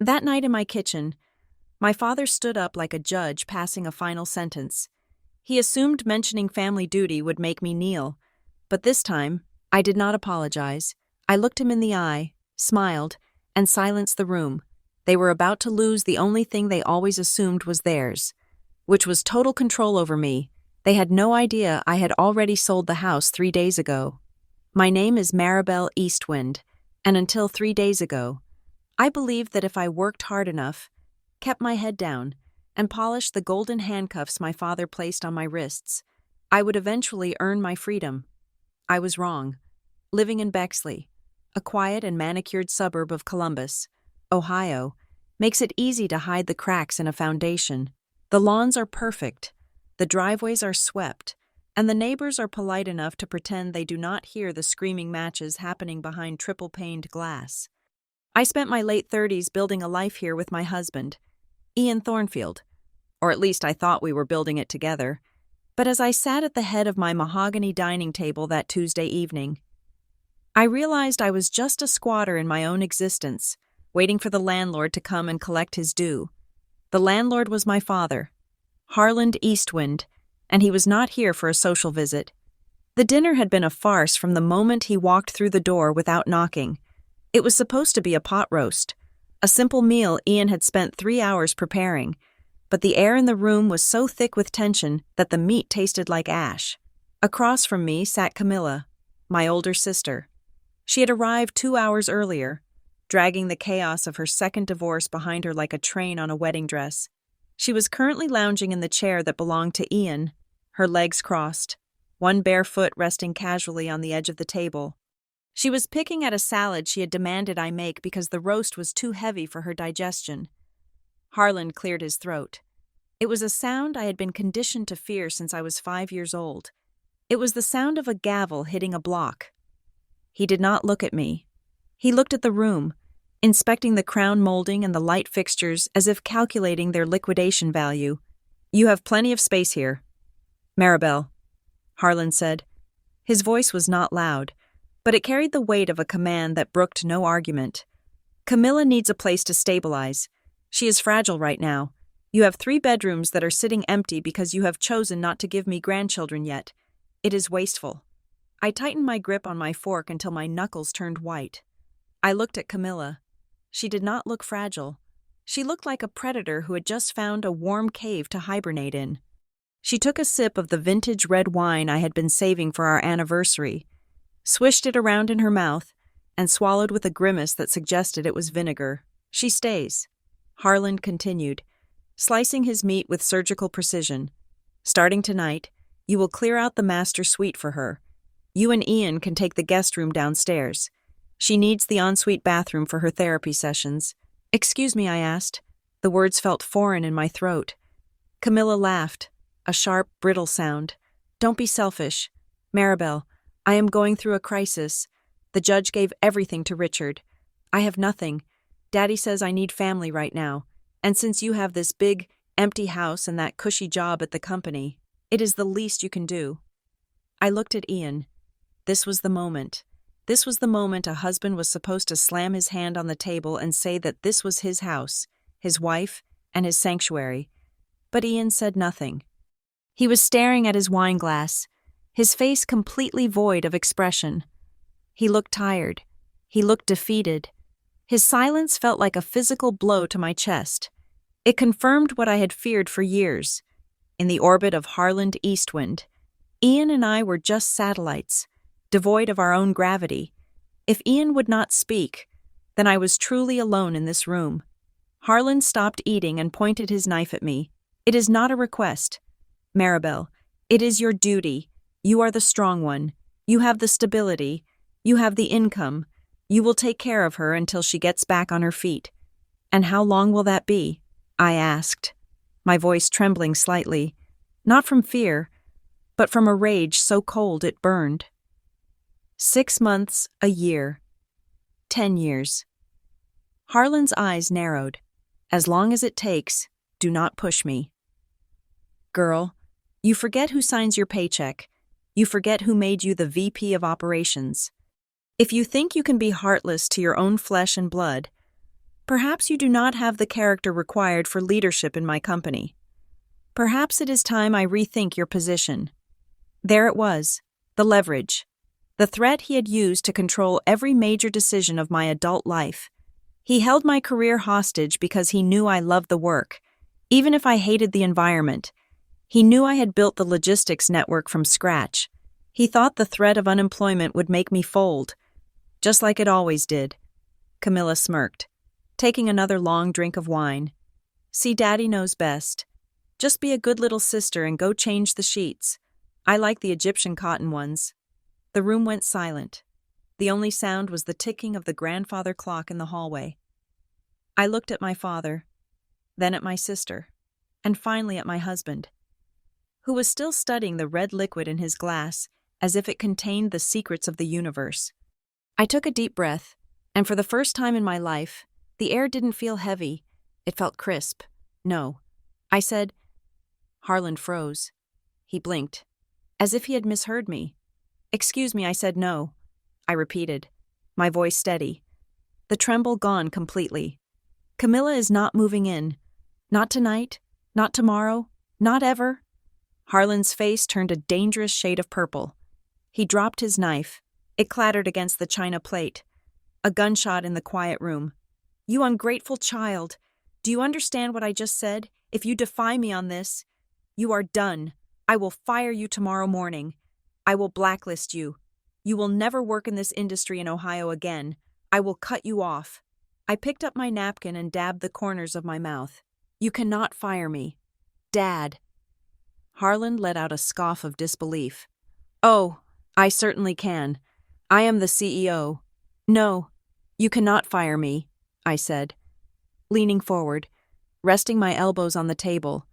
That night in my kitchen, my father stood up like a judge passing a final sentence. He assumed mentioning family duty would make me kneel, but this time, I did not apologize. I looked him in the eye, smiled, and silenced the room. They were about to lose the only thing they always assumed was theirs, which was total control over me. They had no idea I had already sold the house 3 days ago. My name is Maribel Eastwind, and until 3 days ago, I believed that if I worked hard enough, kept my head down, and polished the golden handcuffs my father placed on my wrists, I would eventually earn my freedom. I was wrong. Living in Bexley, a quiet and manicured suburb of Columbus, Ohio, makes it easy to hide the cracks in a foundation. The lawns are perfect, the driveways are swept, and the neighbors are polite enough to pretend they do not hear the screaming matches happening behind triple-paned glass. I spent my late 30s building a life here with my husband, Ian Thornfield, or at least I thought we were building it together. But as I sat at the head of my mahogany dining table that Tuesday evening, I realized I was just a squatter in my own existence, waiting for the landlord to come and collect his due. The landlord was my father, Harland Eastwind, and he was not here for a social visit. The dinner had been a farce from the moment he walked through the door without knocking. It was supposed to be a pot roast, a simple meal Ian had spent 3 hours preparing, but the air in the room was so thick with tension that the meat tasted like ash. Across from me sat Camilla, my older sister. She had arrived 2 hours earlier, dragging the chaos of her second divorce behind her like a train on a wedding dress. She was currently lounging in the chair that belonged to Ian, her legs crossed, one bare foot resting casually on the edge of the table. She was picking at a salad she had demanded I make because the roast was too heavy for her digestion. Harland cleared his throat. It was a sound I had been conditioned to fear since I was 5 years old. It was the sound of a gavel hitting a block. He did not look at me. He looked at the room, inspecting the crown molding and the light fixtures as if calculating their liquidation value. "You have plenty of space here, Maribel," Harland said. His voice was not loud, but it carried the weight of a command that brooked no argument. "Camilla needs a place to stabilize. She is fragile right now. You have 3 bedrooms that are sitting empty because you have chosen not to give me grandchildren yet. It is wasteful." I tightened my grip on my fork until my knuckles turned white. I looked at Camilla. She did not look fragile. She looked like a predator who had just found a warm cave to hibernate in. She took a sip of the vintage red wine I had been saving for our anniversary, swished it around in her mouth, and swallowed with a grimace that suggested it was vinegar. "She stays," Harland continued, slicing his meat with surgical precision. "Starting tonight, you will clear out the master suite for her. You and Ian can take the guest room downstairs. She needs the ensuite bathroom for her therapy sessions." "Excuse me," I asked. The words felt foreign in my throat. Camilla laughed, a sharp, brittle sound. "Don't be selfish. Maribel, I am going through a crisis. The judge gave everything to Richard. I have nothing. Daddy says I need family right now. And since you have this big, empty house and that cushy job at the company, it is the least you can do." I looked at Ian. This was the moment. This was the moment a husband was supposed to slam his hand on the table and say that this was his house, his wife, and his sanctuary. But Ian said nothing. He was staring at his wine glass, his face completely void of expression. He looked tired. He looked defeated. His silence felt like a physical blow to my chest. It confirmed what I had feared for years. In the orbit of Harland Eastwind, Ian and I were just satellites, devoid of our own gravity. If Ian would not speak, then I was truly alone in this room. Harland stopped eating and pointed his knife at me. "It is not a request, Maribel. It is your duty. You are the strong one. You have the stability. You have the income. You will take care of her until she gets back on her feet." "And how long will that be?" I asked, my voice trembling slightly, not from fear, but from a rage so cold it burned. 6 months, a year, 10 years. Harlan's eyes narrowed. "As long as it takes, do not push me." "Girl, you forget who signs your paycheck. You forget who made you the VP of operations. If you think you can be heartless to your own flesh and blood, Perhaps you do not have the character required for leadership in my company. Perhaps it is time I rethink your position." There it was, the leverage. The threat he had used to control every major decision of my adult life. He held my career hostage because he knew I loved the work, even if I hated the environment. He knew I had built the logistics network from scratch. He thought the threat of unemployment would make me fold, just like it always did. Camilla smirked, taking another long drink of wine. "See, Daddy knows best. Just be a good little sister and go change the sheets. I like the Egyptian cotton ones." The room went silent. The only sound was the ticking of the grandfather clock in the hallway. I looked at my father, then at my sister, and finally at my husband, who was still studying the red liquid in his glass as if it contained the secrets of the universe. I took a deep breath, and for the first time in my life, the air didn't feel heavy, it felt crisp. "No." I said. Harlan froze. He blinked, as if he had misheard me. "Excuse me," I said. "No." I repeated, my voice steady, the tremble gone completely. "Camilla is not moving in. Not tonight, not tomorrow, not ever." Harlan's face turned a dangerous shade of purple. He dropped his knife. It clattered against the china plate. A gunshot in the quiet room. "You ungrateful child. Do you understand what I just said? If you defy me on this, you are done. I will fire you tomorrow morning. I will blacklist you. You will never work in this industry in Ohio again. I will cut you off." I picked up my napkin and dabbed the corners of my mouth. "You cannot fire me. Dad." Harlan let out a scoff of disbelief. "Oh, I certainly can. I am the CEO. No, you cannot fire me," I said, leaning forward, resting my elbows on the table,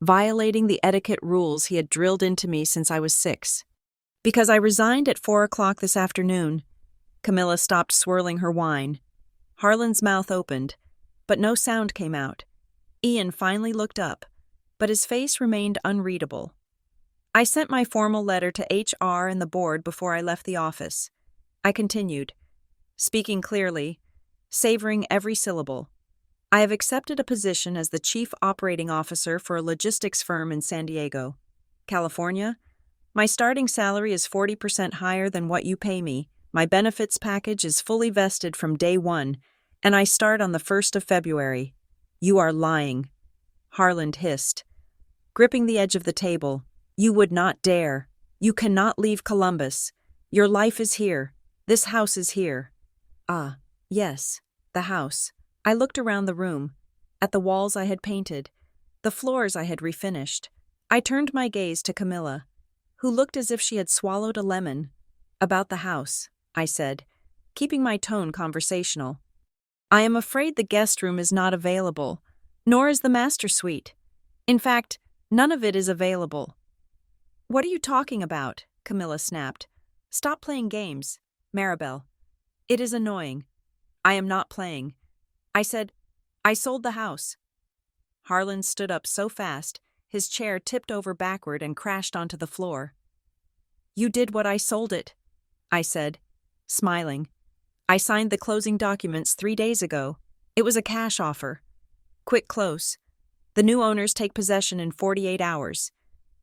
violating the etiquette rules he had drilled into me since I was 6. "Because I resigned at 4 o'clock this afternoon." Camilla stopped swirling her wine. Harlan's mouth opened, but no sound came out. Ian finally looked up, but his face remained unreadable. "I sent my formal letter to HR and the board before I left the office." I continued, speaking clearly, savoring every syllable. "I have accepted a position as the chief operating officer for a logistics firm in San Diego, California. My starting salary is 40% higher than what you pay me. My benefits package is fully vested from day one, and I start on the 1st of February. You are lying." Harlan hissed, gripping the edge of the table. "You would not dare. You cannot leave Columbus. Your life is here. This house is here." Ah, yes, the house. I looked around the room, at the walls I had painted, the floors I had refinished. I turned my gaze to Camilla, who looked as if she had swallowed a lemon. "About the house," I said, keeping my tone conversational. "I am afraid the guest room is not available, nor is the master suite. In fact, none of it is available." "What are you talking about?" Camilla snapped. "Stop playing games, Maribel. It is annoying." "I am not playing." I said, "I sold the house." Harlan stood up so fast, his chair tipped over backward and crashed onto the floor. "You did what I sold it," I said, smiling. "I signed the closing documents 3 days ago. It was a cash offer. Quick close. The new owners take possession in 48 hours.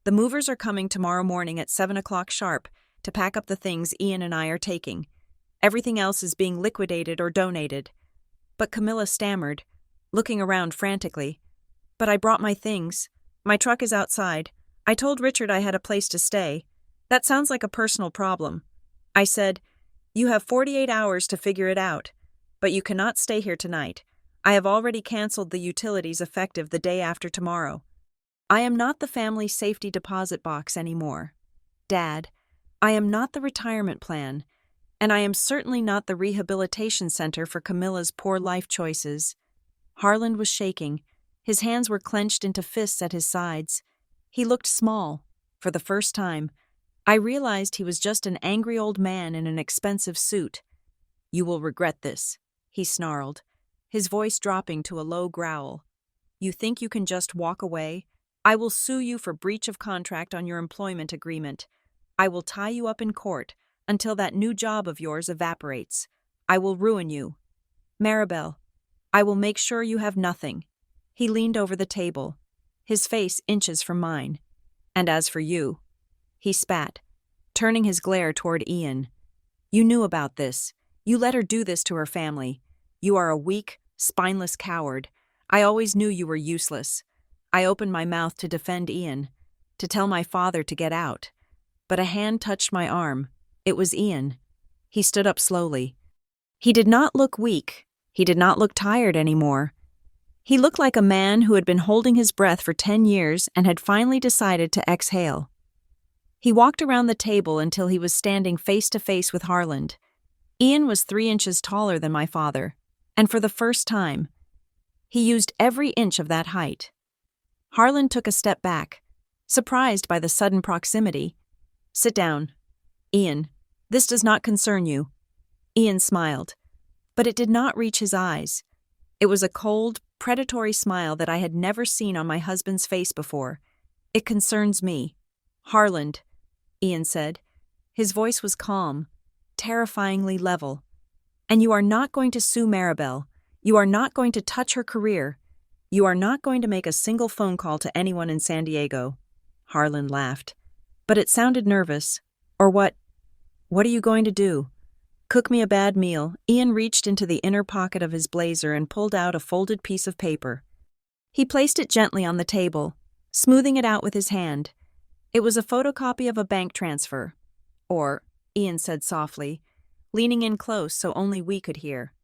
The movers are coming tomorrow morning at 7 o'clock sharp to pack up the things Ian and I are taking. Everything else is being liquidated or donated." But Camilla stammered, looking around frantically. "But I brought my things. My truck is outside. I told Richard I had a place to stay. That sounds like a personal problem." I said, "You have 48 hours to figure it out, but you cannot stay here tonight. I have already canceled the utilities effective the day after tomorrow. I am not the family safety deposit box anymore. Dad, I am not the retirement plan, and I am certainly not the rehabilitation center for Camilla's poor life choices." Harlan was shaking. His hands were clenched into fists at his sides. He looked small, for the first time. I realized he was just an angry old man in an expensive suit. "You will regret this," he snarled, his voice dropping to a low growl. "You think you can just walk away? I will sue you for breach of contract on your employment agreement. I will tie you up in court until that new job of yours evaporates. I will ruin you. Maribel, I will make sure you have nothing. He leaned over the table, his face inches from mine. And as for you, he spat, turning his glare toward Ian. You knew about this. You let her do this to her family. You are a weak, spineless coward. I always knew you were useless. I opened my mouth to defend Ian, to tell my father to get out. But a hand touched my arm. It was Ian. He stood up slowly. He did not look weak. He did not look tired anymore. He looked like a man who had been holding his breath for 10 years and had finally decided to exhale. He walked around the table until he was standing face to face with Harland. Ian was 3 inches taller than my father, and for the first time, he used every inch of that height. Harland took a step back, surprised by the sudden proximity. Sit down. Ian, this does not concern you. Ian smiled, but it did not reach his eyes. It was a cold, predatory smile that I had never seen on my husband's face before. It concerns me. Harland, Ian said. His voice was calm, terrifyingly level. And you are not going to sue Maribel. You are not going to touch her career. You are not going to make a single phone call to anyone in San Diego. Harland laughed. But it sounded nervous. Or what? What are you going to do? Cook me a bad meal. Ian reached into the inner pocket of his blazer and pulled out a folded piece of paper. He placed it gently on the table, smoothing it out with his hand. It was a photocopy of a bank transfer. Or, Ian said softly, leaning in close so only we could hear.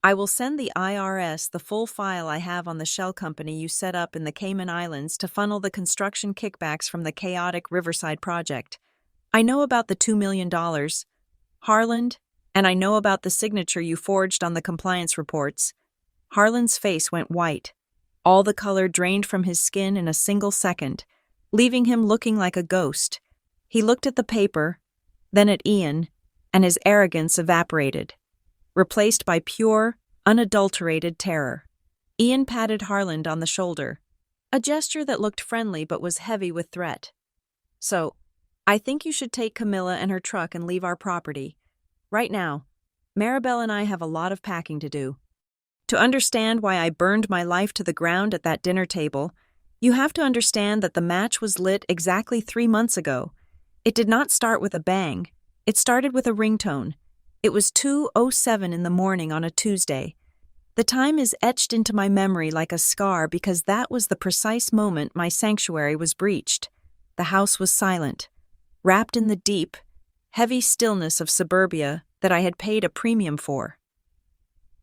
I will send the IRS the full file I have on the shell company you set up in the Cayman Islands to funnel the construction kickbacks from the chaotic Riverside project. I know about the $2 million, Harland, and I know about the signature you forged on the compliance reports. Harland's face went white. All the color drained from his skin in a single second, leaving him looking like a ghost. He looked at the paper, then at Ian, and his arrogance evaporated, replaced by pure, unadulterated terror. Ian patted Harland on the shoulder, a gesture that looked friendly but was heavy with threat. So, I think you should take Camilla and her truck and leave our property. Right now, Maribel and I have a lot of packing to do. To understand why I burned my life to the ground at that dinner table, you have to understand that the match was lit exactly 3 months ago. It did not start with a bang. It started with a ringtone. It was 2:07 in the morning on a Tuesday. The time is etched into my memory like a scar because that was the precise moment my sanctuary was breached. The house was silent, wrapped in the deep, heavy stillness of suburbia that I had paid a premium for.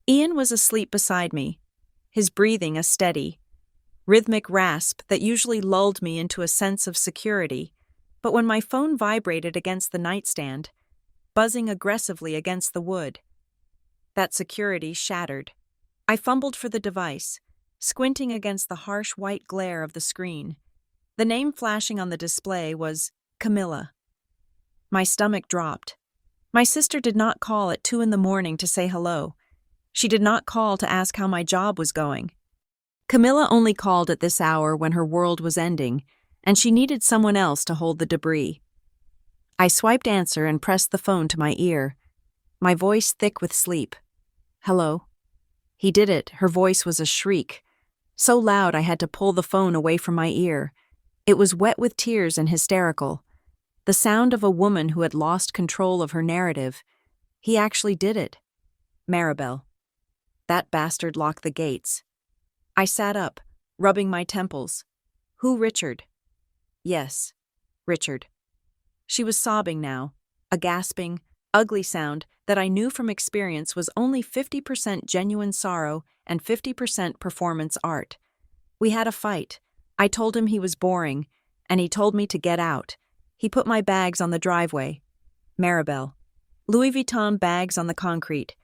Ian was asleep beside me, his breathing a steady, rhythmic rasp that usually lulled me into a sense of security. But when my phone vibrated against the nightstand, buzzing aggressively against the wood, that security shattered. I fumbled for the device, squinting against the harsh white glare of the screen. The name flashing on the display was Camilla. My stomach dropped. My sister did not call at 2 a.m. to say hello. She did not call to ask how my job was going. Camilla only called at this hour when her world was ending, and she needed someone else to hold the debris. I swiped answer and pressed the phone to my ear, my voice thick with sleep. Hello? He did it. Her voice was a shriek, so loud I had to pull the phone away from my ear. It was wet with tears and hysterical. The sound of a woman who had lost control of her narrative. He actually did it. Maribel. That bastard locked the gates. I sat up, rubbing my temples. Who, Richard? Yes, Richard. She was sobbing now, a gasping, ugly sound that I knew from experience was only 50% genuine sorrow and 50% performance art. We had a fight. I told him he was boring, and he told me to get out. He put my bags on the driveway. Maribel. Louis Vuitton bags on the concrete.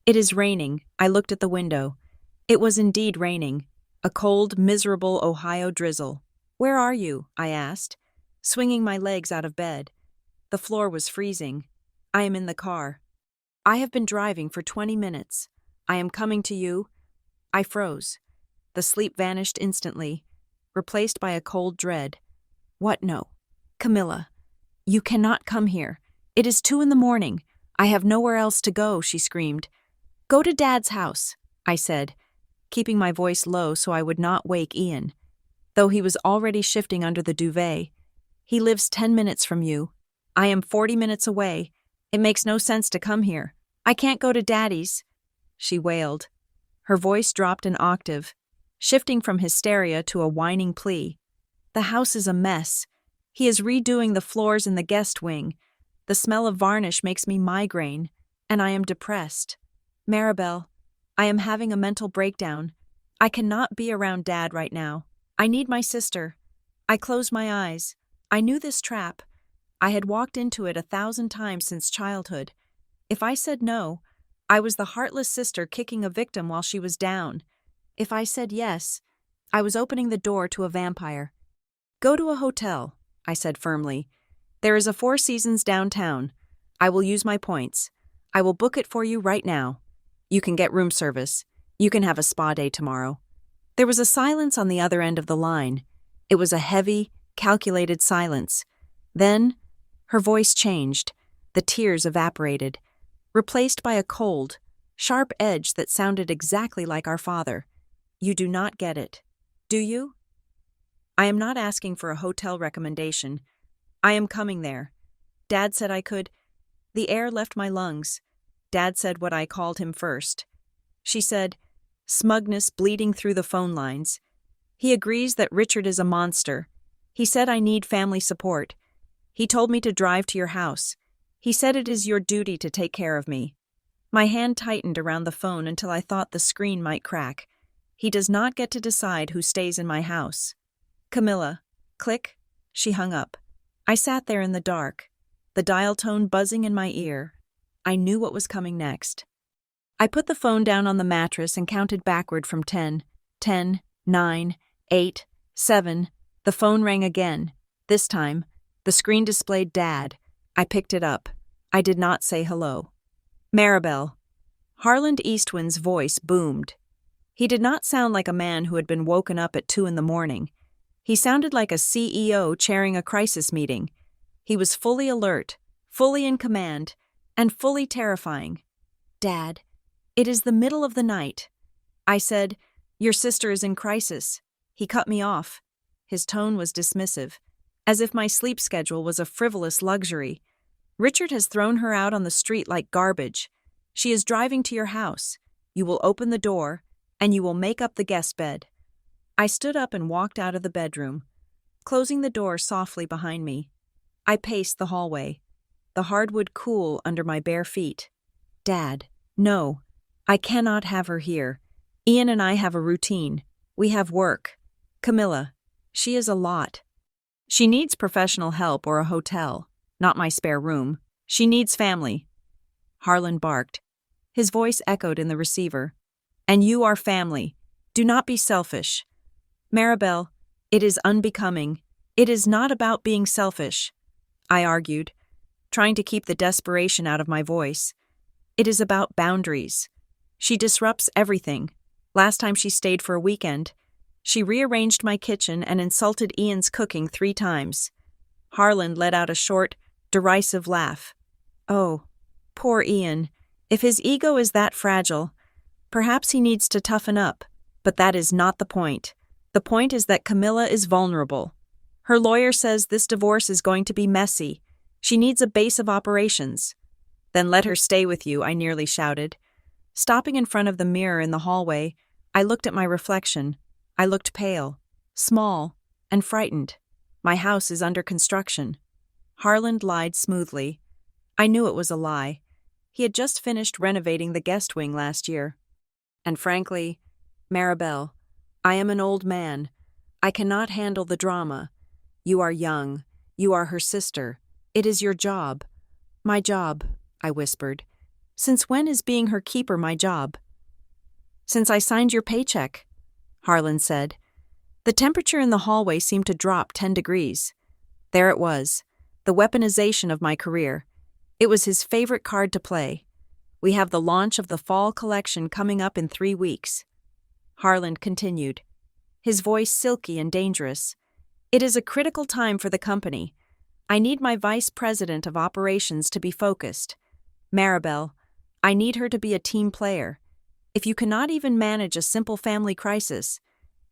It is raining. I looked at the window. It was indeed raining, a cold, miserable Ohio drizzle. Where are you? I asked, swinging my legs out of bed. The floor was freezing. I am in the car. I have been driving for 20 minutes. I am coming to you. I froze. The sleep vanished instantly, replaced by a cold dread. What no? Camilla, you cannot come here. It is 2 a.m. I have nowhere else to go, she screamed. Go to Dad's house, I said, keeping my voice low so I would not wake Ian. Though he was already shifting under the duvet. He lives 10 minutes from you. I am 40 minutes away. It makes no sense to come here. I can't go to Daddy's, she wailed. Her voice dropped an octave, shifting from hysteria to a whining plea. The house is a mess. He is redoing the floors in the guest wing. The smell of varnish makes me migraine, and I am depressed. Maribel, I am having a mental breakdown. I cannot be around Dad right now. I need my sister. I closed my eyes. I knew this trap. I had walked into it 1,000 times since childhood. If I said no, I was the heartless sister kicking a victim while she was down. If I said yes, I was opening the door to a vampire. Go to a hotel, I said firmly. There is a Four Seasons downtown. I will use my points. I will book it for you right now. You can get room service. You can have a spa day tomorrow. There was a silence on the other end of the line. It was a heavy, calculated silence. Then, her voice changed. The tears evaporated, replaced by a cold, sharp edge that sounded exactly like our father. You do not get it, do you? I am not asking for a hotel recommendation. I am coming there. Dad said I could. The air left my lungs. Dad said what I called him first. She said, smugness bleeding through the phone lines. He agrees that Richard is a monster. He said I need family support. He told me to drive to your house. He said it is your duty to take care of me. My hand tightened around the phone until I thought the screen might crack. He does not get to decide who stays in my house. Camilla. Click. She hung up. I sat there in the dark, the dial tone buzzing in my ear. I knew what was coming next. I put the phone down on the mattress and counted backward from 10, 10, 9, 8, 7. The phone rang again. This time, the screen displayed Dad. I picked it up. I did not say hello. Maribel. Harland Eastwin's voice boomed. He did not sound like a man who had been woken up at 2 a.m. He sounded like a CEO chairing a crisis meeting. He was fully alert, fully in command, and fully terrifying. Dad, it is the middle of the night. I said, your sister is in crisis. He cut me off. His tone was dismissive, as if my sleep schedule was a frivolous luxury. Richard has thrown her out on the street like garbage. She is driving to your house. You will open the door, and you will make up the guest bed. I stood up and walked out of the bedroom, closing the door softly behind me. I paced the hallway, the hardwood cool under my bare feet. Dad, no. I cannot have her here. Ian and I have a routine. We have work. Camilla, she is a lot. She needs professional help or a hotel, not my spare room. She needs family. Harlan barked. His voice echoed in the receiver. And you are family. Do not be selfish. Maribel, it is unbecoming. It is not about being selfish, I argued, trying to keep the desperation out of my voice. It is about boundaries. She disrupts everything. Last time she stayed for a weekend, she rearranged my kitchen and insulted Ian's cooking 3 times. Harlan let out a short, derisive laugh. Oh, poor Ian. If his ego is that fragile, perhaps he needs to toughen up. But that is not the point. The point is that Camilla is vulnerable. Her lawyer says this divorce is going to be messy. She needs a base of operations. Then let her stay with you, I nearly shouted. Stopping in front of the mirror in the hallway, I looked at my reflection. I looked pale, small, and frightened. My house is under construction. Harland lied smoothly. I knew it was a lie. He had just finished renovating the guest wing last year. And frankly, Maribel, I am an old man. I cannot handle the drama. You are young. You are her sister. It is your job. My job, I whispered. Since when is being her keeper my job? Since I signed your paycheck, Harlan said. The temperature in the hallway seemed to drop 10 degrees. There it was, the weaponization of my career. It was his favorite card to play. We have the launch of the fall collection coming up in 3 weeks. Harlan continued, his voice silky and dangerous. It is a critical time for the company. I need my vice president of operations to be focused. Maribel, I need her to be a team player. If you cannot even manage a simple family crisis,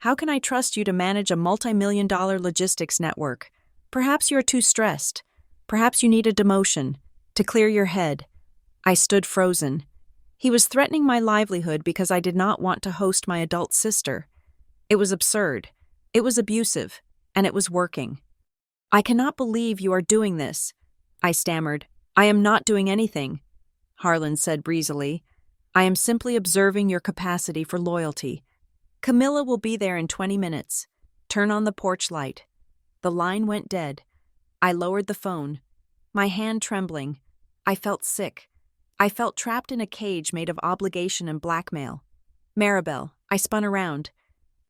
how can I trust you to manage a multi-million-dollar logistics network? Perhaps you are too stressed. Perhaps you need a demotion to clear your head. I stood frozen. He was threatening my livelihood because I did not want to host my adult sister. It was absurd. It was abusive. And it was working. I cannot believe you are doing this, I stammered. I am not doing anything, Harlan said breezily. I am simply observing your capacity for loyalty. Camilla will be there in 20 minutes. Turn on the porch light. The line went dead. I lowered the phone, my hand trembling. I felt sick. I felt trapped in a cage made of obligation and blackmail. Maribel, I spun around.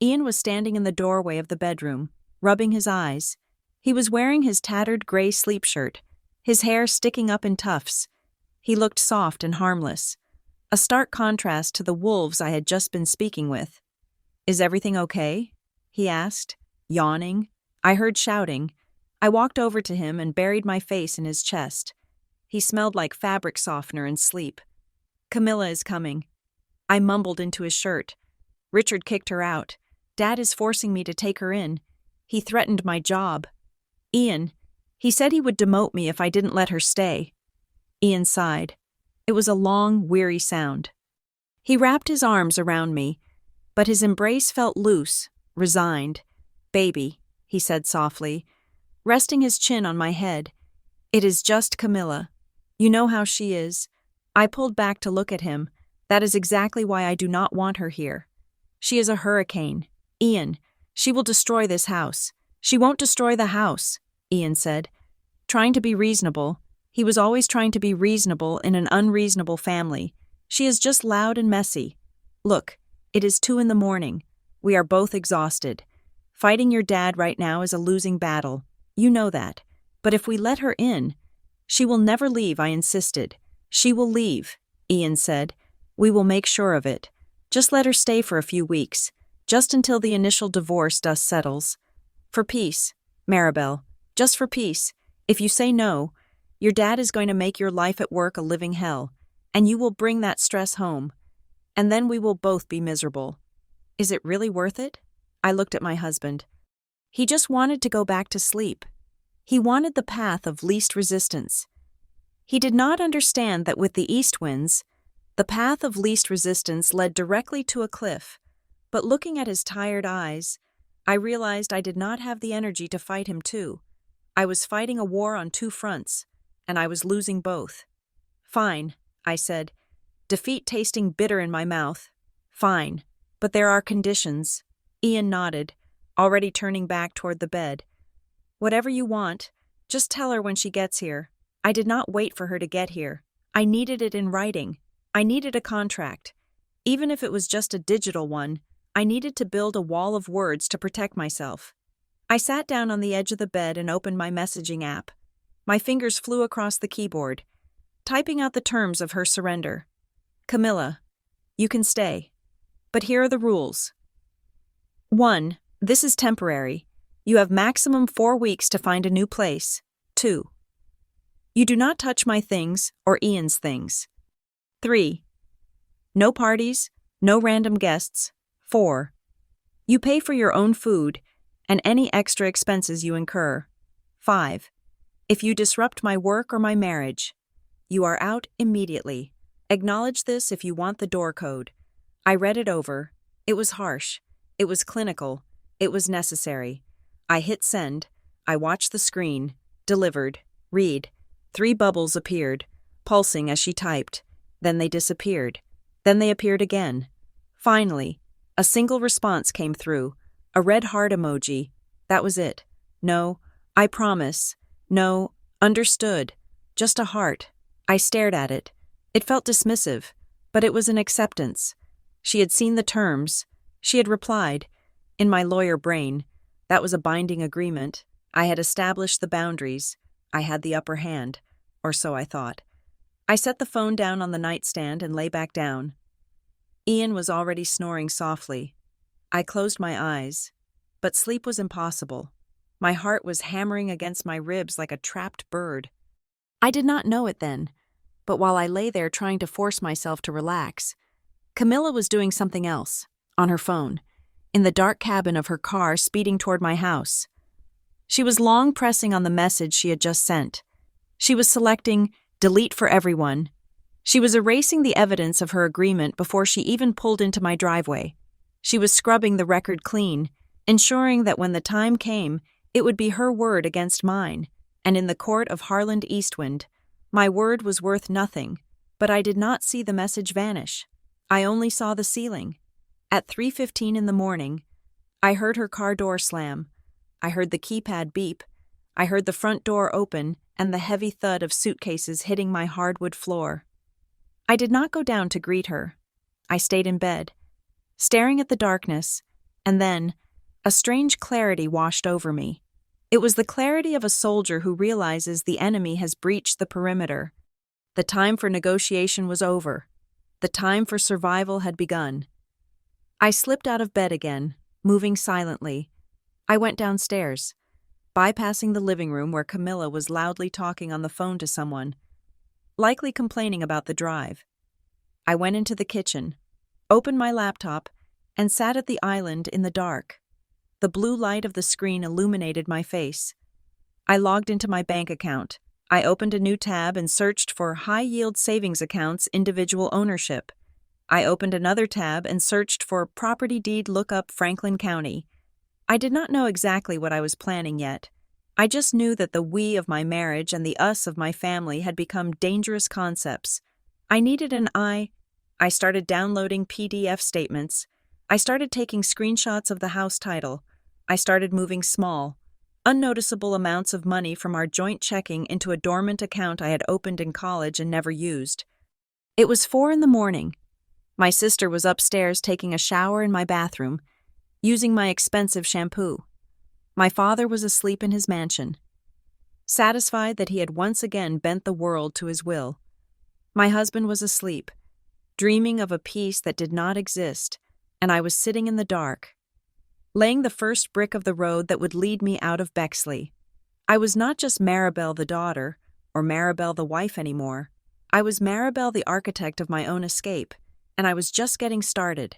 Ian was standing in the doorway of the bedroom, rubbing his eyes. He was wearing his tattered gray sleep shirt, his hair sticking up in tufts. He looked soft and harmless, a stark contrast to the wolves I had just been speaking with. Is everything okay? He asked, yawning. I heard shouting. I walked over to him and buried my face in his chest. He smelled like fabric softener and sleep. Camilla is coming. I mumbled into his shirt. Richard kicked her out. Dad is forcing me to take her in. He threatened my job. Ian, he said he would demote me if I didn't let her stay. Ian sighed. It was a long, weary sound. He wrapped his arms around me, but his embrace felt loose, resigned. Baby, he said softly, resting his chin on my head. It is just Camilla. You know how she is. I pulled back to look at him. That is exactly why I do not want her here. She is a hurricane. Ian, she will destroy this house. She won't destroy the house, Ian said. Trying to be reasonable. He was always trying to be reasonable in an unreasonable family. She is just loud and messy. Look, it is 2 a.m. We are both exhausted. Fighting your dad right now is a losing battle. You know that. But if we let her in, she will never leave, I insisted. She will leave, Ian said. We will make sure of it. Just let her stay for a few weeks, just until the initial divorce dust settles. For peace, Maribel, just for peace. If you say no, your dad is going to make your life at work a living hell, and you will bring that stress home. And then we will both be miserable. Is it really worth it? I looked at my husband. He just wanted to go back to sleep. He wanted the path of least resistance. He did not understand that with the east winds, the path of least resistance led directly to a cliff. But looking at his tired eyes, I realized I did not have the energy to fight him too. I was fighting a war on 2 fronts, and I was losing both. Fine, I said, defeat tasting bitter in my mouth. Fine, but there are conditions. Ian nodded, already turning back toward the bed. Whatever you want, just tell her when she gets here. I did not wait for her to get here. I needed it in writing. I needed a contract. Even if it was just a digital one, I needed to build a wall of words to protect myself. I sat down on the edge of the bed and opened my messaging app. My fingers flew across the keyboard, typing out the terms of her surrender. Camilla, you can stay. But here are the rules. 1. This is temporary. You have maximum 4 weeks to find a new place. 2. You do not touch my things or Ian's things. 3. No parties, no random guests. 4. You pay for your own food and any extra expenses you incur. 5. If you disrupt my work or my marriage, you are out immediately. Acknowledge this if you want the door code. I read it over. It was harsh. It was clinical. It was necessary. I hit send. I watched the screen. Delivered. Read. 3 bubbles appeared, pulsing as she typed. Then they disappeared. Then they appeared again. Finally, a single response came through. A red heart emoji. That was it. No, I promise. No, understood. Just a heart. I stared at it. It felt dismissive, but it was an acceptance. She had seen the terms. She had replied. In my lawyer brain, that was a binding agreement. I had established the boundaries. I had the upper hand, or so I thought. I set the phone down on the nightstand and lay back down. Ian was already snoring softly. I closed my eyes, but sleep was impossible. My heart was hammering against my ribs like a trapped bird. I did not know it then, but while I lay there trying to force myself to relax, Camilla was doing something else, on her phone, in the dark cabin of her car speeding toward my house. She was long pressing on the message she had just sent. She was selecting delete for everyone. She was erasing the evidence of her agreement before she even pulled into my driveway. She was scrubbing the record clean, ensuring that when the time came, it would be her word against mine, and in the court of Harland Eastwind, my word was worth nothing, but I did not see the message vanish. I only saw the ceiling. At 3:15 in the morning, I heard her car door slam. I heard the keypad beep. I heard the front door open and the heavy thud of suitcases hitting my hardwood floor. I did not go down to greet her. I stayed in bed, staring at the darkness, and then a strange clarity washed over me. It was the clarity of a soldier who realizes the enemy has breached the perimeter. The time for negotiation was over. The time for survival had begun. I slipped out of bed again, moving silently. I went downstairs, bypassing the living room where Camilla was loudly talking on the phone to someone, likely complaining about the drive. I went into the kitchen, opened my laptop, and sat at the island in the dark. The blue light of the screen illuminated my face. I logged into my bank account. I opened a new tab and searched for high-yield savings accounts individual ownership. I opened another tab and searched for property deed lookup Franklin County. I did not know exactly what I was planning yet. I just knew that the we of my marriage and the us of my family had become dangerous concepts. I needed an I. I started downloading PDF statements. I started taking screenshots of the house title. I started moving small, unnoticeable amounts of money from our joint checking into a dormant account I had opened in college and never used. It was 4 in the morning. My sister was upstairs taking a shower in my bathroom, using my expensive shampoo. My father was asleep in his mansion, satisfied that he had once again bent the world to his will. My husband was asleep, dreaming of a peace that did not exist, and I was sitting in the dark, laying the first brick of the road that would lead me out of Bexley. I was not just Maribel the daughter, or Maribel the wife anymore. I was Maribel the architect of my own escape, and I was just getting started.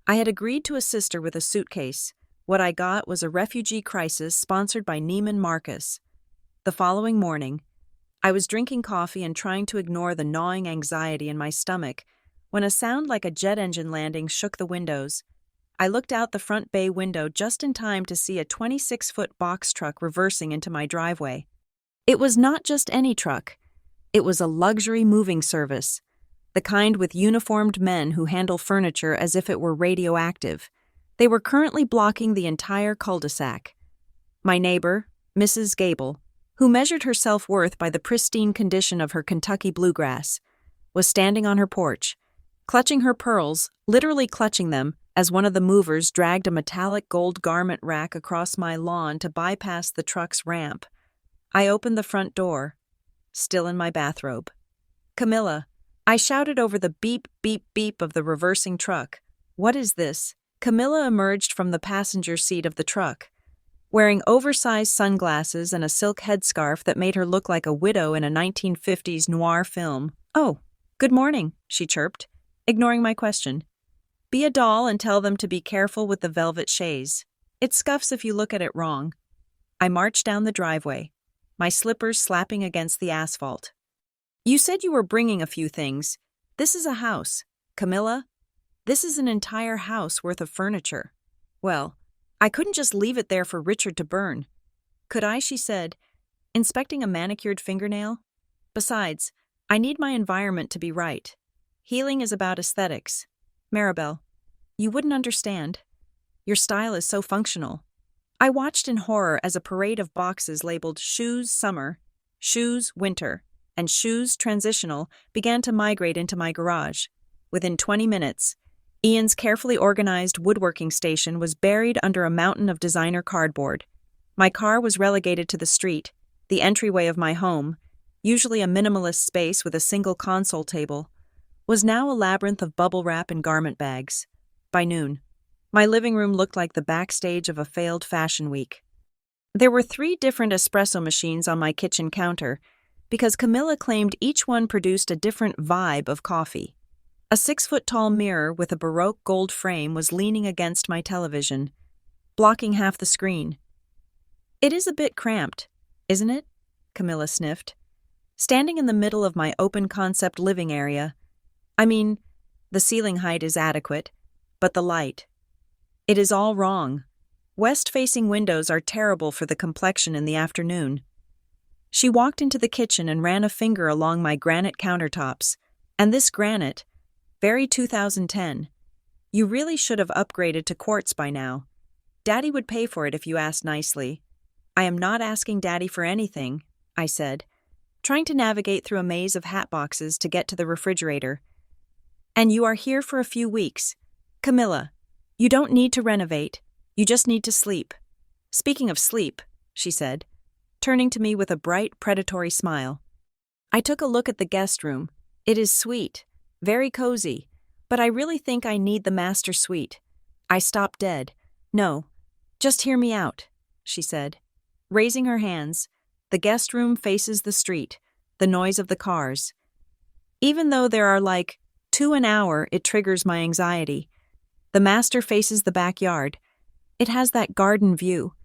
I had agreed to assist her with a suitcase. What I got was a refugee crisis sponsored by Neiman Marcus. The following morning, I was drinking coffee and trying to ignore the gnawing anxiety in my stomach when a sound like a jet engine landing shook the windows. I looked out the front bay window just in time to see a 26-foot box truck reversing into my driveway. It was not just any truck. It was a luxury moving service, the kind with uniformed men who handle furniture as if it were radioactive. They were currently blocking the entire cul-de-sac. My neighbor, Mrs. Gable, who measured her self-worth by the pristine condition of her Kentucky bluegrass, was standing on her porch, clutching her pearls, literally clutching them, as one of the movers dragged a metallic gold garment rack across my lawn to bypass the truck's ramp. I opened the front door, still in my bathrobe. "Camilla," I shouted over the beep, beep, beep of the reversing truck. "What is this?" Camilla emerged from the passenger seat of the truck, wearing oversized sunglasses and a silk headscarf that made her look like a widow in a 1950s noir film. "Oh, good morning," she chirped, ignoring my question. "Be a doll and tell them to be careful with the velvet chaise. It scuffs if you look at it wrong." I marched down the driveway, my slippers slapping against the asphalt. "You said you were bringing a few things. This is a house, Camilla. This is an entire house worth of furniture." "Well, I couldn't just leave it there for Richard to burn. Could I?" she said, inspecting a manicured fingernail. "Besides, I need my environment to be right. Healing is about aesthetics. Maribel, you wouldn't understand. Your style is so functional." I watched in horror as a parade of boxes labeled Shoes Summer, Shoes Winter, and Shoes Transitional began to migrate into my garage. Within 20 minutes, Ian's carefully organized woodworking station was buried under a mountain of designer cardboard. My car was relegated to the street, the entryway of my home, usually a minimalist space with a single console table, was now a labyrinth of bubble wrap and garment bags. By noon, my living room looked like the backstage of a failed fashion week. There were 3 different espresso machines on my kitchen counter because Camilla claimed each one produced a different vibe of coffee. A 6-foot-tall mirror with a Baroque gold frame was leaning against my television, blocking half the screen. "It is a bit cramped, isn't it?" Camilla sniffed. "Standing in the middle of my open-concept living area. I mean, the ceiling height is adequate, but the light. It is all wrong. West-facing windows are terrible for the complexion in the afternoon." She walked into the kitchen and ran a finger along my granite countertops. "And this granite, very 2010. You really should have upgraded to quartz by now. Daddy would pay for it if you asked nicely." "I am not asking Daddy for anything," I said, trying to navigate through a maze of hat boxes to get to the refrigerator. "And you are here for a few weeks. Camilla, you don't need to renovate. You just need to sleep." "Speaking of sleep," she said, turning to me with a bright, predatory smile. I took a look at the guest room. It is sweet, very cozy, but I really think I need the master suite. I stopped dead. "No, just hear me out," she said. Raising her hands, "The guest room faces the street, the noise of the cars. Even though there are like 2 an hour, it triggers my anxiety. The master faces the backyard. It has that garden view.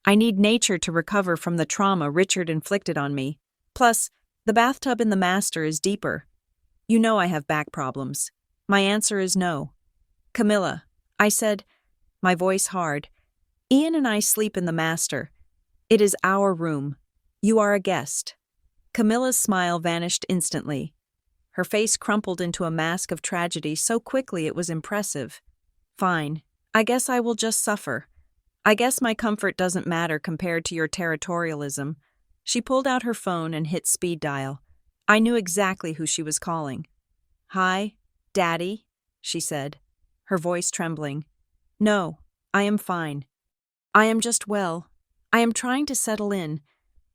I need nature to recover from the trauma Richard inflicted on me. Plus, the bathtub in the master is deeper. You know I have back problems." My answer is no. "Camilla," I said, my voice hard, "Ian and I sleep in the master. It is our room. You are a guest." Camilla's smile vanished instantly. Her face crumpled into a mask of tragedy so quickly it was impressive. "Fine. I guess I will just suffer. I guess my comfort doesn't matter compared to your territorialism." She pulled out her phone and hit speed dial. I knew exactly who she was calling. "Hi, Daddy," she said, her voice trembling. "No, I am fine. I am just well. I am trying to settle in,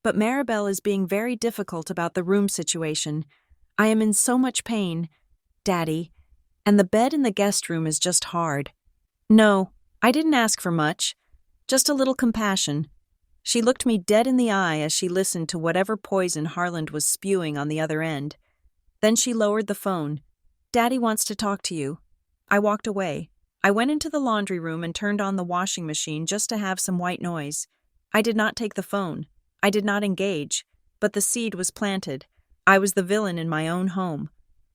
but Maribel is being very difficult about the room situation. I am in so much pain, Daddy, and the bed in the guest room is just hard." "No, I didn't ask for much. Just a little compassion." She looked me dead in the eye as she listened to whatever poison Harland was spewing on the other end. Then she lowered the phone. "Daddy wants to talk to you." I walked away. I went into the laundry room and turned on the washing machine just to have some white noise. I did not take the phone. I did not engage, but the seed was planted. I was the villain in my own home.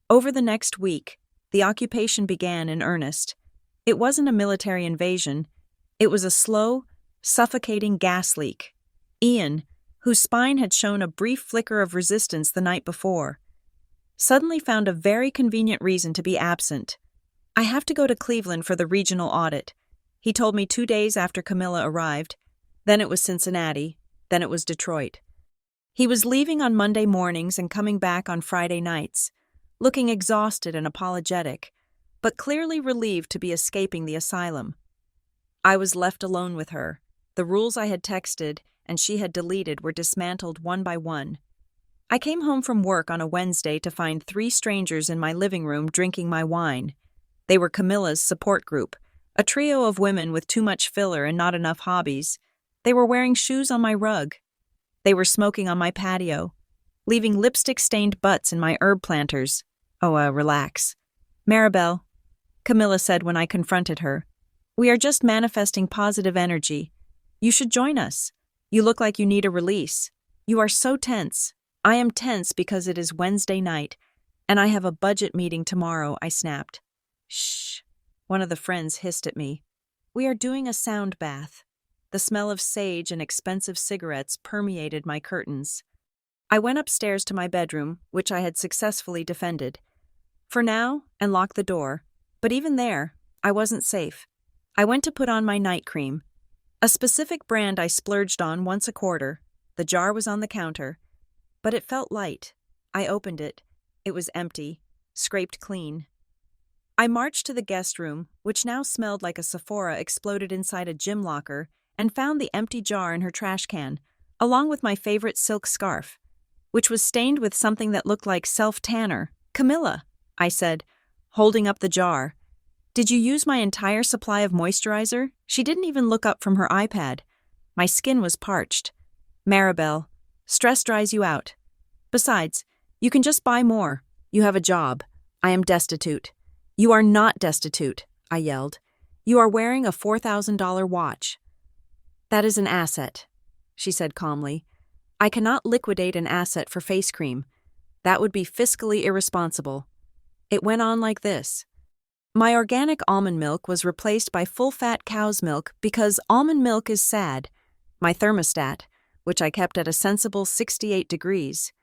Over the next week, the occupation began in earnest. It wasn't a military invasion. It was a slow, suffocating gas leak. Ian, whose spine had shown a brief flicker of resistance the night before, suddenly found a very convenient reason to be absent. "I have to go to Cleveland for the regional audit," he told me 2 days after Camilla arrived. Then it was Cincinnati. Then it was Detroit. He was leaving on Monday mornings and coming back on Friday nights, looking exhausted and apologetic, but clearly relieved to be escaping the asylum. I was left alone with her. The rules I had texted and she had deleted were dismantled one by one. I came home from work on a Wednesday to find 3 strangers in my living room drinking my wine. They were Camilla's support group, a trio of women with too much filler and not enough hobbies. They were wearing shoes on my rug. They were smoking on my patio, leaving lipstick-stained butts in my herb planters. Relax. "Maribel," Camilla said when I confronted her, "we are just manifesting positive energy. You should join us. You look like you need a release. You are so tense." "I am tense because it is Wednesday night, and I have a budget meeting tomorrow," I snapped. "Shh," one of the friends hissed at me. "We are doing a sound bath." The smell of sage and expensive cigarettes permeated my curtains. I went upstairs to my bedroom, which I had successfully defended, for now, and locked the door. But even there, I wasn't safe. I went to put on my night cream, a specific brand I splurged on once a quarter. The jar was on the counter, but it felt light. I opened it. It was empty, scraped clean. I marched to the guest room, which now smelled like a Sephora exploded inside a gym locker, and found the empty jar in her trash can, along with my favorite silk scarf, which was stained with something that looked like self-tanner. "Camilla," I said, holding up the jar, "did you use my entire supply of moisturizer?" She didn't even look up from her iPad. My skin was parched. "Maribel, stress dries you out. Besides, you can just buy more. You have a job. I am destitute." You are not destitute, I yelled. You are wearing a $4,000 watch. That is an asset, she said calmly. I cannot liquidate an asset for face cream. That would be fiscally irresponsible. It went on like this. My organic almond milk was replaced by full-fat cow's milk because almond milk is sad. My thermostat, which I kept at a sensible 68 degrees,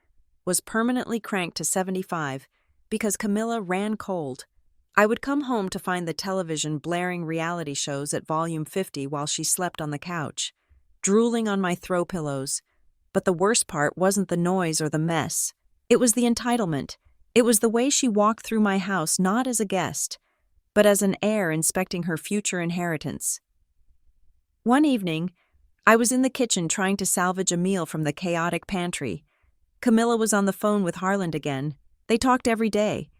was permanently cranked to 75 because Camilla ran cold. I would come home to find the television blaring reality shows at volume 50 while she slept on the couch, drooling on my throw pillows. But the worst part wasn't the noise or the mess. It was the entitlement. It was the way she walked through my house not as a guest, but as an heir inspecting her future inheritance. One evening, I was in the kitchen trying to salvage a meal from the chaotic pantry. Camilla was on the phone with Harland again. They talked every day.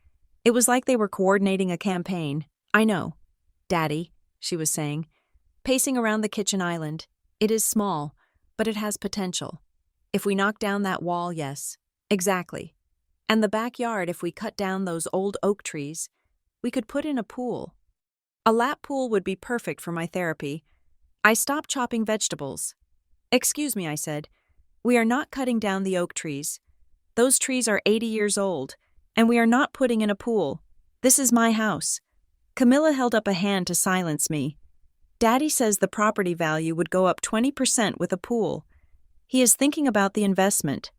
It was like they were coordinating a campaign. I know. Daddy, she was saying, pacing around the kitchen island. It is small, but it has potential. If we knock down that wall, yes. Exactly. And the backyard, if we cut down those old oak trees, we could put in a pool. A lap pool would be perfect for my therapy. I stopped chopping vegetables. Excuse me, I said. We are not cutting down the oak trees. Those trees are 80 years old, and we are not putting in a pool. This is my house. Camilla held up a hand to silence me. Daddy says the property value would go up 20% with a pool. He is thinking about the investment.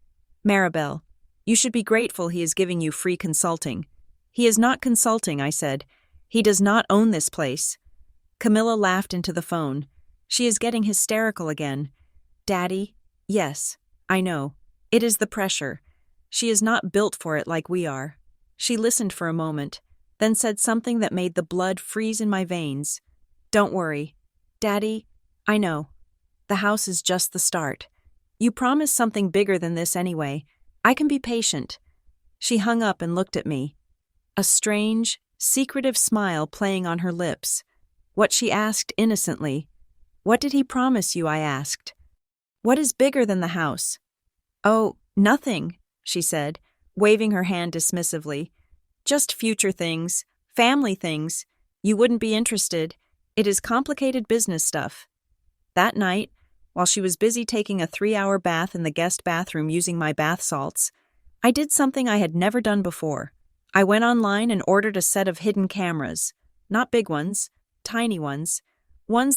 Maribel, you should be grateful he is giving you free consulting. He is not consulting, I said. He does not own this place. Camilla laughed into the phone. She is getting hysterical again. Daddy, yes, I know. It is the pressure. She is not built for it like we are. She listened for a moment, then said something that made the blood freeze in my veins. Don't worry. Daddy, I know. The house is just the start. You promised something bigger than this anyway. I can be patient. She hung up and looked at me. A strange, secretive smile playing on her lips. What she asked innocently. What did he promise you, I asked. What is bigger than the house? Oh, nothing, she said, waving her hand dismissively. Just future things, family things. You wouldn't be interested. It is complicated business stuff. That night, while she was busy taking a 3-hour bath in the guest bathroom using my bath salts, I did something I had never done before. I went online and ordered a set of hidden cameras. Not big ones, tiny ones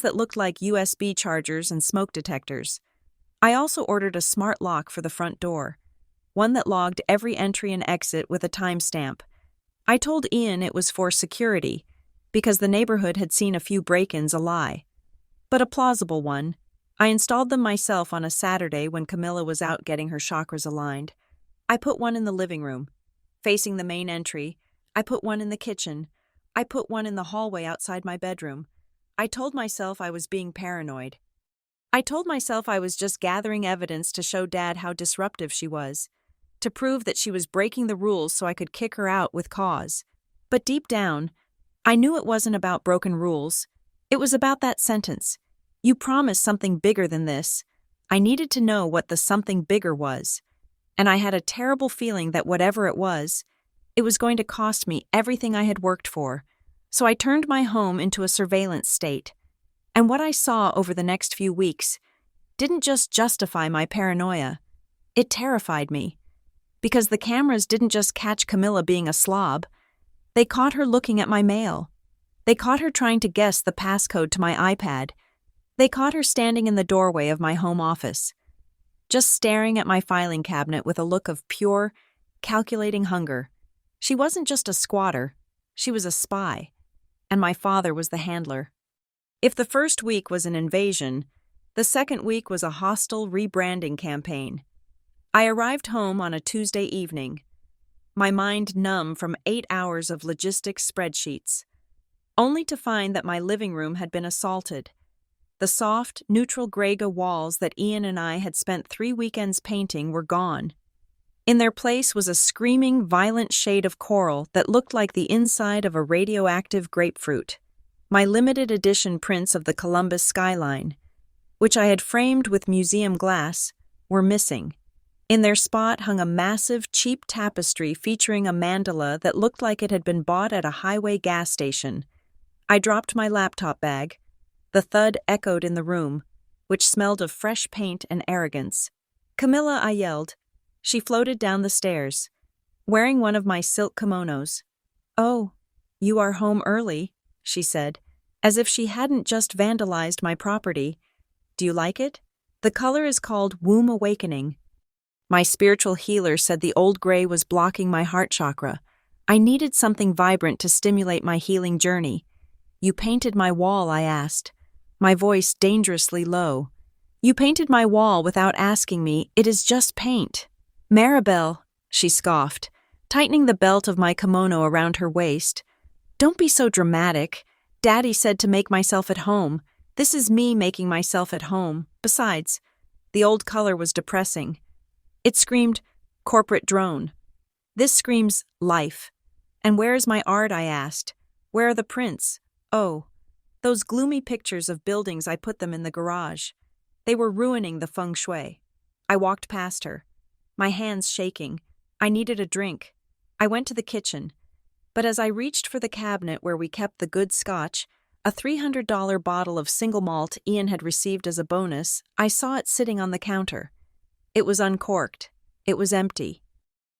that looked like USB chargers and smoke detectors. I also ordered a smart lock for the front door, one that logged every entry and exit with a timestamp. I told Ian it was for security, because the neighborhood had seen a few break-ins, a lie. But a plausible one. I installed them myself on a Saturday when Camilla was out getting her chakras aligned. I put one in the living room, facing the main entry. I put one in the kitchen. I put one in the hallway outside my bedroom. I told myself I was being paranoid. I told myself I was just gathering evidence to show Dad how disruptive she was, to prove that she was breaking the rules so I could kick her out with cause. But deep down, I knew it wasn't about broken rules. It was about that sentence. You promised something bigger than this. I needed to know what the something bigger was. And I had a terrible feeling that whatever it was going to cost me everything I had worked for. So I turned my home into a surveillance state. And what I saw over the next few weeks didn't just justify my paranoia. It terrified me. Because the cameras didn't just catch Camilla being a slob. They caught her looking at my mail. They caught her trying to guess the passcode to my iPad. They caught her standing in the doorway of my home office, just staring at my filing cabinet with a look of pure, calculating hunger. She wasn't just a squatter. She was a spy. And my father was the handler. If the first week was an invasion, the second week was a hostile rebranding campaign. I arrived home on a Tuesday evening, my mind numb from 8 hours of logistics spreadsheets, only to find that my living room had been assaulted. The soft, neutral grega walls that Ian and I had spent 3 weekends painting were gone. In their place was a screaming, violent shade of coral that looked like the inside of a radioactive grapefruit. My limited edition prints of the Columbus skyline, which I had framed with museum glass, were missing. In their spot hung a massive, cheap tapestry featuring a mandala that looked like it had been bought at a highway gas station. I dropped my laptop bag. The thud echoed in the room, which smelled of fresh paint and arrogance. "Camilla," I yelled. She floated down the stairs, wearing one of my silk kimonos. "Oh, you are home early," she said, as if she hadn't just vandalized my property. "Do you like it? The color is called Womb Awakening." My spiritual healer said the old gray was blocking my heart chakra. I needed something vibrant to stimulate my healing journey. "You painted my wall," I asked, my voice dangerously low. "You painted my wall without asking me. It is just paint." "Maribel," she scoffed, tightening the belt of my kimono around her waist. "Don't be so dramatic. Daddy said to make myself at home. This is me making myself at home. Besides, the old color was depressing. It screamed, corporate drone. This screams life. And where is my art?" I asked. "Where are the prints?" "Oh, those gloomy pictures of buildings, I put them in the garage. They were ruining the feng shui." I walked past her, my hands shaking. I needed a drink. I went to the kitchen. But as I reached for the cabinet where we kept the good scotch, a $300 bottle of single malt Ian had received as a bonus, I saw it sitting on the counter. It was uncorked. It was empty.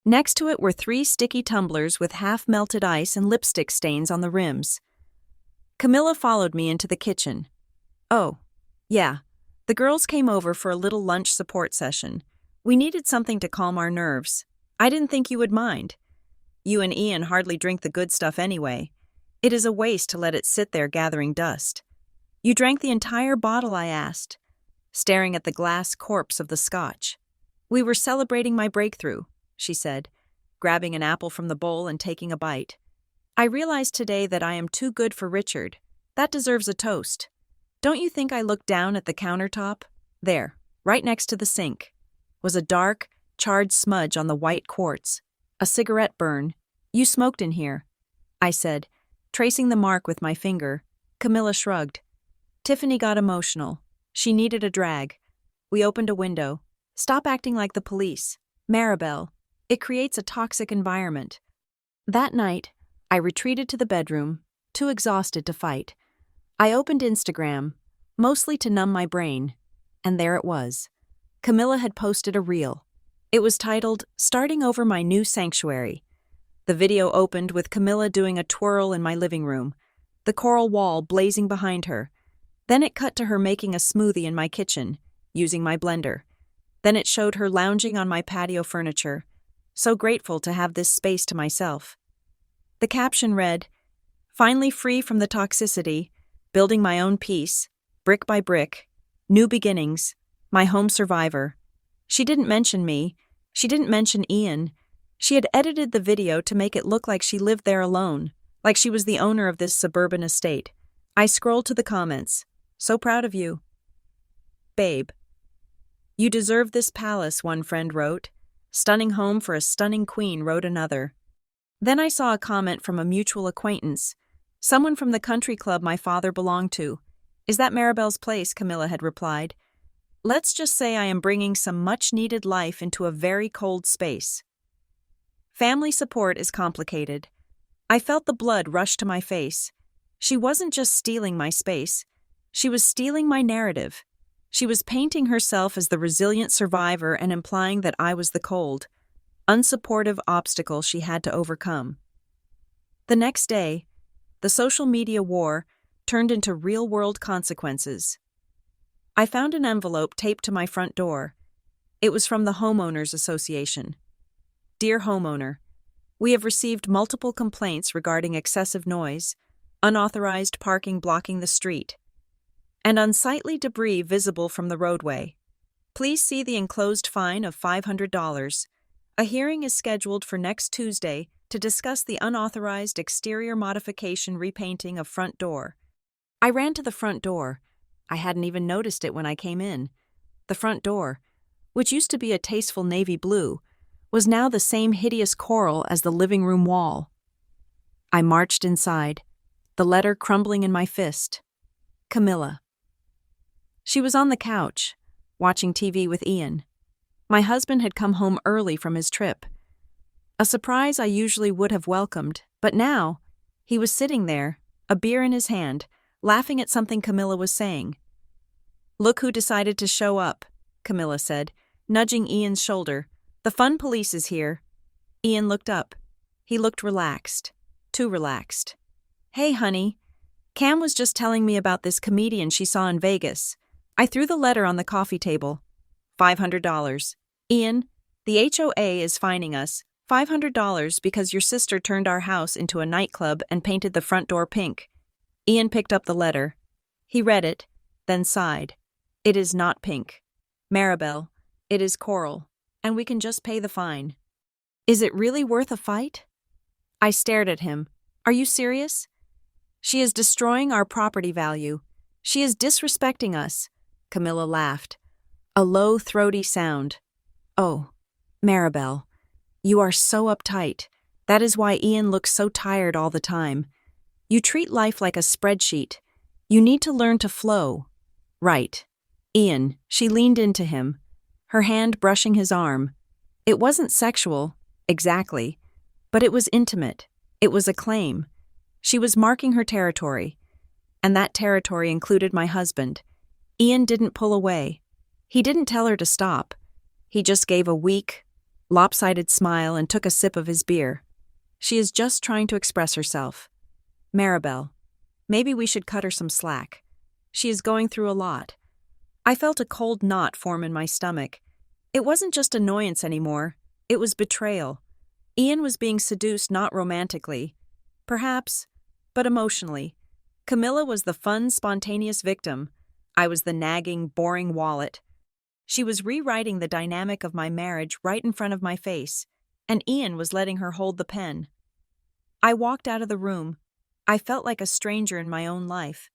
Next to it were 3 sticky tumblers with half-melted ice and lipstick stains on the rims. Camilla followed me into the kitchen. "Oh, yeah. The girls came over for a little lunch support session. We needed something to calm our nerves. I didn't think you would mind. You and Ian hardly drink the good stuff anyway. It is a waste to let it sit there gathering dust." "You drank the entire bottle?" I asked, staring at the glass corpse of the scotch. "We were celebrating my breakthrough," she said, grabbing an apple from the bowl and taking a bite. "I realized today that I am too good for Richard. That deserves a toast. Don't you think I looked down at the countertop? There, right next to the sink, was a dark, charred smudge on the white quartz. A cigarette burn. You smoked in here," I said, tracing the mark with my finger. Camilla shrugged. Tiffany got emotional. She needed a drag. We opened a window. "Stop acting like the police. Maribel. It creates a toxic environment." That night, I retreated to the bedroom, too exhausted to fight. I opened Instagram, mostly to numb my brain, and there it was. Camilla had posted a reel. It was titled, "Starting Over My New Sanctuary." The video opened with Camilla doing a twirl in my living room, the coral wall blazing behind her. Then it cut to her making a smoothie in my kitchen, using my blender. Then it showed her lounging on my patio furniture, so grateful to have this space to myself. The caption read, "Finally free from the toxicity, building my own peace, brick by brick, new beginnings, my home survivor." She didn't mention me. She didn't mention Ian. She had edited the video to make it look like she lived there alone, like she was the owner of this suburban estate. I scrolled to the comments. "So proud of you." "Babe. You deserve this palace," one friend wrote. "Stunning home for a stunning queen," wrote another. Then I saw a comment from a mutual acquaintance, someone from the country club my father belonged to. "Is that Maribel's place?" Camilla had replied. "Let's just say I am bringing some much-needed life into a very cold space." Family support is complicated. I felt the blood rush to my face. She wasn't just stealing my space. She was stealing my narrative. She was painting herself as the resilient survivor and implying that I was the cold, unsupportive obstacle she had to overcome. The next day, the social media war turned into real-world consequences. I found an envelope taped to my front door. It was from the Homeowners Association. "Dear homeowner, we have received multiple complaints regarding excessive noise, unauthorized parking blocking the street, and unsightly debris visible from the roadway. Please see the enclosed fine of $500. A hearing is scheduled for next Tuesday to discuss the unauthorized exterior modification repainting of front door." I ran to the front door. I hadn't even noticed it when I came in. The front door, which used to be a tasteful navy blue, was now the same hideous coral as the living room wall. I marched inside, the letter crumbling in my fist. Camilla. She was on the couch, watching TV with Ian. My husband had come home early from his trip. A surprise I usually would have welcomed, but now, he was sitting there, a beer in his hand, laughing at something Camilla was saying. "Look who decided to show up," Camilla said, nudging Ian's shoulder. "The fun police is here." Ian looked up. He looked relaxed. Too relaxed. "Hey, honey. Cam was just telling me about this comedian she saw in Vegas." I threw the letter on the coffee table. $500. "Ian, the HOA is fining us $500 because your sister turned our house into a nightclub and painted the front door pink." Ian picked up the letter. He read it, then sighed. "It is not pink. Maribel, it is coral, and we can just pay the fine." "Is it really worth a fight?" I stared at him. "Are you serious?" "She is destroying our property value. She is disrespecting us." Camilla laughed. A low, throaty sound. "Oh, Maribel, you are so uptight. That is why Ian looks so tired all the time. You treat life like a spreadsheet. You need to learn to flow." "Right. Ian," she leaned into him, her hand brushing his arm. It wasn't sexual, exactly, but it was intimate. It was a claim. She was marking her territory. And that territory included my husband. Ian didn't pull away. He didn't tell her to stop. He just gave a weak, lopsided smile and took a sip of his beer. "She is just trying to express herself. Maribel, maybe we should cut her some slack. She is going through a lot." I felt a cold knot form in my stomach. It wasn't just annoyance anymore. It was betrayal. Ian was being seduced not romantically, perhaps, but emotionally. Camilla was the fun, spontaneous victim. I was the nagging, boring wallet. She was rewriting the dynamic of my marriage right in front of my face, and Ian was letting her hold the pen. I walked out of the room. I felt like a stranger in my own life.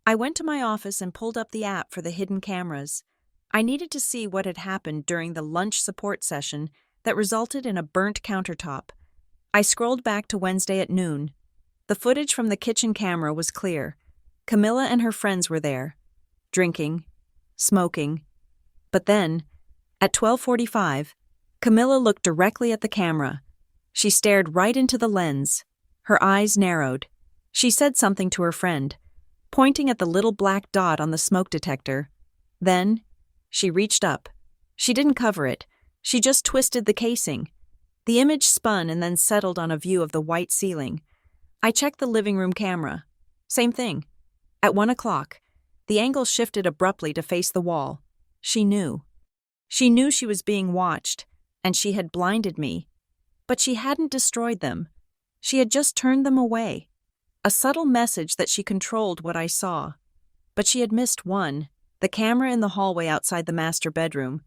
I went to my office and pulled up the app for the hidden cameras. I needed to see what had happened during the lunch support session that resulted in a burnt countertop. I scrolled back to Wednesday at noon. The footage from the kitchen camera was clear. Camilla and her friends were there, drinking, smoking. But then, at 12:45, Camilla looked directly at the camera. She stared right into the lens. Her eyes narrowed. She said something to her friend, pointing at the little black dot on the smoke detector. Then, she reached up. She didn't cover it. She just twisted the casing. The image spun and then settled on a view of the white ceiling. I checked the living room camera. Same thing. At 1 o'clock, the angle shifted abruptly to face the wall. She knew. She knew she was being watched, and she had blinded me. But she hadn't destroyed them. She had just turned them away. A subtle message that she controlled what I saw. But she had missed one, the camera in the hallway outside the master bedroom.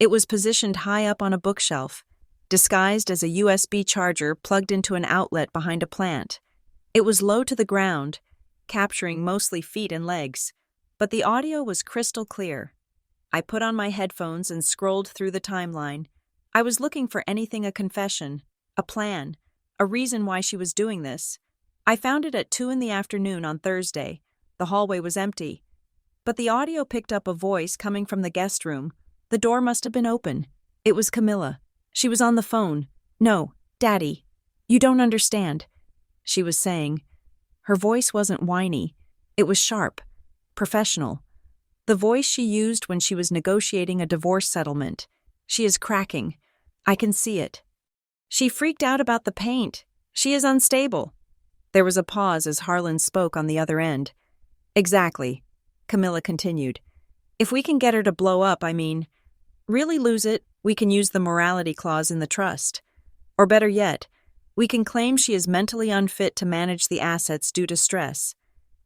It was positioned high up on a bookshelf, disguised as a USB charger plugged into an outlet behind a plant. It was low to the ground, capturing mostly feet and legs, but the audio was crystal clear. I put on my headphones and scrolled through the timeline. I was looking for anything: a confession, a plan, a reason why she was doing this. I found it at 2 p.m. on Thursday. The hallway was empty. But the audio picked up a voice coming from the guest room. The door must have been open. It was Camilla. She was on the phone. "No, Daddy, you don't understand," she was saying. Her voice wasn't whiny. It was sharp, professional. The voice she used when she was negotiating a divorce settlement. "She is cracking. I can see it. She freaked out about the paint. She is unstable." There was a pause as Harlan spoke on the other end. "Exactly," Camilla continued. "If we can get her to blow up, really lose it, we can use the morality clause in the trust. Or better yet, we can claim she is mentally unfit to manage the assets due to stress.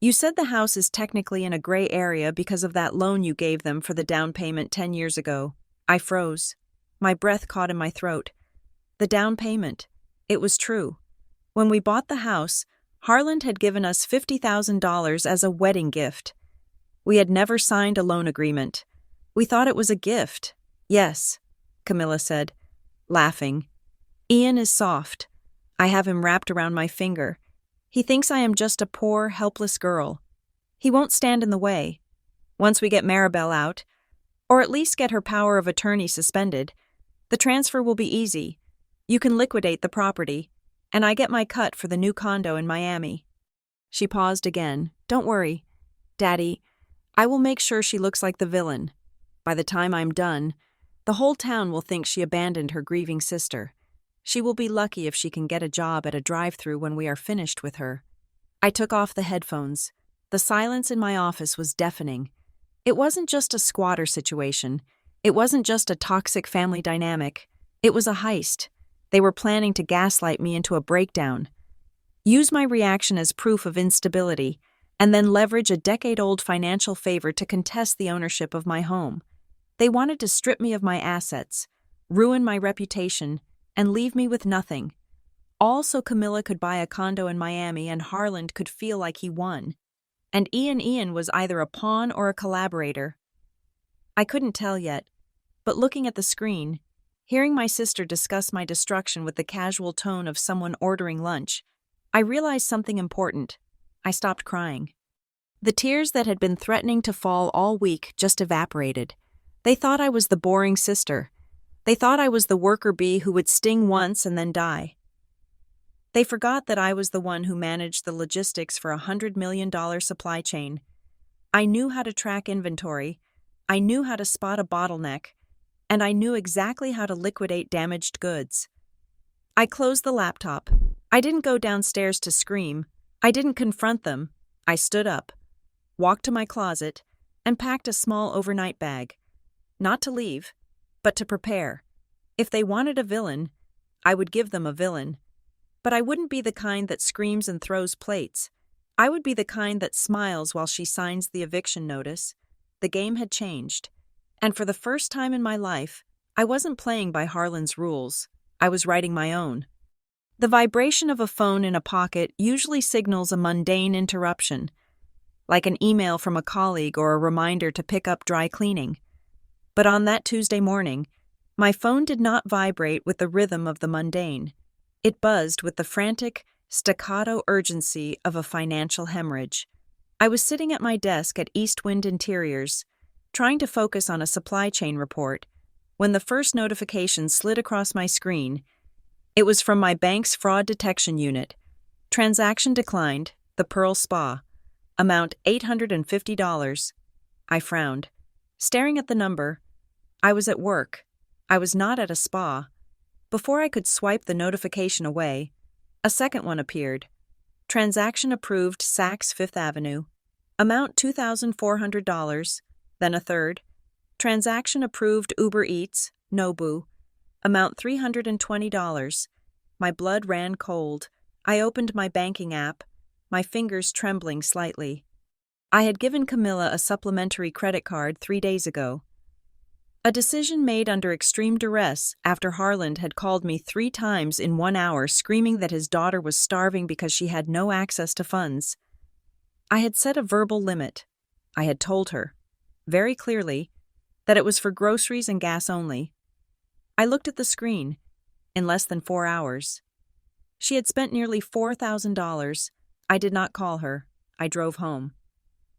You said the house is technically in a gray area because of that loan you gave them for the down payment 10 years ago. I froze. My breath caught in my throat. The down payment. It was true. When we bought the house, Harland had given us $50,000 as a wedding gift. We had never signed a loan agreement. We thought it was a gift. "Yes," Camilla said, laughing. "Ian is soft. I have him wrapped around my finger. He thinks I am just a poor, helpless girl. He won't stand in the way. Once we get Maribel out, Or at least get her power of attorney suspended. The transfer will be easy. You can liquidate the property, and I get my cut for the new condo in Miami." She paused again. "Don't worry, Daddy. I will make sure she looks like the villain. By the time I'm done, the whole town will think she abandoned her grieving sister. She will be lucky if she can get a job at a drive-thru when we are finished with her." I took off the headphones. The silence in my office was deafening. It wasn't just a squatter situation. It wasn't just a toxic family dynamic. It was a heist. They were planning to gaslight me into a breakdown, use my reaction as proof of instability, and then leverage a decade-old financial favor to contest the ownership of my home. They wanted to strip me of my assets, ruin my reputation, and leave me with nothing. All so Camilla could buy a condo in Miami and Harland could feel like he won. And Ian was either a pawn or a collaborator. I couldn't tell yet, but looking at the screen, hearing my sister discuss my destruction with the casual tone of someone ordering lunch, I realized something important. I stopped crying. The tears that had been threatening to fall all week just evaporated. They thought I was the boring sister. They thought I was the worker bee who would sting once and then die. They forgot that I was the one who managed the logistics for a $100 million supply chain. I knew how to track inventory, I knew how to spot a bottleneck, and I knew exactly how to liquidate damaged goods. I closed the laptop. I didn't go downstairs to scream. I didn't confront them. I stood up, walked to my closet, and packed a small overnight bag. Not to leave, but to prepare. If they wanted a villain, I would give them a villain. But I wouldn't be the kind that screams and throws plates. I would be the kind that smiles while she signs the eviction notice. The game had changed. And for the first time in my life, I wasn't playing by Harlan's rules. I was writing my own. The vibration of a phone in a pocket usually signals a mundane interruption, like an email from a colleague or a reminder to pick up dry cleaning. But on that Tuesday morning, my phone did not vibrate with the rhythm of the mundane. It buzzed with the frantic, staccato urgency of a financial hemorrhage. I was sitting at my desk at East Wind Interiors, trying to focus on a supply chain report, when the first notification slid across my screen. It was from my bank's fraud detection unit. Transaction declined, the Pearl Spa. Amount $850. I frowned. Staring at the number, I was at work. I was not at a spa. Before I could swipe the notification away, a second one appeared. Transaction approved, Saks Fifth Avenue. Amount $2,400. Then a third. Transaction approved, Uber Eats, Nobu. Amount $320. My blood ran cold. I opened my banking app, my fingers trembling slightly. I had given Camilla a supplementary credit card 3 days ago. A decision made under extreme duress after Harland had called me 3 times in 1 hour screaming that his daughter was starving because she had no access to funds. I had set a verbal limit. I had told her, very clearly, that it was for groceries and gas only. I looked at the screen. In less than 4 hours. She had spent nearly $4,000. I did not call her. I drove home.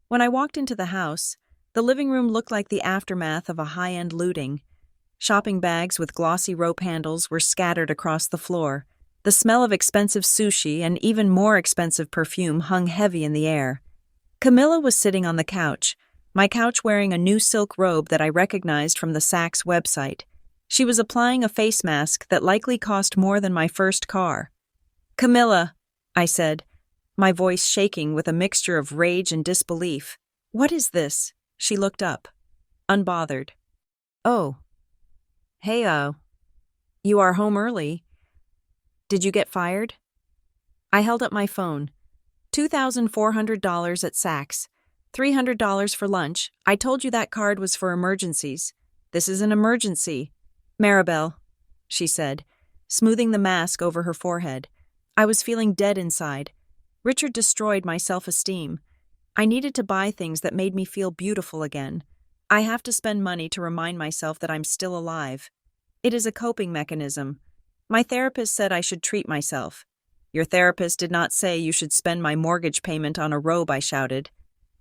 When I walked into the house, the living room looked like the aftermath of a high-end looting. Shopping bags with glossy rope handles were scattered across the floor. The smell of expensive sushi and even more expensive perfume hung heavy in the air. Camilla was sitting on the couch, my couch wearing a new silk robe that I recognized from the Saks website. She was applying a face mask that likely cost more than my first car. "Camilla," I said, my voice shaking with a mixture of rage and disbelief. "What is this?" She looked up, unbothered. "Oh. Hey, you are home early. Did you get fired?" I held up my phone. $2,400 at Saks. $300 for lunch. I told you that card was for emergencies. This is an emergency. "Maribel," she said, smoothing the mask over her forehead. I was feeling dead inside. Richard destroyed my self-esteem. I needed to buy things that made me feel beautiful again. I have to spend money to remind myself that I'm still alive. It is a coping mechanism. My therapist said I should treat myself. "Your therapist did not say you should spend my mortgage payment on a robe," I shouted.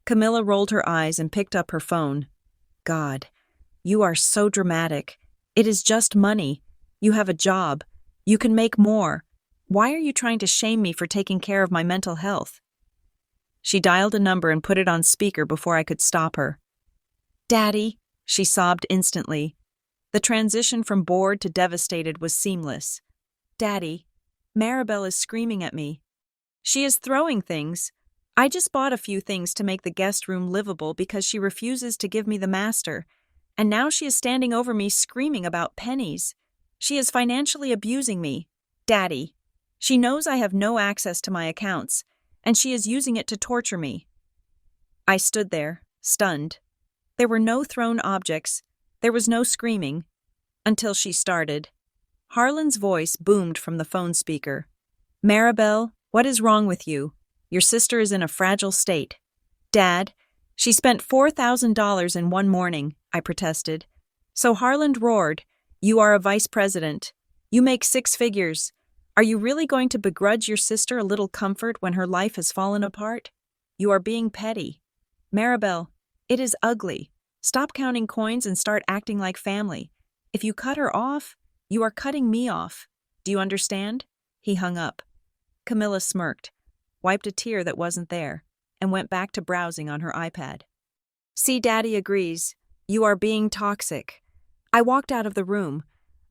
Camilla rolled her eyes and picked up her phone. God, You are so dramatic. It is just money. You have a job. You can make more. Why are you trying to shame me for taking care of my mental health? She dialed a number and put it on speaker before I could stop her. Daddy, she sobbed instantly. The transition from bored to devastated was seamless. Daddy, Maribel is screaming at me. She is throwing things. I just bought a few things to make the guest room livable because she refuses to give me the master, and now she is standing over me screaming about pennies. She is financially abusing me. Daddy. She knows I have no access to my accounts, and she is using it to torture me. I stood there, stunned. There were no thrown objects. There was no screaming. Until she started. Harlan's voice boomed from the phone speaker. Maribel, what is wrong with you? Your sister is in a fragile state. Dad, she spent $4,000 in one morning, I protested. So Harlan roared, You are a vice president. You make 6 figures. Are you really going to begrudge your sister a little comfort when her life has fallen apart? You are being petty. Maribel, it is ugly. Stop counting coins and start acting like family. If you cut her off, you are cutting me off. Do you understand? He hung up. Camilla smirked, wiped a tear that wasn't there, and went back to browsing on her iPad. See, Daddy agrees. You are being toxic. I walked out of the room.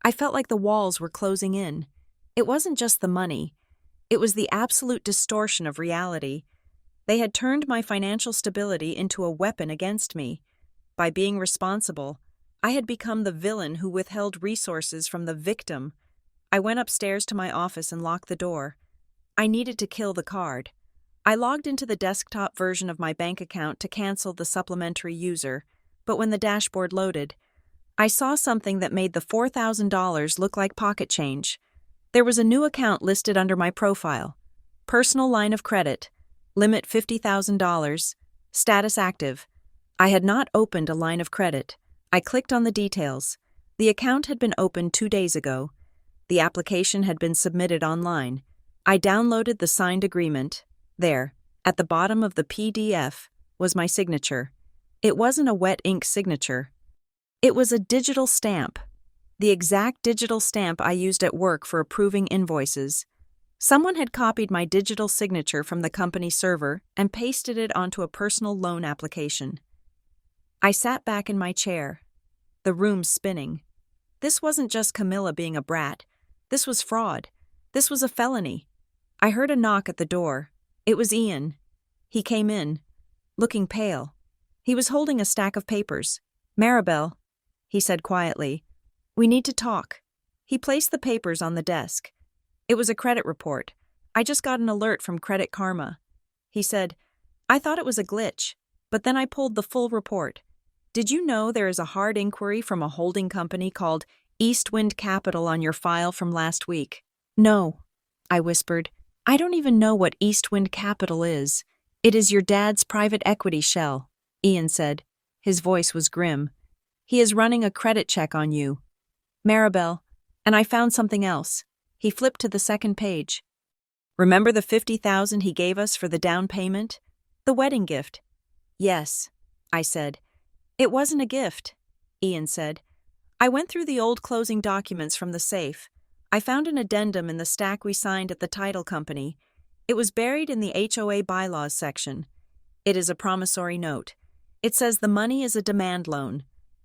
I felt like the walls were closing in. It wasn't just the money. It was the absolute distortion of reality. They had turned my financial stability into a weapon against me. By being responsible, I had become the villain who withheld resources from the victim. I went upstairs to my office and locked the door. I needed to kill the card. I logged into the desktop version of my bank account to cancel the supplementary user, but when the dashboard loaded, I saw something that made the $4,000 look like pocket change. There was a new account listed under my profile. Personal line of credit. Limit $50,000. Status active. I had not opened a line of credit. I clicked on the details. The account had been opened 2 days ago. The application had been submitted online. I downloaded the signed agreement. There, at the bottom of the PDF, was my signature. It wasn't a wet ink signature. It was a digital stamp. The exact digital stamp I used at work for approving invoices. Someone had copied my digital signature from the company server and pasted it onto a personal loan application. I sat back in my chair, the room spinning. This wasn't just Camilla being a brat. This was fraud. This was a felony. I heard a knock at the door. It was Ian. He came in, looking pale. He was holding a stack of papers. Maribel, he said quietly, we need to talk. He placed the papers on the desk. It was a credit report. I just got an alert from Credit Karma. He said, I thought it was a glitch, but then I pulled the full report. Did you know there is a hard inquiry from a holding company called Eastwind Capital on your file from last week? No, I whispered. I don't even know what Eastwind Capital is. It is your dad's private equity shell, Ian said. His voice was grim. He is running a credit check on you. Maribel, and I found something else. He flipped to the second page. Remember the $50,000 he gave us for the down payment? The wedding gift. Yes, I said. It wasn't a gift, Ian said. I went through the old closing documents from the safe. I found an addendum in the stack we signed at the title company. It was buried in the HOA bylaws section. It is a promissory note. It says the money is a demand loan,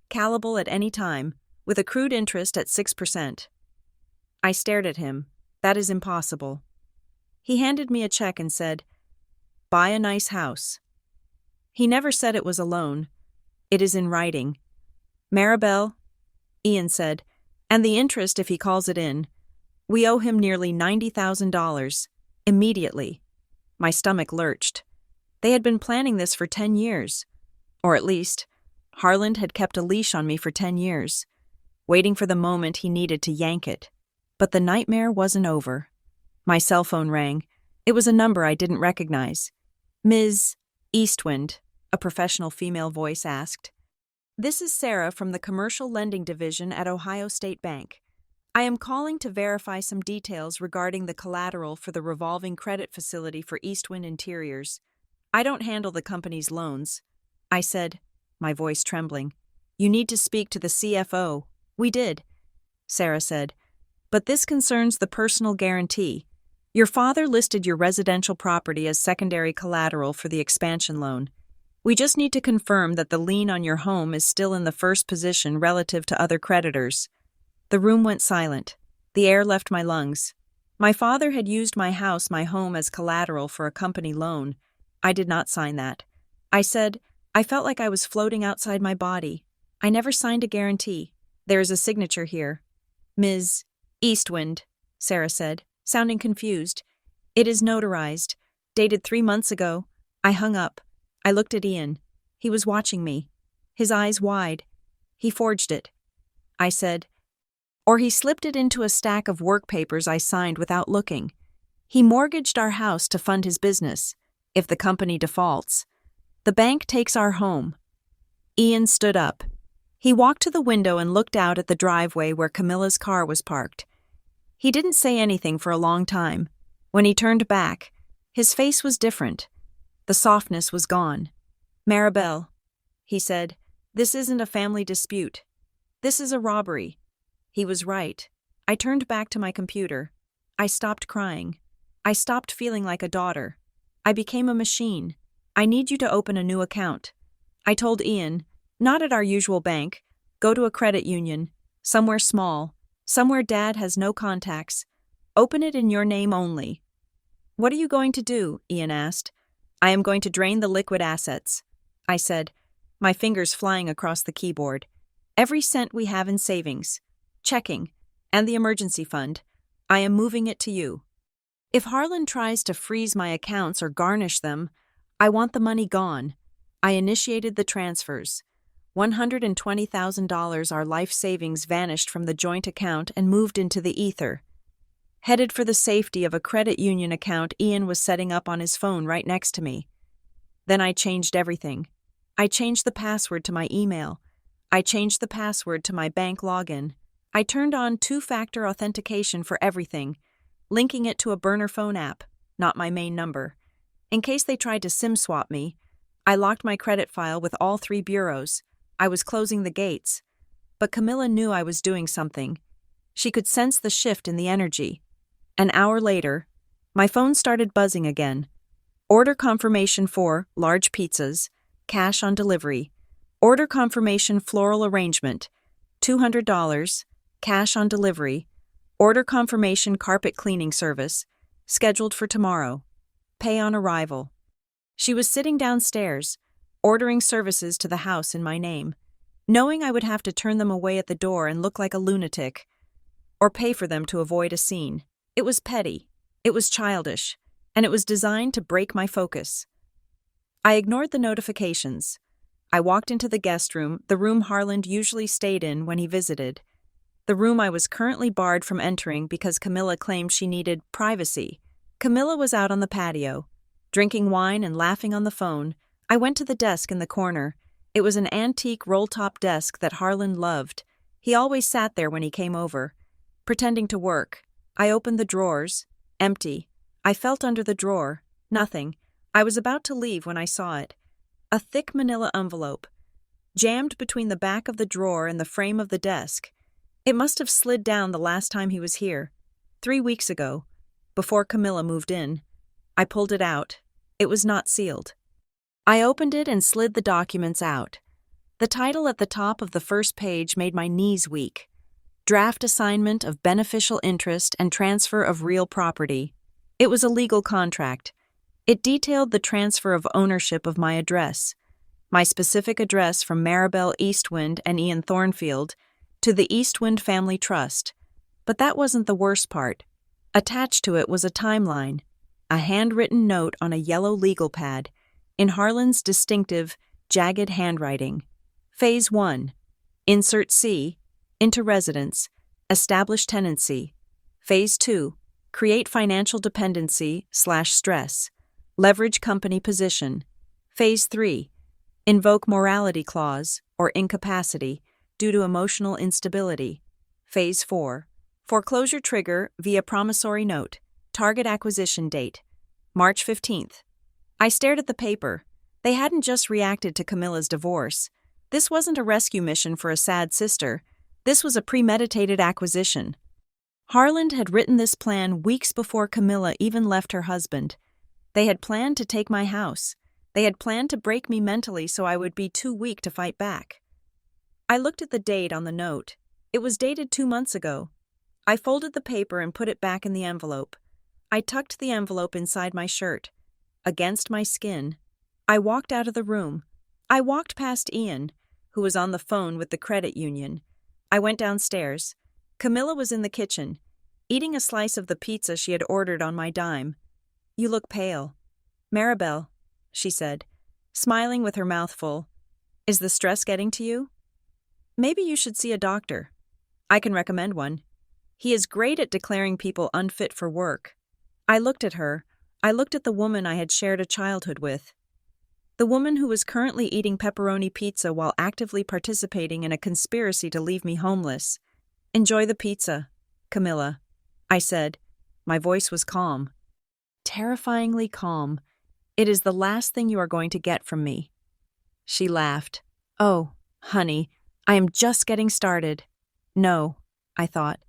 callable at any time, with accrued interest at 6%. I stared at him. That is impossible. He handed me a check and said, Buy a nice house. He never said it was a loan. It is in writing. Maribel, Ian said, and the interest if he calls it in. We owe him nearly $90,000. Immediately. My stomach lurched. They had been planning this for 10 years. Or at least, Harland had kept a leash on me for 10 years, waiting for the moment he needed to yank it. But the nightmare wasn't over. My cell phone rang. It was a number I didn't recognize. Ms. Eastwind, a professional female voice asked. This is Sarah from the Commercial Lending Division at Ohio State Bank. I am calling to verify some details regarding the collateral for the revolving credit facility for Eastwind Interiors. I don't handle the company's loans, I said, my voice trembling. You need to speak to the CFO. We did, Sarah said. But this concerns the personal guarantee. Your father listed your residential property as secondary collateral for the expansion loan. We just need to confirm that the lien on your home is still in the first position relative to other creditors. The room went silent. The air left my lungs. My father had used my home as collateral for a company loan. I did not sign that. I said, I felt like I was floating outside my body. I never signed a guarantee. There is a signature here. Ms. Eastwind, Sarah said, sounding confused. It is notarized. Dated 3 months ago. I hung up. I looked at Ian. He was watching me. His eyes wide. He forged it. I said, or he slipped it into a stack of work papers I signed without looking. He mortgaged our house to fund his business. If the company defaults, the bank takes our home. Ian stood up. He walked to the window and looked out at the driveway where Camilla's car was parked. He didn't say anything for a long time. When he turned back, his face was different. The softness was gone. Maribel, he said, this isn't a family dispute. This is a robbery. He was right. I turned back to my computer. I stopped crying. I stopped feeling like a daughter. I became a machine. I need you to open a new account. I told Ian, not at our usual bank. Go to a credit union. Somewhere small. Somewhere Dad has no contacts. Open it in your name only. What are you going to do? Ian asked. I am going to drain the liquid assets, I said, my fingers flying across the keyboard. Every cent we have in savings, checking, and the emergency fund, I am moving it to you. If Harlan tries to freeze my accounts or garnish them, I want the money gone. I initiated the transfers. $120,000 our life savings vanished from the joint account and moved into the ether. Headed for the safety of a credit union account Ian was setting up on his phone right next to me. Then I changed everything. I changed the password to my email. I changed the password to my bank login. I turned on two-factor authentication for everything, linking it to a burner phone app, not my main number. In case they tried to SIM swap me, I locked my credit file with all 3 bureaus. I was closing the gates. But Camilla knew I was doing something. She could sense the shift in the energy. An hour later, my phone started buzzing again. Order confirmation for large pizzas, cash on delivery. Order confirmation floral arrangement, $200, cash on delivery. Order confirmation carpet cleaning service, scheduled for tomorrow. Pay on arrival. She was sitting downstairs, ordering services to the house in my name, knowing I would have to turn them away at the door and look like a lunatic, or pay for them to avoid a scene. It was petty, it was childish, and it was designed to break my focus. I ignored the notifications. I walked into the guest room, the room Harlan usually stayed in when he visited. The room I was currently barred from entering because Camilla claimed she needed privacy. Camilla was out on the patio, drinking wine and laughing on the phone. I went to the desk in the corner. It was an antique roll-top desk that Harlan loved. He always sat there when he came over, pretending to work. I opened the drawers. Empty. I felt under the drawer. Nothing. I was about to leave when I saw it. A thick manila envelope, jammed between the back of the drawer and the frame of the desk. It must have slid down the last time he was here, 3 weeks ago, before Camilla moved in. I pulled it out. It was not sealed. I opened it and slid the documents out. The title at the top of the first page made my knees weak. Draft assignment of beneficial interest and transfer of real property. It was a legal contract. It detailed the transfer of ownership of my address, my specific address from Maribel Eastwind and Ian Thornfield to the Eastwind Family Trust. But that wasn't the worst part. Attached to it was a timeline, a handwritten note on a yellow legal pad, in Harlan's distinctive, jagged handwriting. Phase 1. Insert C. Into residence. Establish tenancy. Phase 2. Create financial dependency/stress. Leverage company position. Phase 3. Invoke morality clause or incapacity due to emotional instability. Phase 4. Foreclosure trigger via promissory note. Target acquisition date. March 15th. I stared at the paper. They hadn't just reacted to Camilla's divorce. This wasn't a rescue mission for a sad sister. This was a premeditated acquisition. Harland had written this plan weeks before Camilla even left her husband. They had planned to take my house. They had planned to break me mentally so I would be too weak to fight back. I looked at the date on the note. It was dated 2 months ago. I folded the paper and put it back in the envelope. I tucked the envelope inside my shirt. Against my skin. I walked out of the room. I walked past Ian, who was on the phone with the credit union. I went downstairs. Camilla was in the kitchen, eating a slice of the pizza she had ordered on my dime. "You look pale." "Maribel," she said, smiling with her mouth full. "Is the stress getting to you? Maybe you should see a doctor. I can recommend one. He is great at declaring people unfit for work." I looked at her. I looked at the woman I had shared a childhood with. The woman who was currently eating pepperoni pizza while actively participating in a conspiracy to leave me homeless. "Enjoy the pizza, Camilla," I said. My voice was calm. Terrifyingly calm. "It is the last thing you are going to get from me." She laughed. "Oh, honey, I am just getting started." "No," I thought,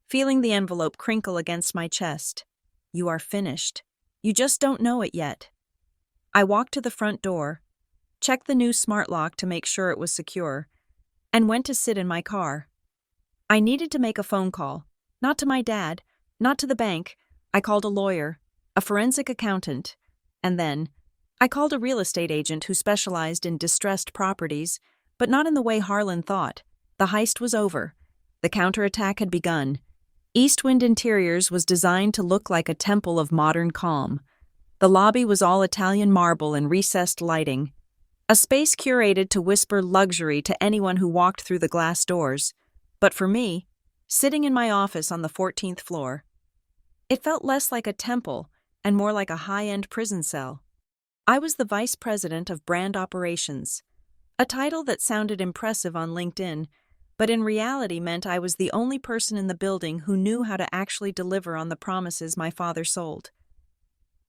feeling the envelope crinkle against my chest. "You are finished. You just don't know it yet." I walked to the front door, checked the new smart lock to make sure it was secure, and went to sit in my car. I needed to make a phone call. Not to my dad, not to the bank. I called a lawyer, a forensic accountant, and then I called a real estate agent who specialized in distressed properties, but not in the way Harlan thought. The heist was over. The counterattack had begun. Eastwind Interiors was designed to look like a temple of modern calm. The lobby was all Italian marble and recessed lighting. A space curated to whisper luxury to anyone who walked through the glass doors. But for me, sitting in my office on the 14th floor, it felt less like a temple and more like a high-end prison cell. I was the vice president of brand operations, a title that sounded impressive on LinkedIn, but in reality meant I was the only person in the building who knew how to actually deliver on the promises my father sold.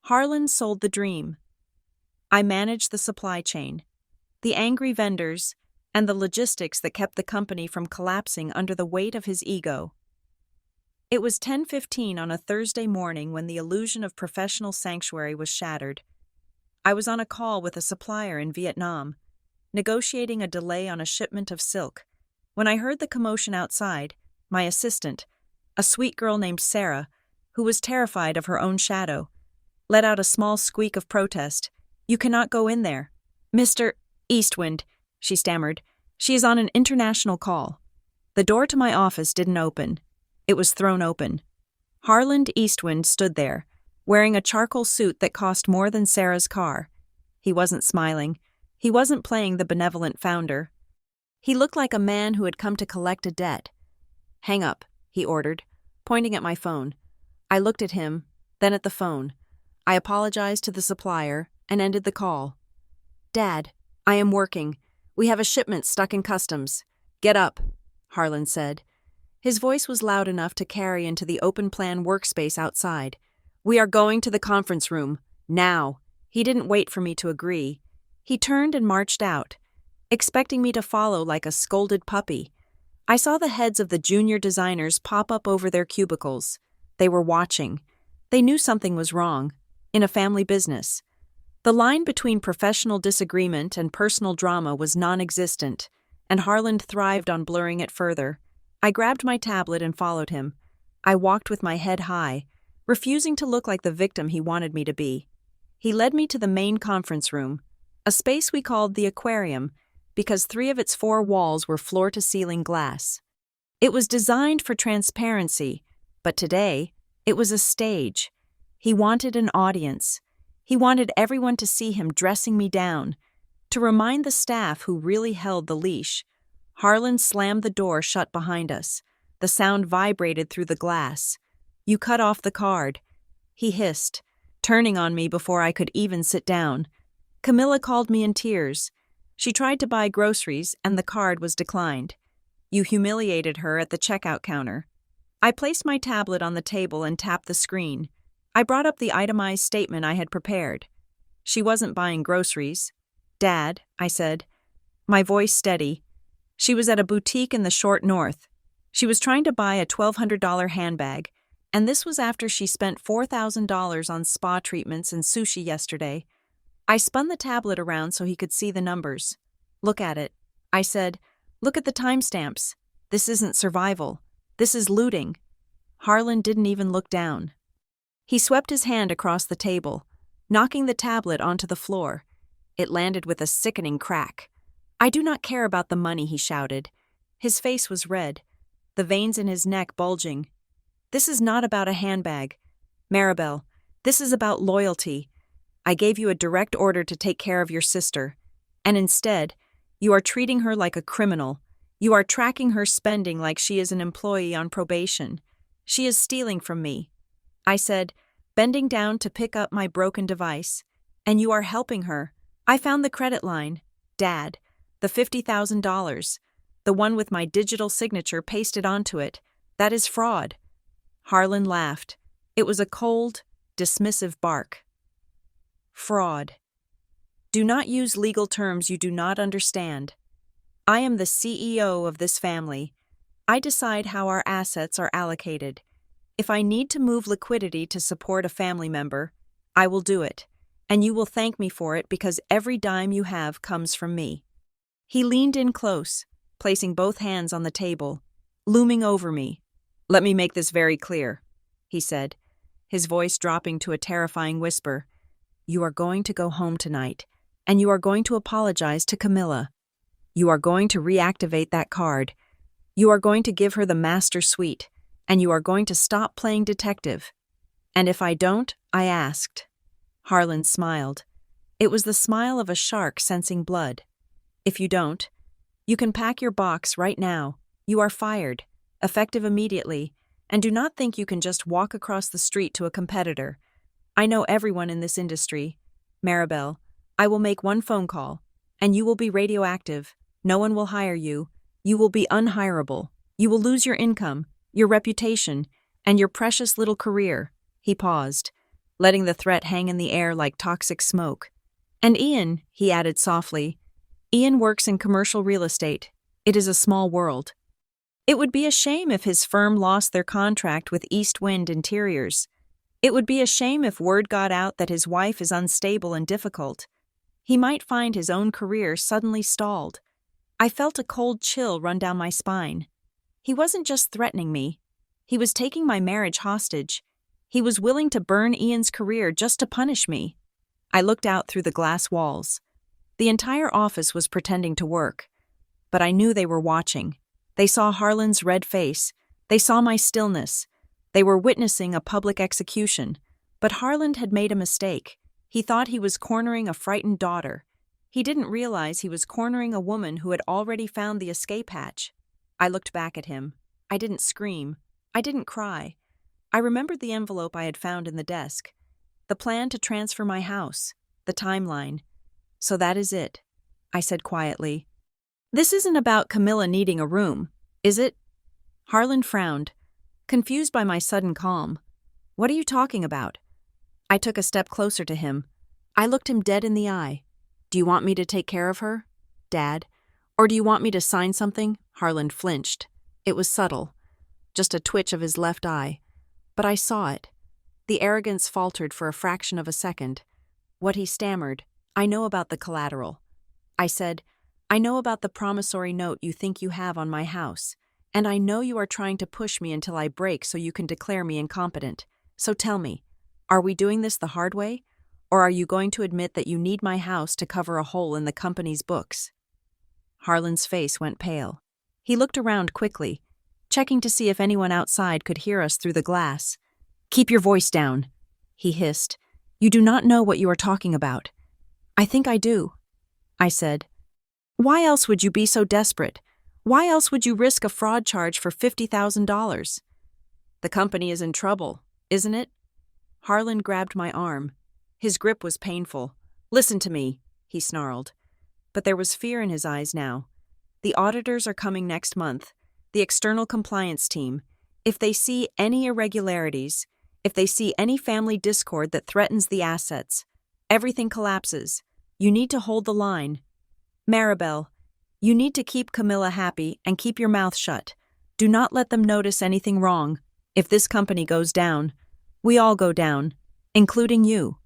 Harlan sold the dream. I managed the supply chain, the angry vendors, and the logistics that kept the company from collapsing under the weight of his ego. It was 10:15 on a Thursday morning when the illusion of professional sanctuary was shattered. I was on a call with a supplier in Vietnam, negotiating a delay on a shipment of silk, when I heard the commotion outside. My assistant, a sweet girl named Sarah, who was terrified of her own shadow, let out a small squeak of protest. "You cannot go in there." "Mr. Eastwind," she stammered. "She is on an international call." The door to my office didn't open. It was thrown open. Harlan Eastwind stood there, wearing a charcoal suit that cost more than Sarah's car. He wasn't smiling. He wasn't playing the benevolent founder. He looked like a man who had come to collect a debt. "Hang up," he ordered, pointing at my phone. I looked at him, then at the phone. I apologized to the supplier and ended the call. "Dad, I am working. We have a shipment stuck in customs." "Get up," Harlan said. His voice was loud enough to carry into the open-plan workspace outside. "We are going to the conference room. Now." He didn't wait for me to agree. He turned and marched out, expecting me to follow like a scolded puppy. I saw the heads of the junior designers pop up over their cubicles. They were watching. They knew something was wrong. In a family business. The line between professional disagreement and personal drama was non-existent, and Harlan thrived on blurring it further. I grabbed my tablet and followed him. I walked with my head high, refusing to look like the victim he wanted me to be. He led me to the main conference room, a space we called the aquarium, because 3 of its 4 walls were floor-to-ceiling glass. It was designed for transparency, but today, it was a stage. He wanted an audience. He wanted everyone to see him dressing me down, to remind the staff who really held the leash. Harlan slammed the door shut behind us. The sound vibrated through the glass. "You cut off the card," he hissed, turning on me before I could even sit down. Camilla called me in tears. She tried to buy groceries, and the card was declined. "You humiliated her at the checkout counter." I placed my tablet on the table and tapped the screen. I brought up the itemized statement I had prepared. "She wasn't buying groceries." "Dad," I said, my voice steady. She was at a boutique in the short north. She was trying to buy a $1,200 handbag, and this was after she spent $4,000 on spa treatments and sushi yesterday. I spun the tablet around so he could see the numbers. Look at it. I said, look at the timestamps. This isn't survival. This is looting. Harlan didn't even look down. He swept his hand across the table, knocking the tablet onto the floor. It landed with a sickening crack. I do not care about the money, he shouted. His face was red, the veins in his neck bulging. This is not about a handbag. Maribel, this is about loyalty. I gave you a direct order to take care of your sister, and instead, you are treating her like a criminal. You are tracking her spending like she is an employee on probation. She is stealing from me. I said, bending down to pick up my broken device. And you are helping her. I found the credit line. Dad, the $50,000. The one with my digital signature pasted onto it. That is fraud. Harlan laughed. It was a cold, dismissive bark. Fraud. Do not use legal terms you do not understand. I am the CEO of this family. I decide how our assets are allocated. If I need to move liquidity to support a family member, I will do it, and you will thank me for it because every dime you have comes from me. He leaned in close, placing both hands on the table, looming over me. Let me make this very clear, he said, his voice dropping to a terrifying whisper. You are going to go home tonight, and you are going to apologize to Camilla. You are going to reactivate that card. You are going to give her the master suite, and you are going to stop playing detective. And if I don't, I asked. Harlan smiled. It was the smile of a shark sensing blood. If you don't, you can pack your box right now. You are fired, effective immediately, and do not think you can just walk across the street to a competitor. I know everyone in this industry. Maribel, I will make one phone call, and you will be radioactive. No one will hire you. You will be unhireable. You will lose your income, your reputation, and your precious little career. He paused, letting the threat hang in the air like toxic smoke. And Ian, he added softly, Ian works in commercial real estate. It is a small world. It would be a shame if his firm lost their contract with East Wind Interiors. It would be a shame if word got out that his wife is unstable and difficult. He might find his own career suddenly stalled. I felt a cold chill run down my spine. He wasn't just threatening me. He was taking my marriage hostage. He was willing to burn Ian's career just to punish me. I looked out through the glass walls. The entire office was pretending to work. But I knew they were watching. They saw Harlan's red face. They saw my stillness. They were witnessing a public execution. But Harlan had made a mistake. He thought he was cornering a frightened daughter. He didn't realize he was cornering a woman who had already found the escape hatch. I looked back at him. I didn't scream. I didn't cry. I remembered the envelope I had found in the desk. The plan to transfer my house. The timeline. So that is it, I said quietly. This isn't about Camilla needing a room, is it? Harlan frowned, confused by my sudden calm. What are you talking about? I took a step closer to him. I looked him dead in the eye. Do you want me to take care of her, Dad? Or do you want me to sign something? Harlan flinched. It was subtle, just a twitch of his left eye. But I saw it. The arrogance faltered for a fraction of a second. What he stammered, I know about the collateral. I said, I know about the promissory note you think you have on my house, and I know you are trying to push me until I break so you can declare me incompetent. So tell me, are we doing this the hard way? Or are you going to admit that you need my house to cover a hole in the company's books? Harlan's face went pale. He looked around quickly, checking to see if anyone outside could hear us through the glass. Keep your voice down, he hissed. You do not know what you are talking about. I think I do, I said. Why else would you be so desperate? Why else would you risk a fraud charge for $50,000? The company is in trouble, isn't it? Harlan grabbed my arm. His grip was painful. Listen to me, he snarled. But there was fear in his eyes now. The auditors are coming next month. The external compliance team. If they see any irregularities, if they see any family discord that threatens the assets, everything collapses. You need to hold the line. Maribel, You need to keep Camilla happy and keep your mouth shut. Do not let them notice anything wrong. If this company goes down, we all go down, including you."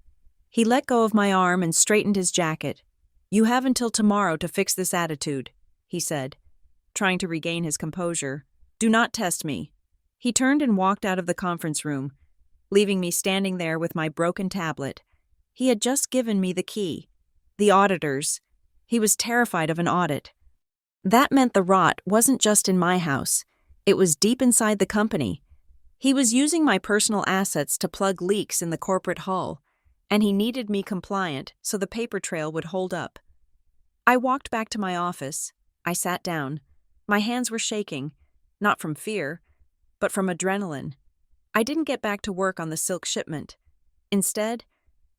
He let go of my arm and straightened his jacket. "You have until tomorrow to fix this attitude," he said, trying to regain his composure. "Do not test me." He turned and walked out of the conference room, leaving me standing there with my broken tablet. He had just given me the key. The auditors. He was terrified of an audit. That meant the rot wasn't just in my house. It was deep inside the company. He was using my personal assets to plug leaks in the corporate hull, and he needed me compliant so the paper trail would hold up. I walked back to my office. I sat down. My hands were shaking, not from fear, but from adrenaline. I didn't get back to work on the silk shipment. Instead,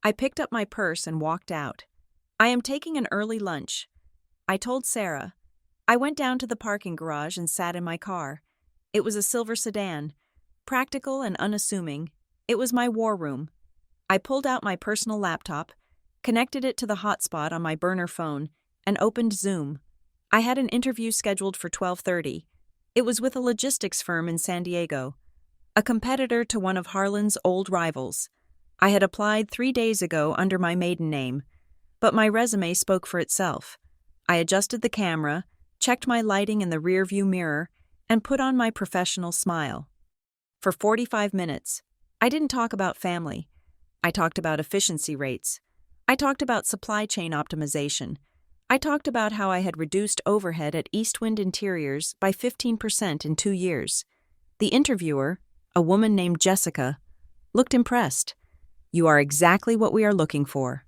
I picked up my purse and walked out. "I am taking an early lunch," I told Sarah. I went down to the parking garage and sat in my car. It was a silver sedan, practical and unassuming. It was my war room. I pulled out my personal laptop, connected it to the hotspot on my burner phone, and opened Zoom. I had an interview scheduled for 12:30. It was with a logistics firm in San Diego, a competitor to one of Harlan's old rivals. I had applied 3 days ago under my maiden name, but my resume spoke for itself. I adjusted the camera, checked my lighting in the rearview mirror, and put on my professional smile. For 45 minutes, I didn't talk about family. I talked about efficiency rates. I talked about supply chain optimization. I talked about how I had reduced overhead at Eastwind Interiors by 15% in 2 years. The interviewer, a woman named Jessica, looked impressed. "You are exactly what we are looking for."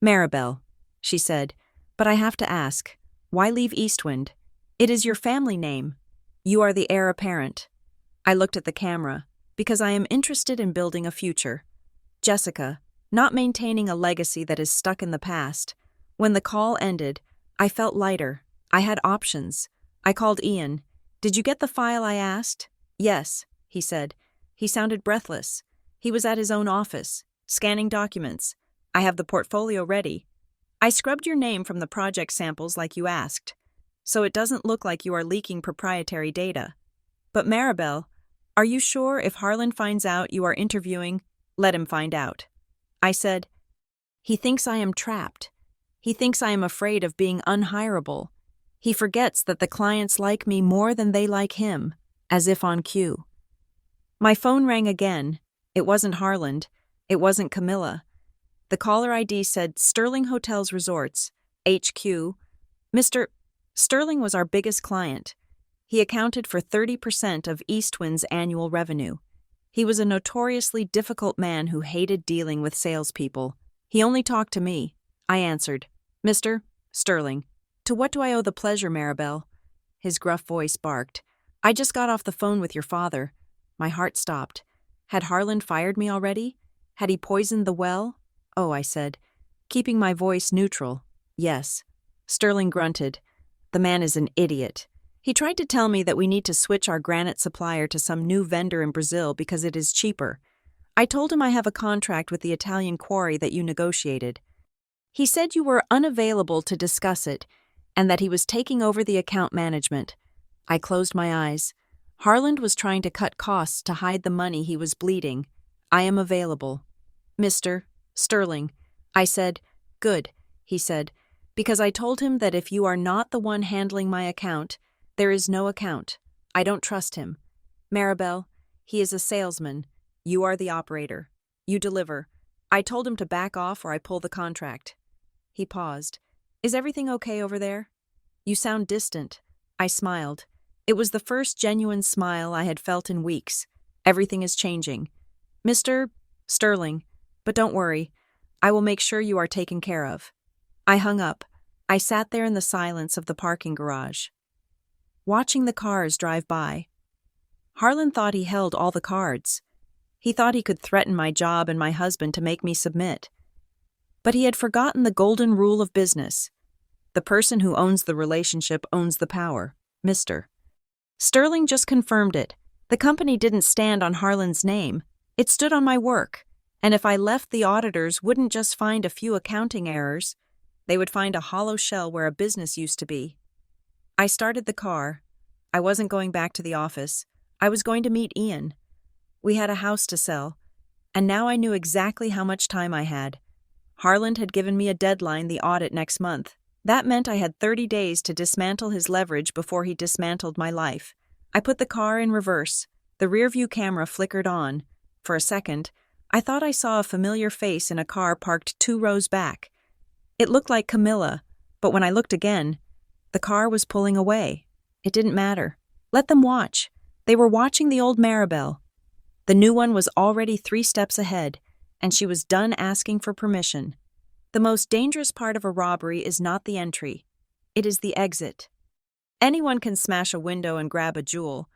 "Maribel," she said, "but I have to ask, why leave Eastwind? It is your family name. You are the heir apparent." I looked at the camera, because I am interested in building a future. Jessica, not maintaining a legacy that is stuck in the past. When the call ended, I felt lighter. I had options. I called Ian. "Did you get the file I asked?" "Yes," he said. He sounded breathless. He was at his own office, scanning documents. "I have the portfolio ready. I scrubbed your name from the project samples like you asked, so it doesn't look like you are leaking proprietary data. But Maribel, are you sure if Harlan finds out you are interviewing, let him find out?" I said, "He thinks I am trapped. He thinks I am afraid of being unhireable. He forgets that the clients like me more than they like him," as if on cue. My phone rang again. It wasn't Harlan. It wasn't Camilla. The caller ID said Sterling Hotels Resorts, HQ. Mr. Sterling was our biggest client. He accounted for 30% of Eastwind's annual revenue. He was a notoriously difficult man who hated dealing with salespeople. He only talked to me. I answered, "Mr. Sterling, to what do I owe the pleasure, Maribel?" His gruff voice barked. "I just got off the phone with your father." My heart stopped. Had Harlan fired me already? Had he poisoned the well? "Oh," I said, keeping my voice neutral. "Yes." Sterling grunted. "The man is an idiot. He tried to tell me that we need to switch our granite supplier to some new vendor in Brazil because it is cheaper. I told him I have a contract with the Italian quarry that you negotiated. He said you were unavailable to discuss it and that he was taking over the account management." I closed my eyes. Harlan was trying to cut costs to hide the money he was bleeding. "I am available." "Mr. Sterling," I said. "Good," he said, "because I told him that if you are not the one handling my account, there is no account. I don't trust him. Maribel, he is a salesman. You are the operator. You deliver. I told him to back off or I pull the contract." He paused. "Is everything okay over there?" "You sound distant." I smiled. It was the first genuine smile I had felt in weeks. "Everything is changing. Mr. Sterling, but don't worry. I will make sure you are taken care of." I hung up. I sat there in the silence of the parking garage, watching the cars drive by. Harlan thought he held all the cards. He thought he could threaten my job and my husband to make me submit. But he had forgotten the golden rule of business. The person who owns the relationship owns the power, Mr. Sterling just confirmed it. The company didn't stand on Harlan's name. It stood on my work. And if I left, the auditors wouldn't just find a few accounting errors. They would find a hollow shell where a business used to be. I started the car. I wasn't going back to the office. I was going to meet Ian. We had a house to sell, and now I knew exactly how much time I had. Harland had given me a deadline, the audit next month. That meant I had 30 days to dismantle his leverage before he dismantled my life. I put the car in reverse. The rearview camera flickered on. For a second, I thought I saw a familiar face in a car parked 2 rows back. It looked like Camilla, but when I looked again, the car was pulling away. It didn't matter. Let them watch. They were watching the old Maribel. The new one was already 3 steps ahead, and she was done asking for permission. The most dangerous part of a robbery is not the entry. It is the exit. Anyone can smash a window and grab a jewel,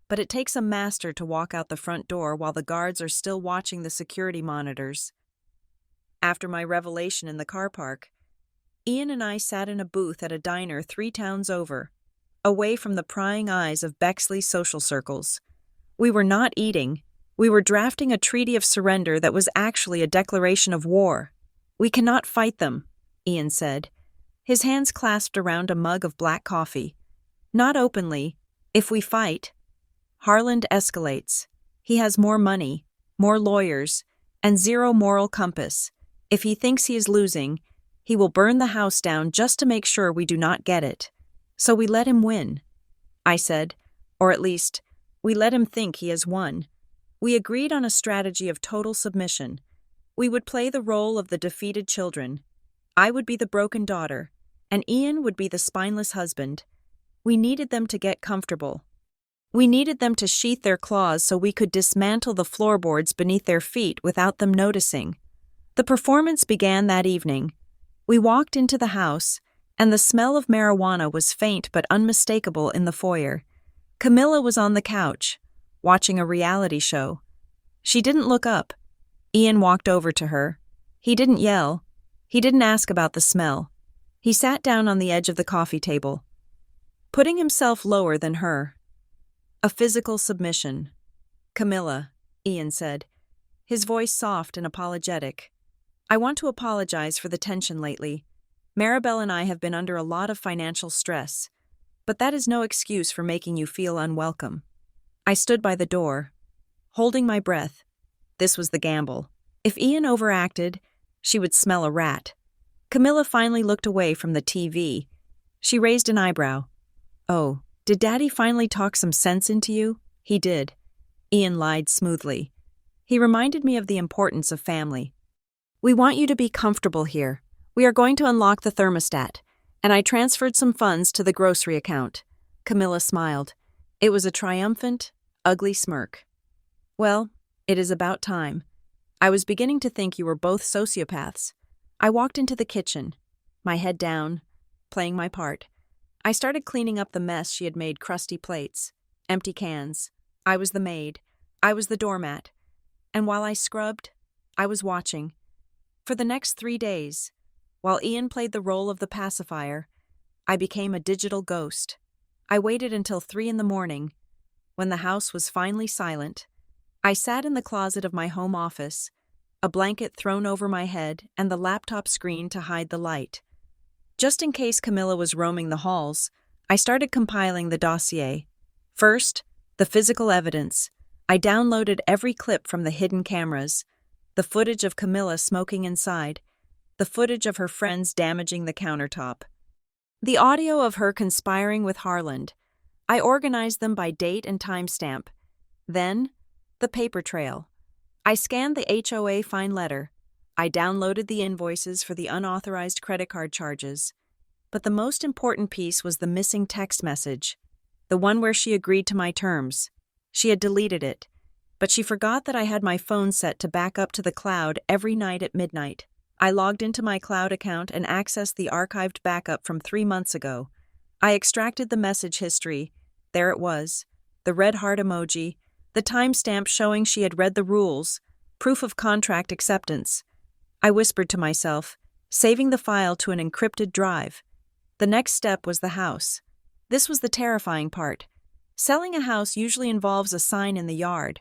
but it takes a master to walk out the front door while the guards are still watching the security monitors. After my revelation in the car park, Ian and I sat in a booth at a diner 3 towns over, away from the prying eyes of Bexley's social circles. We were not eating. We were drafting a treaty of surrender that was actually a declaration of war. "We cannot fight them," Ian said, his hands clasped around a mug of black coffee. "Not openly. If we fight, Harland escalates. He has more money, more lawyers, and 0 moral compass. If he thinks he is losing, he will burn the house down just to make sure we do not get it. So we let him win," I said, "or at least, we let him think he has won." We agreed on a strategy of total submission. We would play the role of the defeated children. I would be the broken daughter, and Ian would be the spineless husband. We needed them to get comfortable. We needed them to sheath their claws so we could dismantle the floorboards beneath their feet without them noticing. The performance began that evening. We walked into the house, and the smell of marijuana was faint but unmistakable in the foyer. Camilla was on the couch, watching a reality show. She didn't look up. Ian walked over to her. He didn't yell. He didn't ask about the smell. He sat down on the edge of the coffee table, putting himself lower than her. A physical submission. "Camilla," Ian said, his voice soft and apologetic. "I want to apologize for the tension lately. Maribel and I have been under a lot of financial stress, but that is no excuse for making you feel unwelcome." I stood by the door, holding my breath. This was the gamble. If Ian overacted, she would smell a rat. Camilla finally looked away from the TV. She raised an eyebrow. "Oh, did Daddy finally talk some sense into you?" "He did." Ian lied smoothly. "He reminded me of the importance of family. We want you to be comfortable here. We are going to unlock the thermostat, and I transferred some funds to the grocery account." Camilla smiled. It was a triumphant, ugly smirk. "Well, it is about time. I was beginning to think you were both sociopaths." I walked into the kitchen, my head down, playing my part. I started cleaning up the mess she had made: crusty plates, empty cans. I was the maid. I was the doormat. And while I scrubbed, I was watching. For the next 3 days, while Ian played the role of the pacifier, I became a digital ghost. I waited until 3 in the morning. When the house was finally silent, I sat in the closet of my home office, a blanket thrown over my head and the laptop screen to hide the light. Just in case Camilla was roaming the halls, I started compiling the dossier. First, the physical evidence. I downloaded every clip from the hidden cameras, the footage of Camilla smoking inside, the footage of her friends damaging the countertop, the audio of her conspiring with Harland. I organized them by date and timestamp. Then, the paper trail. I scanned the HOA fine letter. I downloaded the invoices for the unauthorized credit card charges. But the most important piece was the missing text message, the one where she agreed to my terms. She had deleted it, but she forgot that I had my phone set to back up to the cloud every night at midnight. I logged into my cloud account and accessed the archived backup from 3 months ago. I extracted the message history. There it was, the red heart emoji, the timestamp showing she had read the rules, proof of contract acceptance. I whispered to myself, saving the file to an encrypted drive. The next step was the house. This was the terrifying part. Selling a house usually involves a sign in the yard,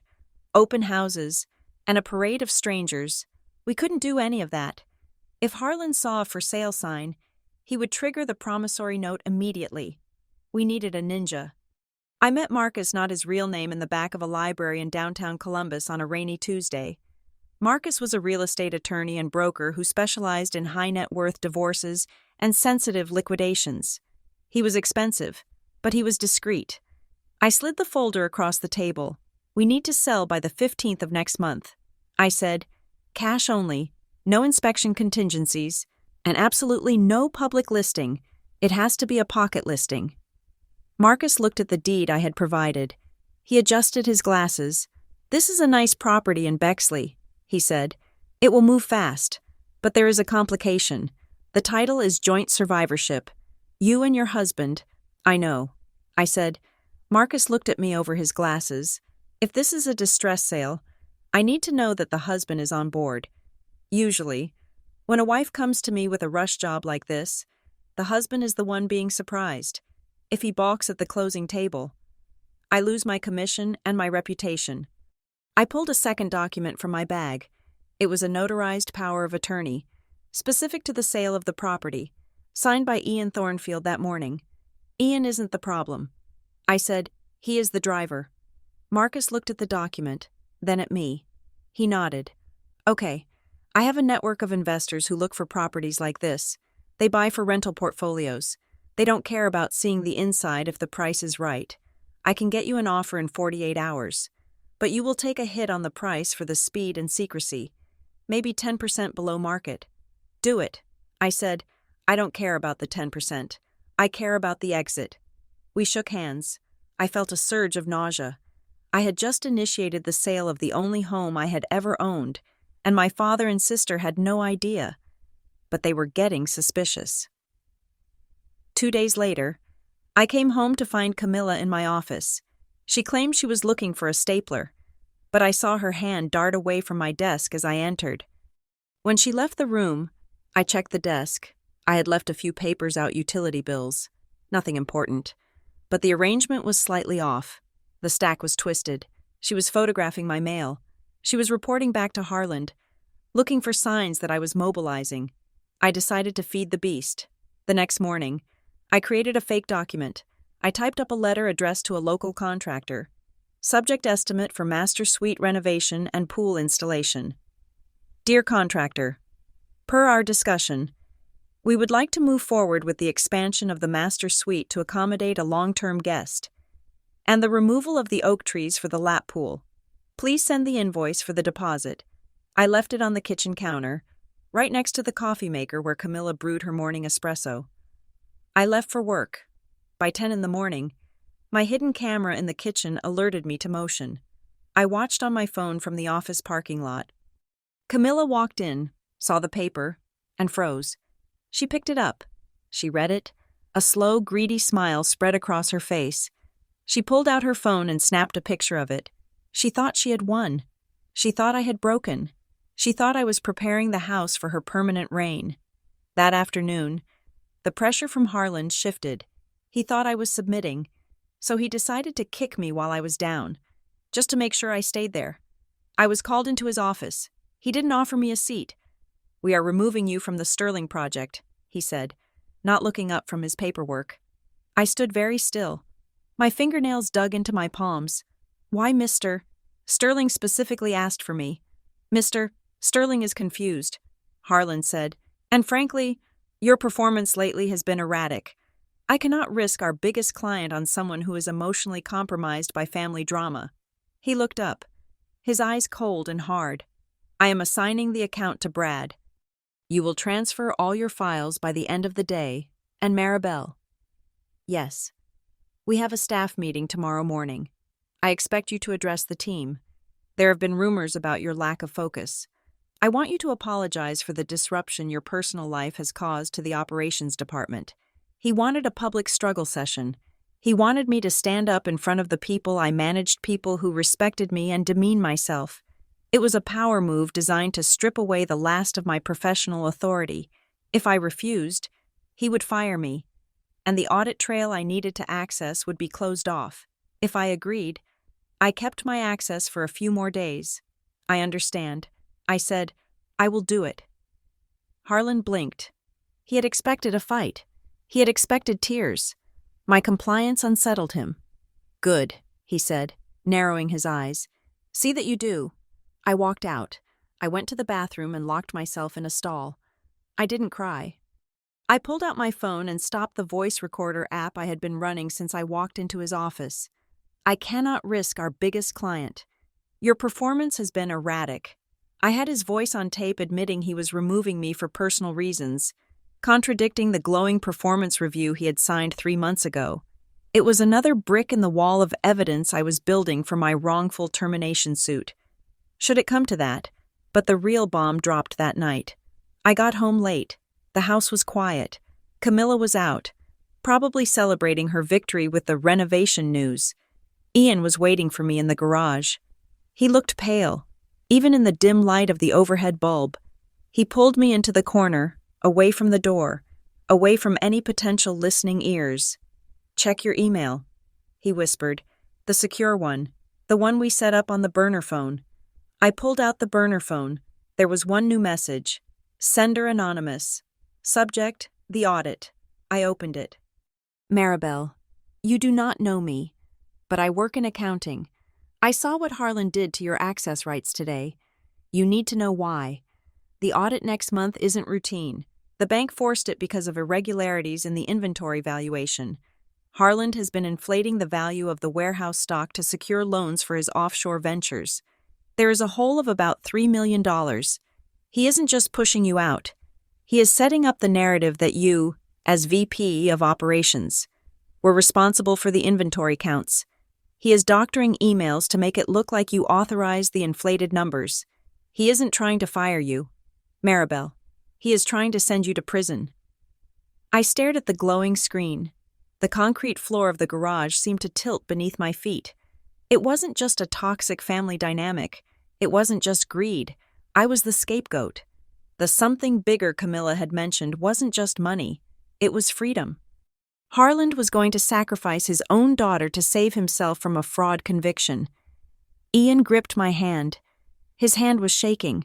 open houses, and a parade of strangers. We couldn't do any of that. If Harlan saw a for sale sign, he would trigger the promissory note immediately. We needed a ninja. I met Marcus, not his real name, in the back of a library in downtown Columbus on a rainy Tuesday. Marcus was a real estate attorney and broker who specialized in high net worth divorces and sensitive liquidations. He was expensive, but he was discreet. I slid the folder across the table. We need to sell by the 15th of next month. I said, cash only, no inspection contingencies, and absolutely no public listing. It has to be a pocket listing. Marcus looked at the deed I had provided. He adjusted his glasses. This is a nice property in Bexley, he said. It will move fast, but there is a complication. The title is joint survivorship. You and your husband. I know. I said. Marcus looked at me over his glasses. If this is a distress sale, I need to know that the husband is on board. Usually, when a wife comes to me with a rush job like this, the husband is the one being surprised. If he balks at the closing table, I lose my commission and my reputation. I pulled a second document from my bag. It was a notarized power of attorney, specific to the sale of the property, signed by Ian Thornfield that morning. Ian isn't the problem. I said, he is the driver. Marcus looked at the document, then at me. He nodded. Okay, I have a network of investors who look for properties like this. They buy for rental portfolios. They don't care about seeing the inside if the price is right. I can get you an offer in 48 hours. But you will take a hit on the price for the speed and secrecy. Maybe 10% below market. Do it. I said, I don't care about the 10%. I care about the exit. We shook hands. I felt a surge of nausea. I had just initiated the sale of the only home I had ever owned, and my father and sister had no idea. But they were getting suspicious. 2 days later, I came home to find Camilla in my office. She claimed she was looking for a stapler, but I saw her hand dart away from my desk as I entered. When she left the room, I checked the desk. I had left a few papers out, utility bills. Nothing important. But the arrangement was slightly off. The stack was twisted. She was photographing my mail. She was reporting back to Harland, looking for signs that I was mobilizing. I decided to feed the beast. The next morning, I created a fake document. I typed up a letter addressed to a local contractor. Subject estimate for master suite renovation and pool installation. Dear contractor, per our discussion, we would like to move forward with the expansion of the master suite to accommodate a long-term guest, and the removal of the oak trees for the lap pool. Please send the invoice for the deposit. I left it on the kitchen counter, right next to the coffee maker where Camilla brewed her morning espresso. I left for work. By 10 in the morning, my hidden camera in the kitchen alerted me to motion. I watched on my phone from the office parking lot. Camilla walked in, saw the paper, and froze. She picked it up. She read it. A slow, greedy smile spread across her face. She pulled out her phone and snapped a picture of it. She thought she had won. She thought I had broken. She thought I was preparing the house for her permanent reign. That afternoon, the pressure from Harland shifted. He thought I was submitting, so he decided to kick me while I was down, just to make sure I stayed there. I was called into his office. He didn't offer me a seat. We are removing you from the Sterling project, he said, not looking up from his paperwork. I stood very still. My fingernails dug into my palms. Why, Mr. Sterling specifically asked for me. Mr. Sterling is confused, Harland said, and frankly, your performance lately has been erratic. I cannot risk our biggest client on someone who is emotionally compromised by family drama. He looked up, his eyes cold and hard. I am assigning the account to Brad. You will transfer all your files by the end of the day, and Maribel. Yes. We have a staff meeting tomorrow morning. I expect you to address the team. There have been rumors about your lack of focus. I want you to apologize for the disruption your personal life has caused to the operations department. He wanted a public struggle session. He wanted me to stand up in front of the people I managed, people who respected me, and demean myself. It was a power move designed to strip away the last of my professional authority. If I refused, he would fire me, and the audit trail I needed to access would be closed off. If I agreed, I kept my access for a few more days. I understand. I said, I will do it. Harland blinked. He had expected a fight. He had expected tears. My compliance unsettled him. Good, he said, narrowing his eyes. See that you do. I walked out. I went to the bathroom and locked myself in a stall. I didn't cry. I pulled out my phone and stopped the voice recorder app I had been running since I walked into his office. I cannot risk our biggest client. Your performance has been erratic. I had his voice on tape admitting he was removing me for personal reasons, contradicting the glowing performance review he had signed 3 months ago. It was another brick in the wall of evidence I was building for my wrongful termination suit. Should it come to that? But the real bomb dropped that night. I got home late. The house was quiet. Camilla was out, probably celebrating her victory with the renovation news. Ian was waiting for me in the garage. He looked pale, even in the dim light of the overhead bulb. He pulled me into the corner, away from the door, away from any potential listening ears. Check your email, he whispered. The secure one, the one we set up on the burner phone. I pulled out the burner phone. There was one new message. Sender anonymous. Subject, the audit. I opened it. Maribel, you do not know me, but I work in accounting. I saw what Harlan did to your access rights today. You need to know why. The audit next month isn't routine. The bank forced it because of irregularities in the inventory valuation. Harlan has been inflating the value of the warehouse stock to secure loans for his offshore ventures. There is a hole of about $3 million. He isn't just pushing you out. He is setting up the narrative that you, as VP of Operations, were responsible for the inventory counts. He is doctoring emails to make it look like you authorized the inflated numbers. He isn't trying to fire you, Maribel. He is trying to send you to prison. I stared at the glowing screen. The concrete floor of the garage seemed to tilt beneath my feet. It wasn't just a toxic family dynamic. It wasn't just greed. I was the scapegoat. The something bigger Camilla had mentioned wasn't just money. It was freedom. Harlan was going to sacrifice his own daughter to save himself from a fraud conviction. Ian gripped my hand. His hand was shaking,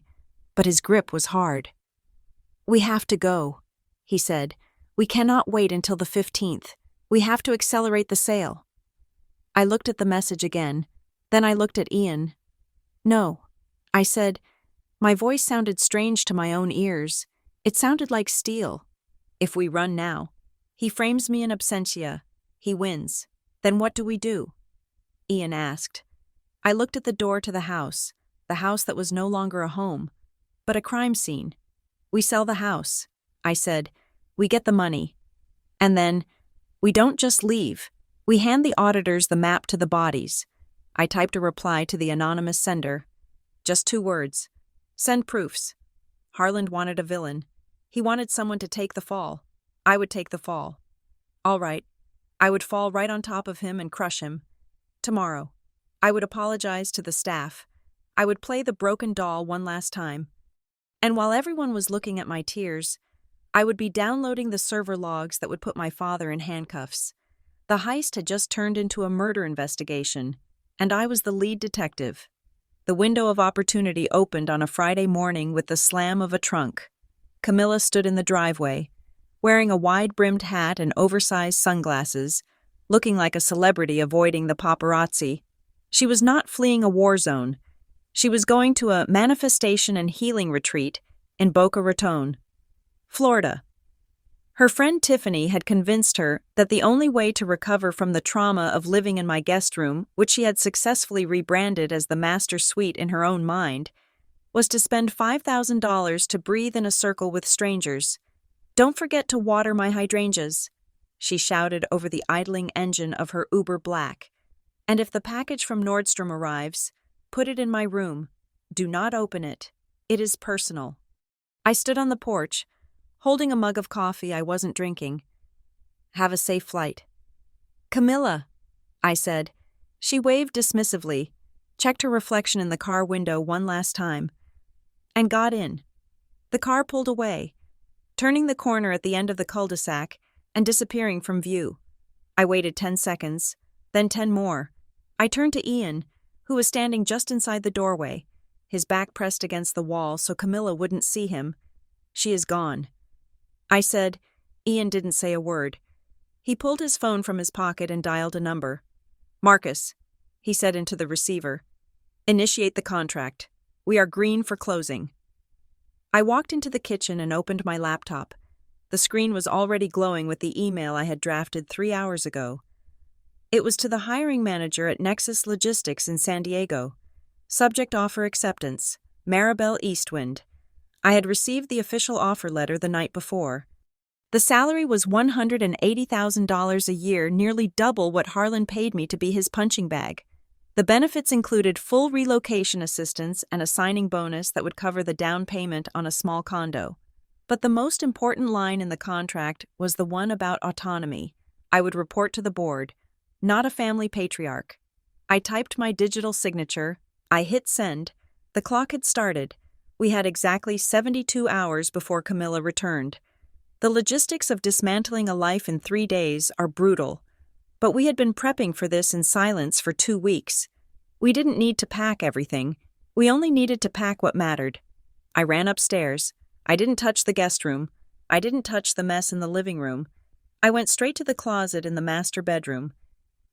but his grip was hard. We have to go, he said. We cannot wait until the 15th. We have to accelerate the sale. I looked at the message again. Then I looked at Ian. No, I said. My voice sounded strange to my own ears. It sounded like steel. If we run now, he frames me in absentia. He wins. Then what do we do? Ian asked. I looked at the door to the house that was no longer a home, but a crime scene. We sell the house, I said. We get the money. And then, we don't just leave. We hand the auditors the map to the bodies. I typed a reply to the anonymous sender. Just 2 words. Send proofs. Harlan wanted a villain. He wanted someone to take the fall. I would take the fall. All right. I would fall right on top of him and crush him. Tomorrow. I would apologize to the staff. I would play the broken doll one last time. And while everyone was looking at my tears, I would be downloading the server logs that would put my father in handcuffs. The heist had just turned into a murder investigation, and I was the lead detective. The window of opportunity opened on a Friday morning with the slam of a trunk. Camilla stood in the driveway, wearing a wide-brimmed hat and oversized sunglasses, looking like a celebrity avoiding the paparazzi. She was not fleeing a war zone. She was going to a manifestation and healing retreat in Boca Raton, Florida. Her friend Tiffany had convinced her that the only way to recover from the trauma of living in my guest room, which she had successfully rebranded as the master suite in her own mind, was to spend $5,000 to breathe in a circle with strangers. Don't forget to water my hydrangeas, she shouted over the idling engine of her Uber Black. And if the package from Nordstrom arrives, put it in my room. Do not open it. It is personal. I stood on the porch, holding a mug of coffee I wasn't drinking. Have a safe flight. Camilla, I said. She waved dismissively, checked her reflection in the car window one last time, and got in. The car pulled away, turning the corner at the end of the cul-de-sac and disappearing from view. I waited 10 seconds, then 10 more. I turned to Ian, who was standing just inside the doorway, his back pressed against the wall so Camilla wouldn't see him. She is gone. I said. Ian didn't say a word. He pulled his phone from his pocket and dialed a number. "Marcus," he said into the receiver. "Initiate the contract. We are green for closing." I walked into the kitchen and opened my laptop. The screen was already glowing with the email I had drafted 3 hours ago. It was to the hiring manager at Nexus Logistics in San Diego. Subject offer acceptance, Maribel Eastwind. I had received the official offer letter the night before. The salary was $180,000 a year, nearly double what Harlan paid me to be his punching bag. The benefits included full relocation assistance and a signing bonus that would cover the down payment on a small condo. But the most important line in the contract was the one about autonomy. I would report to the board, not a family patriarch. I typed my digital signature. I hit send. The clock had started. We had exactly 72 hours before Camilla returned. The logistics of dismantling a life in 3 days are brutal. But we had been prepping for this in silence for 2 weeks. We didn't need to pack everything. We only needed to pack what mattered. I ran upstairs. I didn't touch the guest room. I didn't touch the mess in the living room. I went straight to the closet in the master bedroom.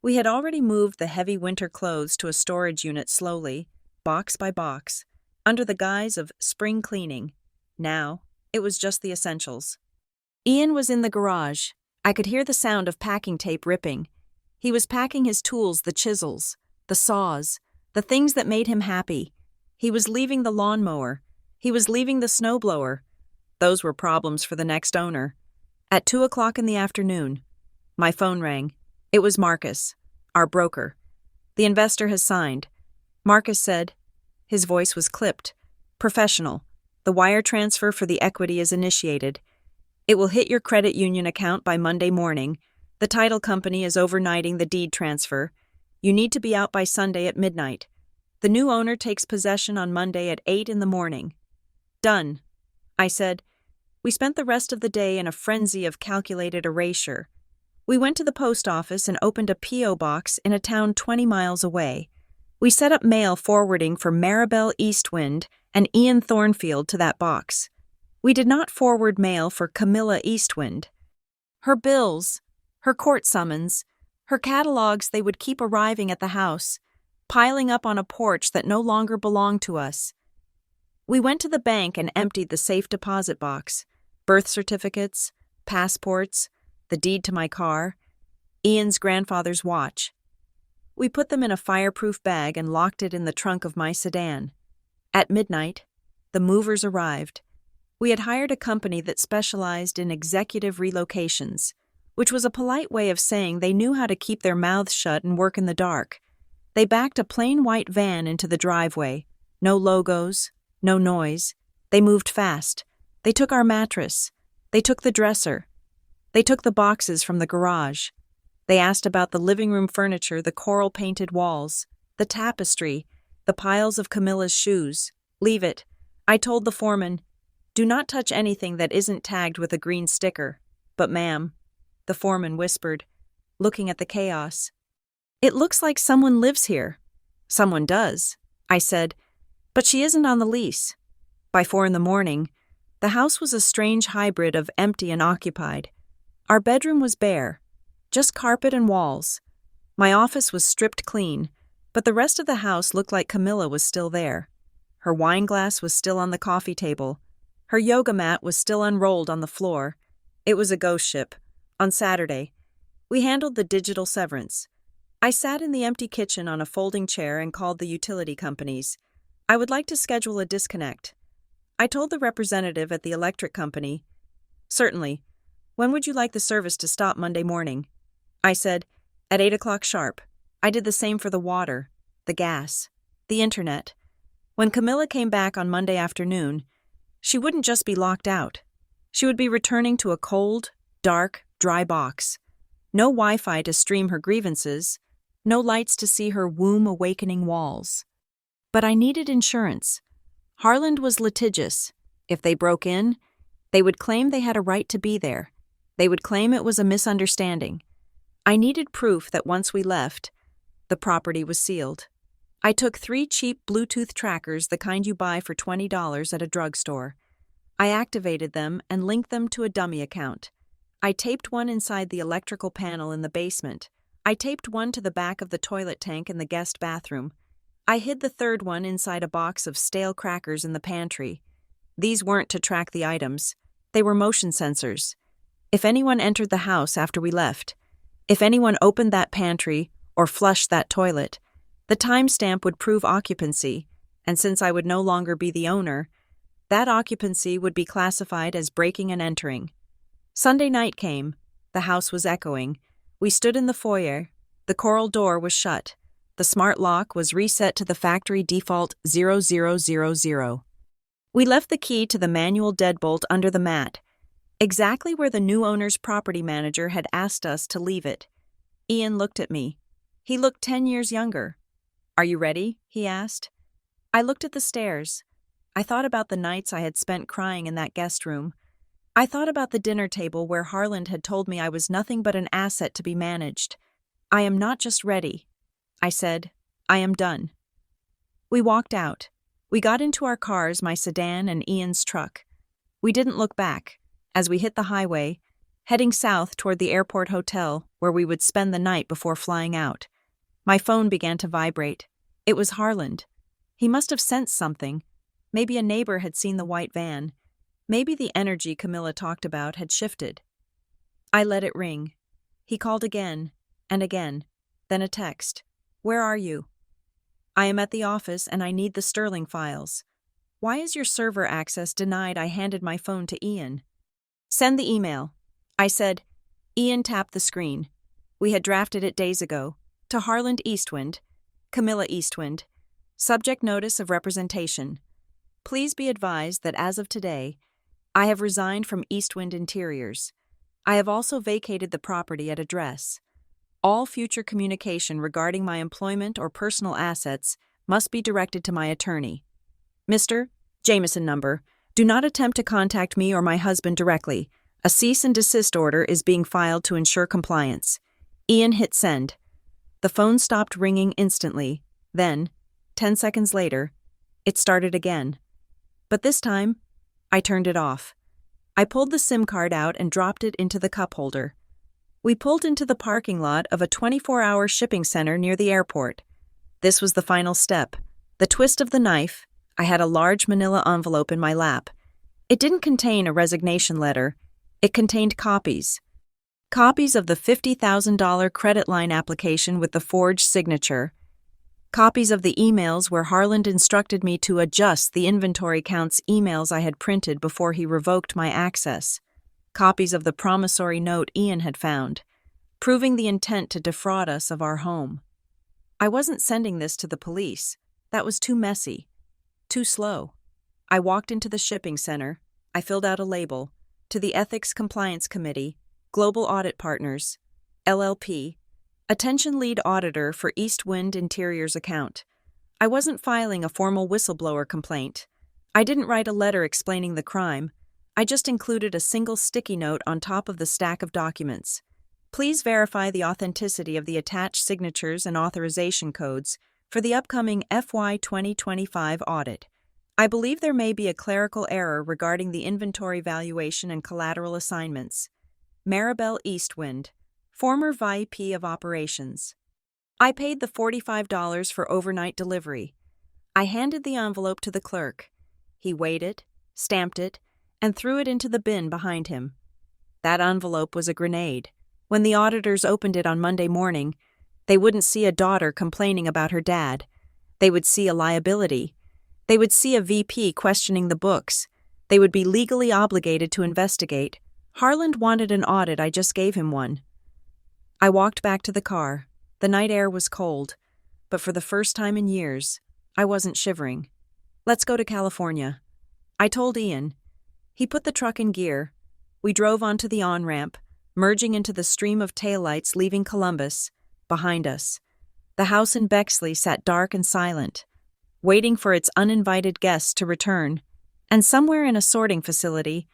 We had already moved the heavy winter clothes to a storage unit slowly, box by box, under the guise of spring cleaning. Now, it was just the essentials. Ian was in the garage. I could hear the sound of packing tape ripping. He was packing his tools, the chisels, the saws, the things that made him happy. He was leaving the lawnmower. He was leaving the snowblower. Those were problems for the next owner. At 2:00 in the afternoon, my phone rang. It was Marcus, our broker. "The investor has signed," Marcus said. His voice was clipped. "Professional. The wire transfer for the equity is initiated. It will hit your credit union account by Monday morning. The title company is overnighting the deed transfer. You need to be out by Sunday at midnight. The new owner takes possession on Monday at 8 in the morning." "Done," I said. We spent the rest of the day in a frenzy of calculated erasure. We went to the post office and opened a P.O. box in a town 20 miles away. We set up mail forwarding for Maribel Eastwind and Ian Thornfield to that box. We did not forward mail for Camilla Eastwind. Her bills, her court summons, her catalogs, they would keep arriving at the house, piling up on a porch that no longer belonged to us. We went to the bank and emptied the safe deposit box, birth certificates, passports, the deed to my car, Ian's grandfather's watch. We put them in a fireproof bag and locked it in the trunk of my sedan. At midnight, the movers arrived. We had hired a company that specialized in executive relocations, which was a polite way of saying they knew how to keep their mouths shut and work in the dark. They backed a plain white van into the driveway. No logos, no noise. They moved fast. They took our mattress. They took the dresser. They took the boxes from the garage. They asked about the living room furniture, the coral-painted walls, the tapestry, the piles of Camilla's shoes. "Leave it," I told the foreman. "Do not touch anything that isn't tagged with a green sticker." "But ma'am," the foreman whispered, looking at the chaos. "It looks like someone lives here." "Someone does," I said, "but she isn't on the lease." By 4 a.m, the house was a strange hybrid of empty and occupied. Our bedroom was bare, just carpet and walls. My office was stripped clean, but the rest of the house looked like Camilla was still there. Her wine glass was still on the coffee table. Her yoga mat was still unrolled on the floor. It was a ghost ship. On Saturday, we handled the digital severance. I sat in the empty kitchen on a folding chair and called the utility companies. I would like to schedule a disconnect. I told the representative at the electric company, "Certainly. When would you like the service to stop Monday morning?" I said, "At 8 o'clock sharp." I did the same for the water, the gas, the internet. When Camilla came back on Monday afternoon, she wouldn't just be locked out. She would be returning to a cold, dark, dry box. No Wi-Fi to stream her grievances, no lights to see her womb-awakening walls. But I needed insurance. Harland was litigious. If they broke in, they would claim they had a right to be there. They would claim it was a misunderstanding. I needed proof that once we left, the property was sealed. I took 3 cheap Bluetooth trackers, the kind you buy for $20 at a drugstore. I activated them and linked them to a dummy account. I taped one inside the electrical panel in the basement. I taped one to the back of the toilet tank in the guest bathroom. I hid the third one inside a box of stale crackers in the pantry. These weren't to track the items. They were motion sensors. If anyone entered the house after we left, if anyone opened that pantry or flushed that toilet, the timestamp would prove occupancy, and since I would no longer be the owner, that occupancy would be classified as breaking and entering. Sunday night came. The house was echoing. We stood in the foyer. The coral door was shut. The smart lock was reset to the factory default 0000. We left the key to the manual deadbolt under the mat, exactly where the new owner's property manager had asked us to leave it. Ian looked at me. He looked 10 years younger. "Are you ready?" he asked. I looked at the stairs. I thought about the nights I had spent crying in that guest room. I thought about the dinner table where Harland had told me I was nothing but an asset to be managed. "I am not just ready," I said. "I am done." We walked out. We got into our cars, my sedan and Ian's truck. We didn't look back. As we hit the highway, heading south toward the airport hotel where we would spend the night before flying out, my phone began to vibrate. It was Harland. He must have sensed something. Maybe a neighbor had seen the white van. Maybe the energy Camilla talked about had shifted. I let it ring. He called again, and again, then a text. "Where are you?" "I am at the office and I need the Sterling files." "Why is your server access denied?" I handed my phone to Ian. "Send the email," I said. Ian tapped the screen. We had drafted it days ago. To Harland Eastwind, Camilla Eastwind. Subject notice of representation. Please be advised that as of today, I have resigned from Eastwind Interiors. I have also vacated the property at address. All future communication regarding my employment or personal assets must be directed to my attorney. Mr. Jameson number. Do not attempt to contact me or my husband directly. A cease and desist order is being filed to ensure compliance. Ian hit send. The phone stopped ringing instantly. Then, 10 seconds later, it started again. But this time, I turned it off. I pulled the SIM card out and dropped it into the cup holder. We pulled into the parking lot of a 24-hour shipping center near the airport. This was the final step. The twist of the knife. I had a large manila envelope in my lap. It didn't contain a resignation letter. It contained copies. Copies of the $50,000 credit line application with the forged signature. Copies of the emails where Harland instructed me to adjust the inventory counts emails I had printed before he revoked my access. Copies of the promissory note Ian had found, proving the intent to defraud us of our home. I wasn't sending this to the police. That was too messy, too slow. I walked into the shipping center. I filled out a label. To the Ethics Compliance Committee, Global Audit Partners, LLP, Attention Lead Auditor for Eastwind Interiors account. I wasn't filing a formal whistleblower complaint. I didn't write a letter explaining the crime. I just included a single sticky note on top of the stack of documents. Please verify the authenticity of the attached signatures and authorization codes for the upcoming FY 2025 audit. I believe there may be a clerical error regarding the inventory valuation and collateral assignments. Maribel Eastwind, former VP of Operations. I paid the $45 for overnight delivery. I handed the envelope to the clerk. He weighed it, stamped it, and threw it into the bin behind him. That envelope was a grenade. When the auditors opened it on Monday morning, they wouldn't see a daughter complaining about her dad. They would see a liability. They would see a VP questioning the books. They would be legally obligated to investigate. Harland wanted an audit, I just gave him one. I walked back to the car. The night air was cold, but for the first time in years, I wasn't shivering. "Let's go to California," I told Ian. He put the truck in gear. We drove onto the on-ramp, merging into the stream of taillights leaving Columbus, behind us. The house in Bexley sat dark and silent, waiting for its uninvited guests to return, and somewhere in a sorting facility,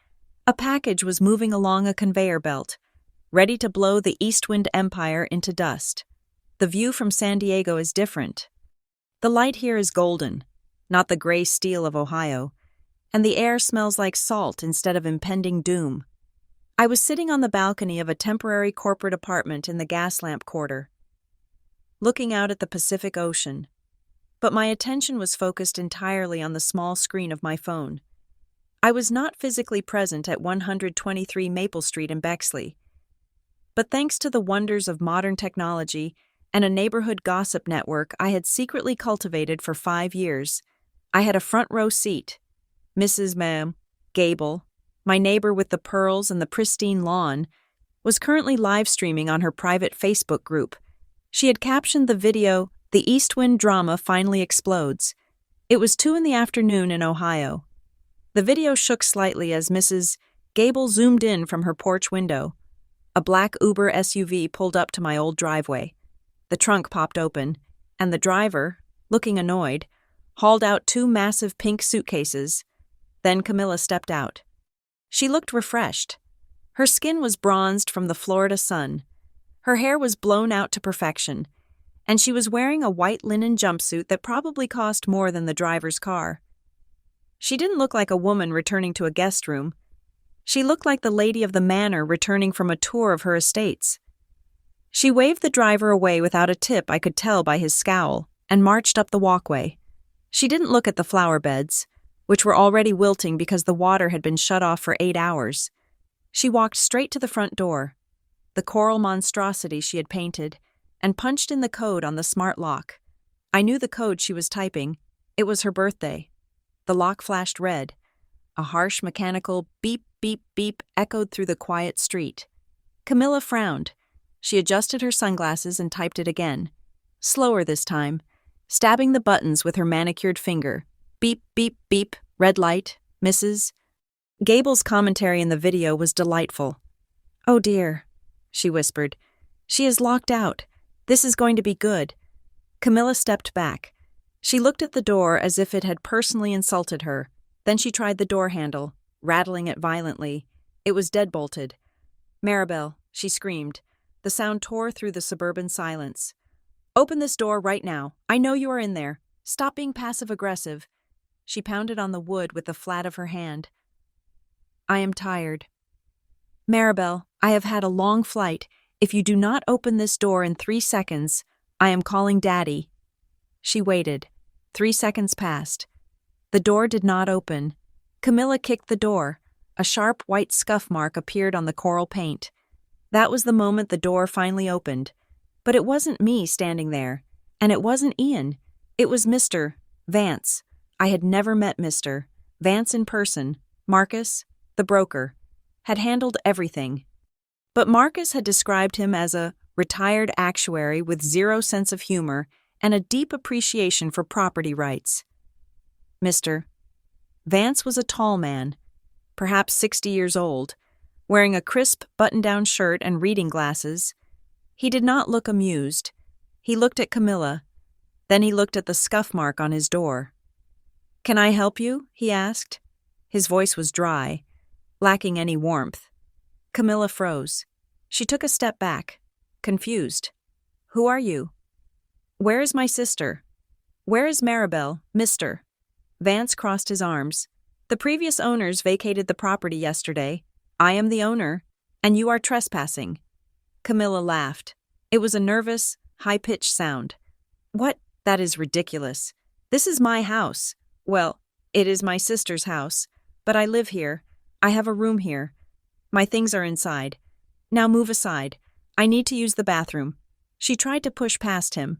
a package was moving along a conveyor belt, ready to blow the Eastwind empire into dust. The view from San Diego is different. The light here is golden, not the gray steel of Ohio, and the air smells like salt instead of impending doom. I was sitting on the balcony of a temporary corporate apartment in the Gaslamp Quarter, looking out at the Pacific Ocean, but my attention was focused entirely on the small screen of my phone. I was not physically present at 123 Maple Street in Bexley, but thanks to the wonders of modern technology and a neighborhood gossip network I had secretly cultivated for 5 years, I had a front row seat. Mrs. Gable, my neighbor with the pearls and the pristine lawn, was currently live streaming on her private Facebook group. She had captioned the video, "The East Wind Drama Finally Explodes." It was 2 in the afternoon in Ohio. The video shook slightly as Mrs. Gable zoomed in from her porch window. A black Uber SUV pulled up to my old driveway. The trunk popped open, and the driver, looking annoyed, hauled out 2 massive pink suitcases. Then Camilla stepped out. She looked refreshed. Her skin was bronzed from the Florida sun. Her hair was blown out to perfection, and she was wearing a white linen jumpsuit that probably cost more than the driver's car. She didn't look like a woman returning to a guest room. She looked like the lady of the manor returning from a tour of her estates. She waved the driver away without a tip, I could tell by his scowl, and marched up the walkway. She didn't look at the flower beds, which were already wilting because the water had been shut off for 8 hours. She walked straight to the front door, the coral monstrosity she had painted, and punched in the code on the smart lock. I knew the code she was typing. It was her birthday. The lock flashed red. A harsh mechanical beep, beep, beep echoed through the quiet street. Camilla frowned. She adjusted her sunglasses and typed it again. Slower this time, stabbing the buttons with her manicured finger. Beep, beep, beep, red light, Mrs. Gable's commentary in the video was delightful. "Oh dear," she whispered. "She is locked out. This is going to be good." Camilla stepped back. She looked at the door as if it had personally insulted her. Then she tried the door handle, rattling it violently. It was deadbolted. "Maribel," she screamed. The sound tore through the suburban silence. "Open this door right now. I know you are in there. Stop being passive-aggressive." She pounded on the wood with the flat of her hand. "I am tired. Maribel, I have had a long flight. If you do not open this door in 3 seconds, I am calling Daddy." She waited. 3 seconds passed. The door did not open. Camilla kicked the door. A sharp white scuff mark appeared on the coral paint. That was the moment the door finally opened. But it wasn't me standing there, and it wasn't Ian. It was Mr. Vance. I had never met Mr. Vance in person. Marcus, the broker, had handled everything. But Marcus had described him as a retired actuary with zero sense of humor and a deep appreciation for property rights. Mr. Vance was a tall man, perhaps 60 years old, wearing a crisp button-down shirt and reading glasses. He did not look amused. He looked at Camilla. Then he looked at the scuff mark on his door. "Can I help you?" he asked. His voice was dry, lacking any warmth. Camilla froze. She took a step back, confused. "Who are you?" "Where is my sister?" "Where is Maribel, Mr.?" Vance crossed his arms. "The previous owners vacated the property yesterday. I am the owner, and you are trespassing." Camilla laughed. It was a nervous, high-pitched sound. "What? That is ridiculous. This is my house. Well, it is my sister's house, but I live here. I have a room here. My things are inside. Now move aside. I need to use the bathroom." She tried to push past him.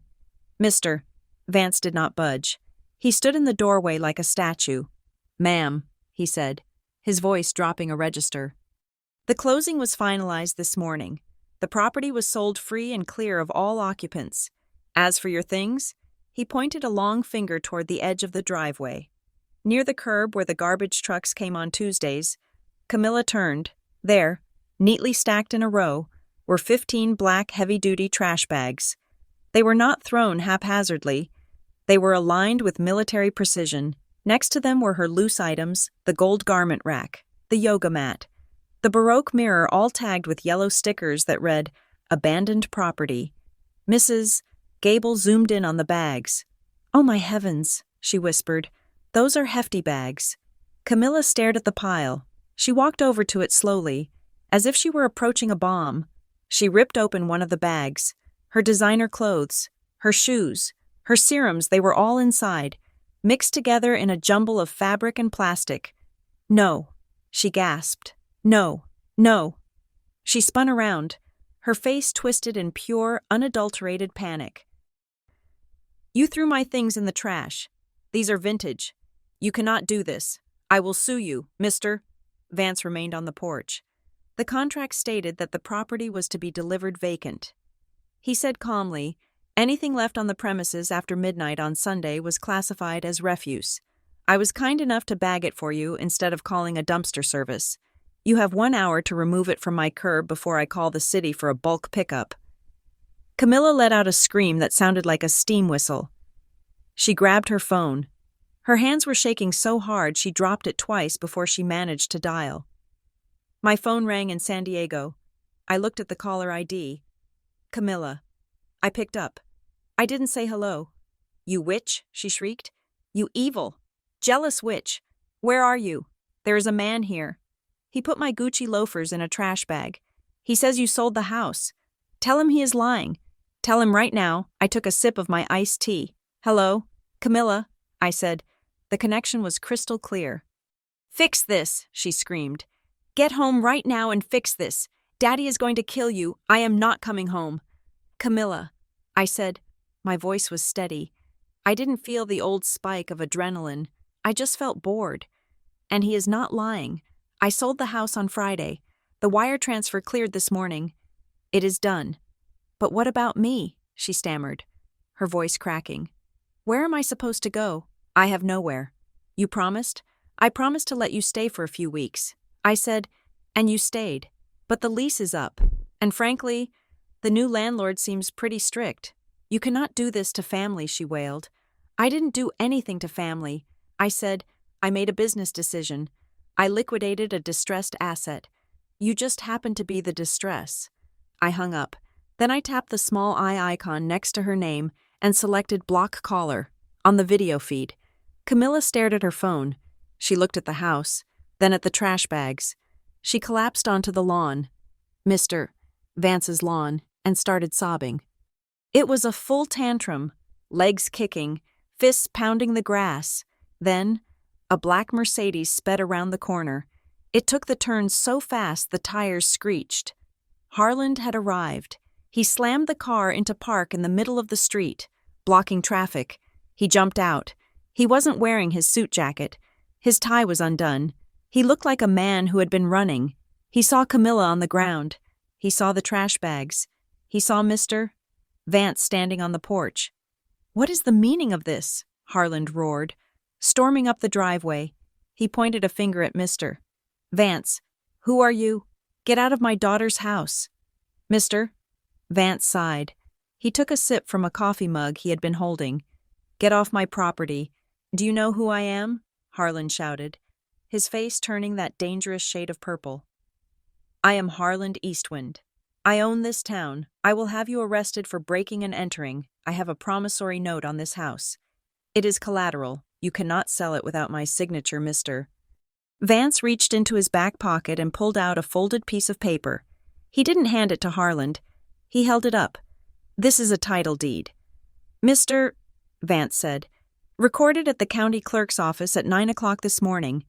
"Mr." Vance did not budge. He stood in the doorway like a statue. "Ma'am," he said, his voice dropping a register. The closing was finalized this morning. The property was sold free and clear of all occupants. As for your things, he pointed a long finger toward the edge of the driveway. Near the curb where the garbage trucks came on Tuesdays, Camilla turned. There, neatly stacked in a row, were 15 black heavy-duty trash bags. They were not thrown haphazardly. They were aligned with military precision. Next to them were her loose items, the gold garment rack, the yoga mat, the Baroque mirror, all tagged with yellow stickers that read, "Abandoned Property." Mrs. Gable zoomed in on the bags. "Oh my heavens," she whispered. "Those are hefty bags." Camilla stared at the pile. She walked over to it slowly. As if she were approaching a bomb, she ripped open one of the bags. Her designer clothes, her shoes, her serums, they were all inside, mixed together in a jumble of fabric and plastic. "No," she gasped. "No, no." She spun around, her face twisted in pure, unadulterated panic. "You threw my things in the trash. These are vintage. You cannot do this. I will sue you, Mr." Vance remained on the porch. The contract stated that the property was to be delivered vacant. He said calmly, anything left on the premises after midnight on Sunday was classified as refuse. "I was kind enough to bag it for you instead of calling a dumpster service. You have 1 hour to remove it from my curb before I call the city for a bulk pickup." Camilla let out a scream that sounded like a steam whistle. She grabbed her phone. Her hands were shaking so hard she dropped it twice before she managed to dial. My phone rang in San Diego. I looked at the caller ID. Camilla. I picked up. I didn't say hello. "You witch," she shrieked. "You evil, jealous witch. Where are you? There is a man here. He put my Gucci loafers in a trash bag. He says you sold the house. Tell him he is lying. Tell him right now I took a sip of my iced tea. Hello? Camilla," I said. The connection was crystal clear. "Fix this," she screamed. "Get home right now and fix this. Daddy is going to kill you. I am not coming home." "Camilla," I said. My voice was steady. I didn't feel the old spike of adrenaline. I just felt bored. "And he is not lying. I sold the house on Friday. The wire transfer cleared this morning. It is done." "But what about me?" she stammered, her voice cracking. "Where am I supposed to go? I have nowhere." "You promised?" "I promised to let you stay for a few weeks." I said, "And you stayed. But the lease is up. And frankly, the new landlord seems pretty strict. You cannot do this to family," she wailed. "I didn't do anything to family." I said, "I made a business decision. I liquidated a distressed asset. You just happened to be the distress." I hung up. Then I tapped the small eye icon next to her name and selected block caller on the video feed. Camilla stared at her phone. She looked at the house, then at the trash bags. She collapsed onto the lawn, Mr. Vance's lawn, and started sobbing. It was a full tantrum, legs kicking, fists pounding the grass. Then, a black Mercedes sped around the corner. It took the turn so fast the tires screeched. Harland had arrived. He slammed the car into park in the middle of the street, blocking traffic. He jumped out. He wasn't wearing his suit jacket. His tie was undone. He looked like a man who had been running. He saw Camilla on the ground. He saw the trash bags. He saw Mr. Vance standing on the porch. "What is the meaning of this?" Harland roared. Storming up the driveway, he pointed a finger at Mr. Vance. "Who are you? Get out of my daughter's house." "Mr. Vance sighed. He took a sip from a coffee mug he had been holding. "Get off my property. Do you know who I am?" Harland shouted, his face turning that dangerous shade of purple. "I am Harland Eastwind. I own this town. I will have you arrested for breaking and entering. I have a promissory note on this house. It is collateral. You cannot sell it without my signature, Mr." Vance reached into his back pocket and pulled out a folded piece of paper. He didn't hand it to Harland. He held it up. "This is a title deed." "Mr. Vance said, "Recorded at the county clerk's office at 9 o'clock this morning.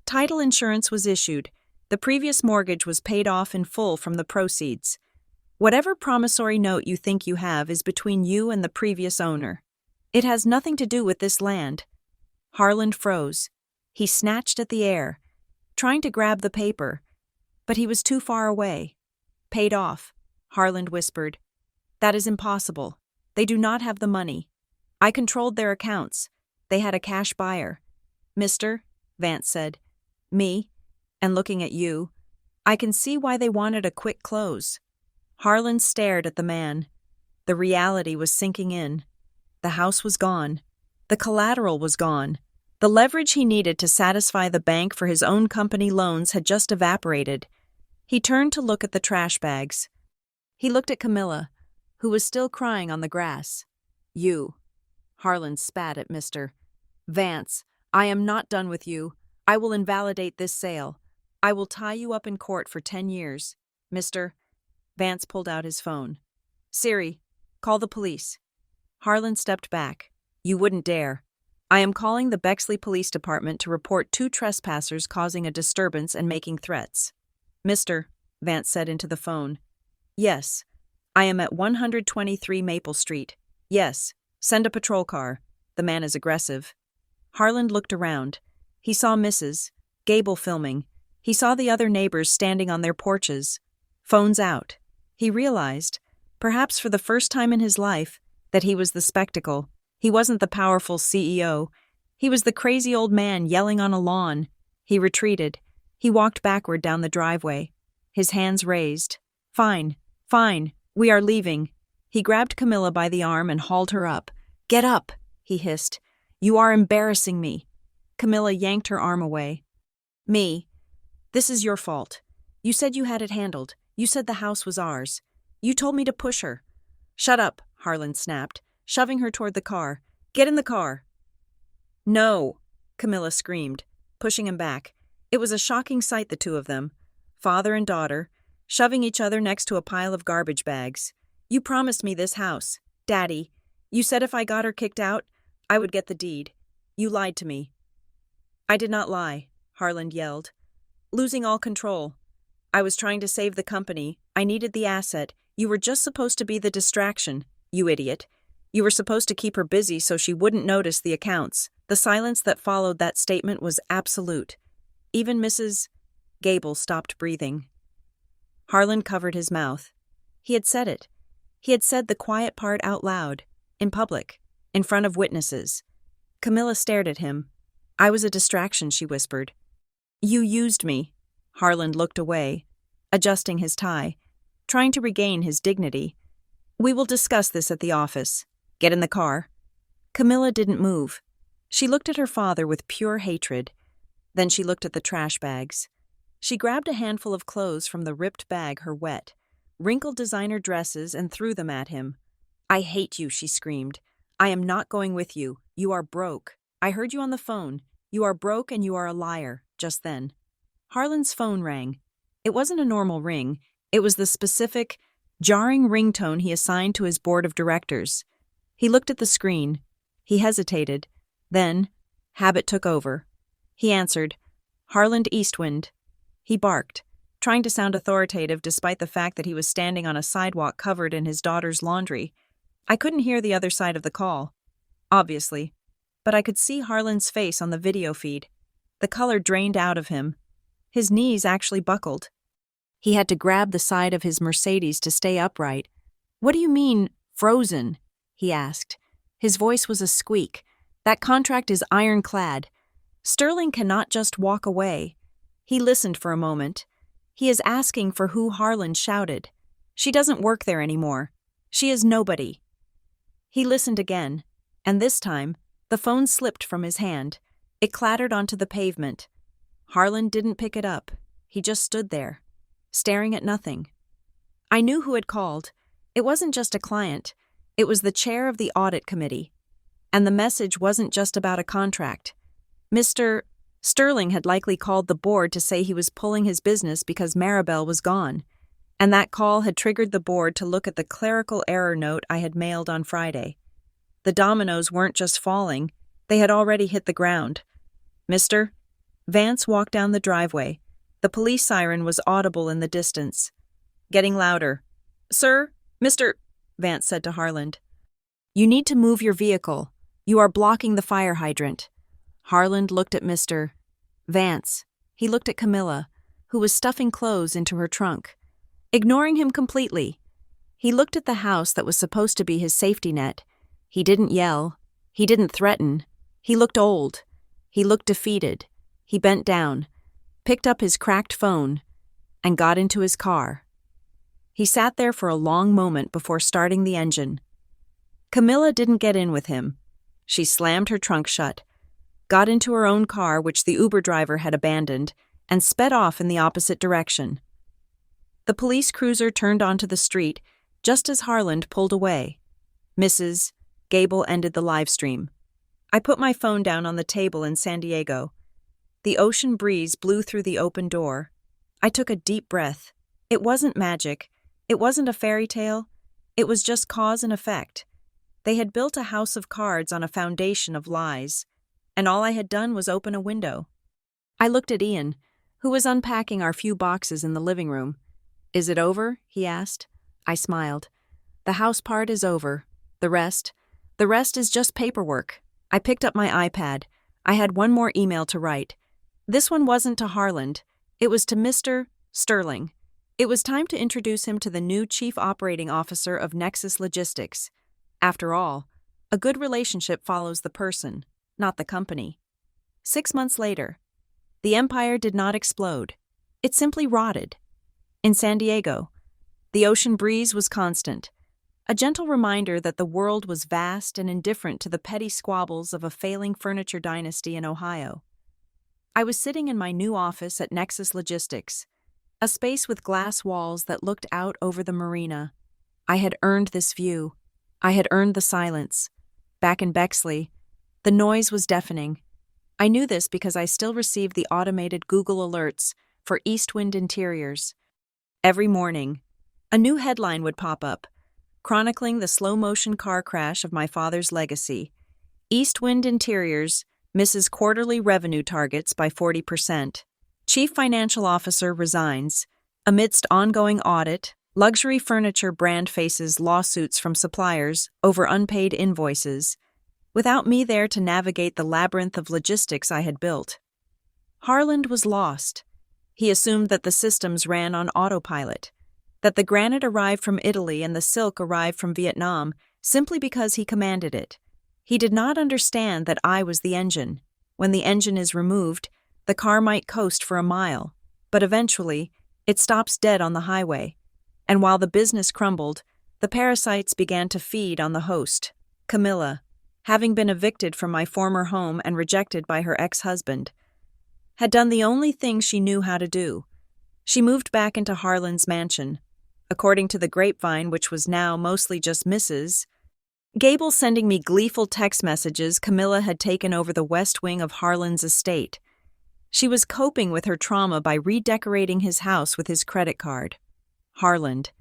Title insurance was issued. The previous mortgage was paid off in full from the proceeds. Whatever promissory note you think you have is between you and the previous owner. It has nothing to do with this land." Harland froze. He snatched at the air, trying to grab the paper, but he was too far away. "Paid off," Harland whispered. "That is impossible. They do not have the money. I controlled their accounts. They had a cash buyer." "Mr. Vance said, "Me, and looking at you, I can see why they wanted a quick close." Harland stared at the man. The reality was sinking in. The house was gone. The collateral was gone. The leverage he needed to satisfy the bank for his own company loans had just evaporated. He turned to look at the trash bags. He looked at Camilla, who was still crying on the grass. "You." Harland spat at Mr. Vance. "I am not done with you. I will invalidate this sale. I will tie you up in court for 10 years. Mr. Vance pulled out his phone. Siri, call the police. Harlan stepped back. You wouldn't dare. I am calling the Bexley Police Department to report 2 trespassers causing a disturbance and making threats. Mr. Vance said into the phone. Yes. I am at 123 Maple Street. Yes. Send a patrol car. The man is aggressive. Harlan looked around. He saw Mrs. Gable filming. He saw the other neighbors standing on their porches. Phones out. He realized, perhaps for the first time in his life, that he was the spectacle. He wasn't the powerful CEO. He was the crazy old man yelling on a lawn. He retreated. He walked backward down the driveway. His hands raised. Fine. We are leaving. He grabbed Camilla by the arm and hauled her up. Get up, he hissed. You are embarrassing me. Camilla yanked her arm away. Me. This is your fault. You said you had it handled. You said the house was ours. You told me to push her. Shut up, Harlan snapped, shoving her toward the car. Get in the car. No, Camilla screamed, pushing him back. It was a shocking sight, the two of them, father and daughter, shoving each other next to a pile of garbage bags. You promised me this house, Daddy. You said if I got her kicked out, I would get the deed. You lied to me. I did not lie, Harlan yelled, losing all control. I was trying to save the company. I needed the asset. You were just supposed to be the distraction, you idiot. You were supposed to keep her busy so she wouldn't notice the accounts. The silence that followed that statement was absolute. Even Mrs. Gable stopped breathing. Harlan covered his mouth. He had said it. He had said the quiet part out loud, in public, in front of witnesses. Camilla stared at him. I was a distraction, she whispered. You used me. Harlan looked away, adjusting his tie, trying to regain his dignity. We will discuss this at the office. Get in the car. Camilla didn't move. She looked at her father with pure hatred. Then she looked at the trash bags. She grabbed a handful of clothes from the ripped bag, her wet, wrinkled designer dresses, and threw them at him. I hate you, she screamed. I am not going with you. You are broke. I heard you on the phone. You are broke and you are a liar, just then. Harlan's phone rang. It wasn't a normal ring. It was the specific, jarring ringtone he assigned to his board of directors. He looked at the screen. He hesitated. Then, habit took over. He answered, Harlan Eastwind. He barked, trying to sound authoritative despite the fact that he was standing on a sidewalk covered in his daughter's laundry. I couldn't hear the other side of the call, obviously, but I could see Harlan's face on the video feed. The color drained out of him. His knees actually buckled. He had to grab the side of his Mercedes to stay upright. What do you mean, frozen? He asked. His voice was a squeak. That contract is ironclad. Sterling cannot just walk away. He listened for a moment. He is asking for who Harlan shouted. She doesn't work there anymore. She is nobody. He listened again, and this time, the phone slipped from his hand. It clattered onto the pavement. Harlan didn't pick it up. He just stood there, staring at nothing. I knew who had called. It wasn't just a client. It was the chair of the audit committee. And the message wasn't just about a contract. Mr. Sterling had likely called the board to say he was pulling his business because Maribel was gone, and that call had triggered the board to look at the clerical error note I had mailed on Friday. The dominoes weren't just falling, they had already hit the ground. Mr. Vance walked down the driveway. The police siren was audible in the distance. Getting louder. Sir, Mr. Vance said to Harlan. You need to move your vehicle. You are blocking the fire hydrant. Harlan looked at Mr. Vance. He looked at Camilla, who was stuffing clothes into her trunk. Ignoring him completely, he looked at the house that was supposed to be his safety net. He didn't yell. He didn't threaten. He looked old. He looked defeated. He bent down, picked up his cracked phone, and got into his car. He sat there for a long moment before starting the engine. Camilla didn't get in with him. She slammed her trunk shut, got into her own car, which the Uber driver had abandoned, and sped off in the opposite direction. The police cruiser turned onto the street just as Harlan pulled away. Mrs. Gable ended the live stream. I put my phone down on the table in San Diego. The ocean breeze blew through the open door. I took a deep breath. It wasn't magic. It wasn't a fairy tale. It was just cause and effect. They had built a house of cards on a foundation of lies, and all I had done was open a window. I looked at Ian, who was unpacking our few boxes in the living room. "Is it over?" he asked. I smiled. "The house part is over. The rest is just paperwork." I picked up my iPad. I had one more email to write. This one wasn't to Harland. It was to Mr. Sterling. It was time to introduce him to the new Chief Operating Officer of Nexus Logistics. After all, a good relationship follows the person, not the company. 6 months later, the empire did not explode. It simply rotted. In San Diego, the ocean breeze was constant, a gentle reminder that the world was vast and indifferent to the petty squabbles of a failing furniture dynasty in Ohio. I was sitting in my new office at Nexus Logistics, a space with glass walls that looked out over the marina. I had earned this view. I had earned the silence. Back in Bexley, the noise was deafening. I knew this because I still received the automated Google alerts for Eastwind Interiors. Every morning, a new headline would pop up, chronicling the slow-motion car crash of my father's legacy. Eastwind Interiors misses quarterly revenue targets by 40%. Chief Financial Officer resigns. Amidst ongoing audit, luxury furniture brand faces lawsuits from suppliers over unpaid invoices, without me there to navigate the labyrinth of logistics I had built. Harland was lost. He assumed that the systems ran on autopilot, that the granite arrived from Italy and the silk arrived from Vietnam simply because he commanded it. He did not understand that I was the engine. When the engine is removed, the car might coast for a mile, but eventually, it stops dead on the highway. And while the business crumbled, the parasites began to feed on the host, Camilla, having been evicted from my former home and rejected by her ex-husband, had done the only thing she knew how to do. She moved back into Harland's mansion. According to the grapevine, which was now mostly just Mrs. Gable sending me gleeful text messages, Camilla had taken over the west wing of Harland's estate. She was coping with her trauma by redecorating his house with his credit card. Harland,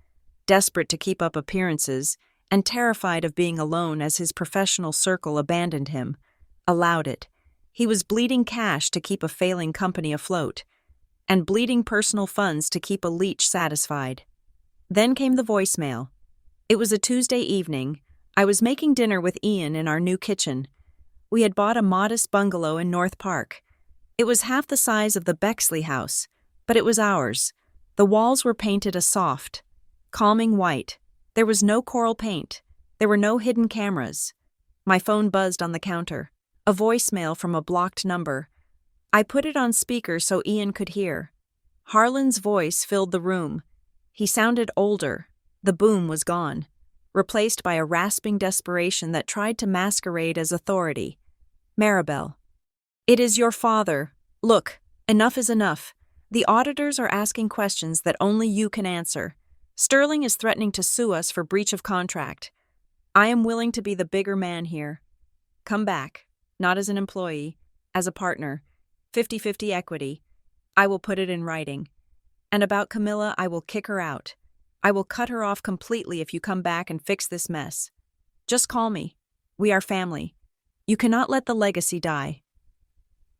desperate to keep up appearances and terrified of being alone as his professional circle abandoned him, allowed it. He was bleeding cash to keep a failing company afloat, and bleeding personal funds to keep a leech satisfied. Then came the voicemail. It was a Tuesday evening. I was making dinner with Ian in our new kitchen. We had bought a modest bungalow in North Park. It was half the size of the Bexley house, but it was ours. The walls were painted a soft, calming white. There was no coral paint. There were no hidden cameras. My phone buzzed on the counter. A voicemail from a blocked number. I put it on speaker so Ian could hear. Harland's voice filled the room. He sounded older. The boom was gone, replaced by a rasping desperation that tried to masquerade as authority. Maribel. "It is your father. Look, enough is enough. The auditors are asking questions that only you can answer. Sterling is threatening to sue us for breach of contract. I am willing to be the bigger man here. Come back, not as an employee, as a partner. 50-50 equity. I will put it in writing. And about Camilla, I will kick her out. I will cut her off completely if you come back and fix this mess. Just call me. We are family. You cannot let the legacy die."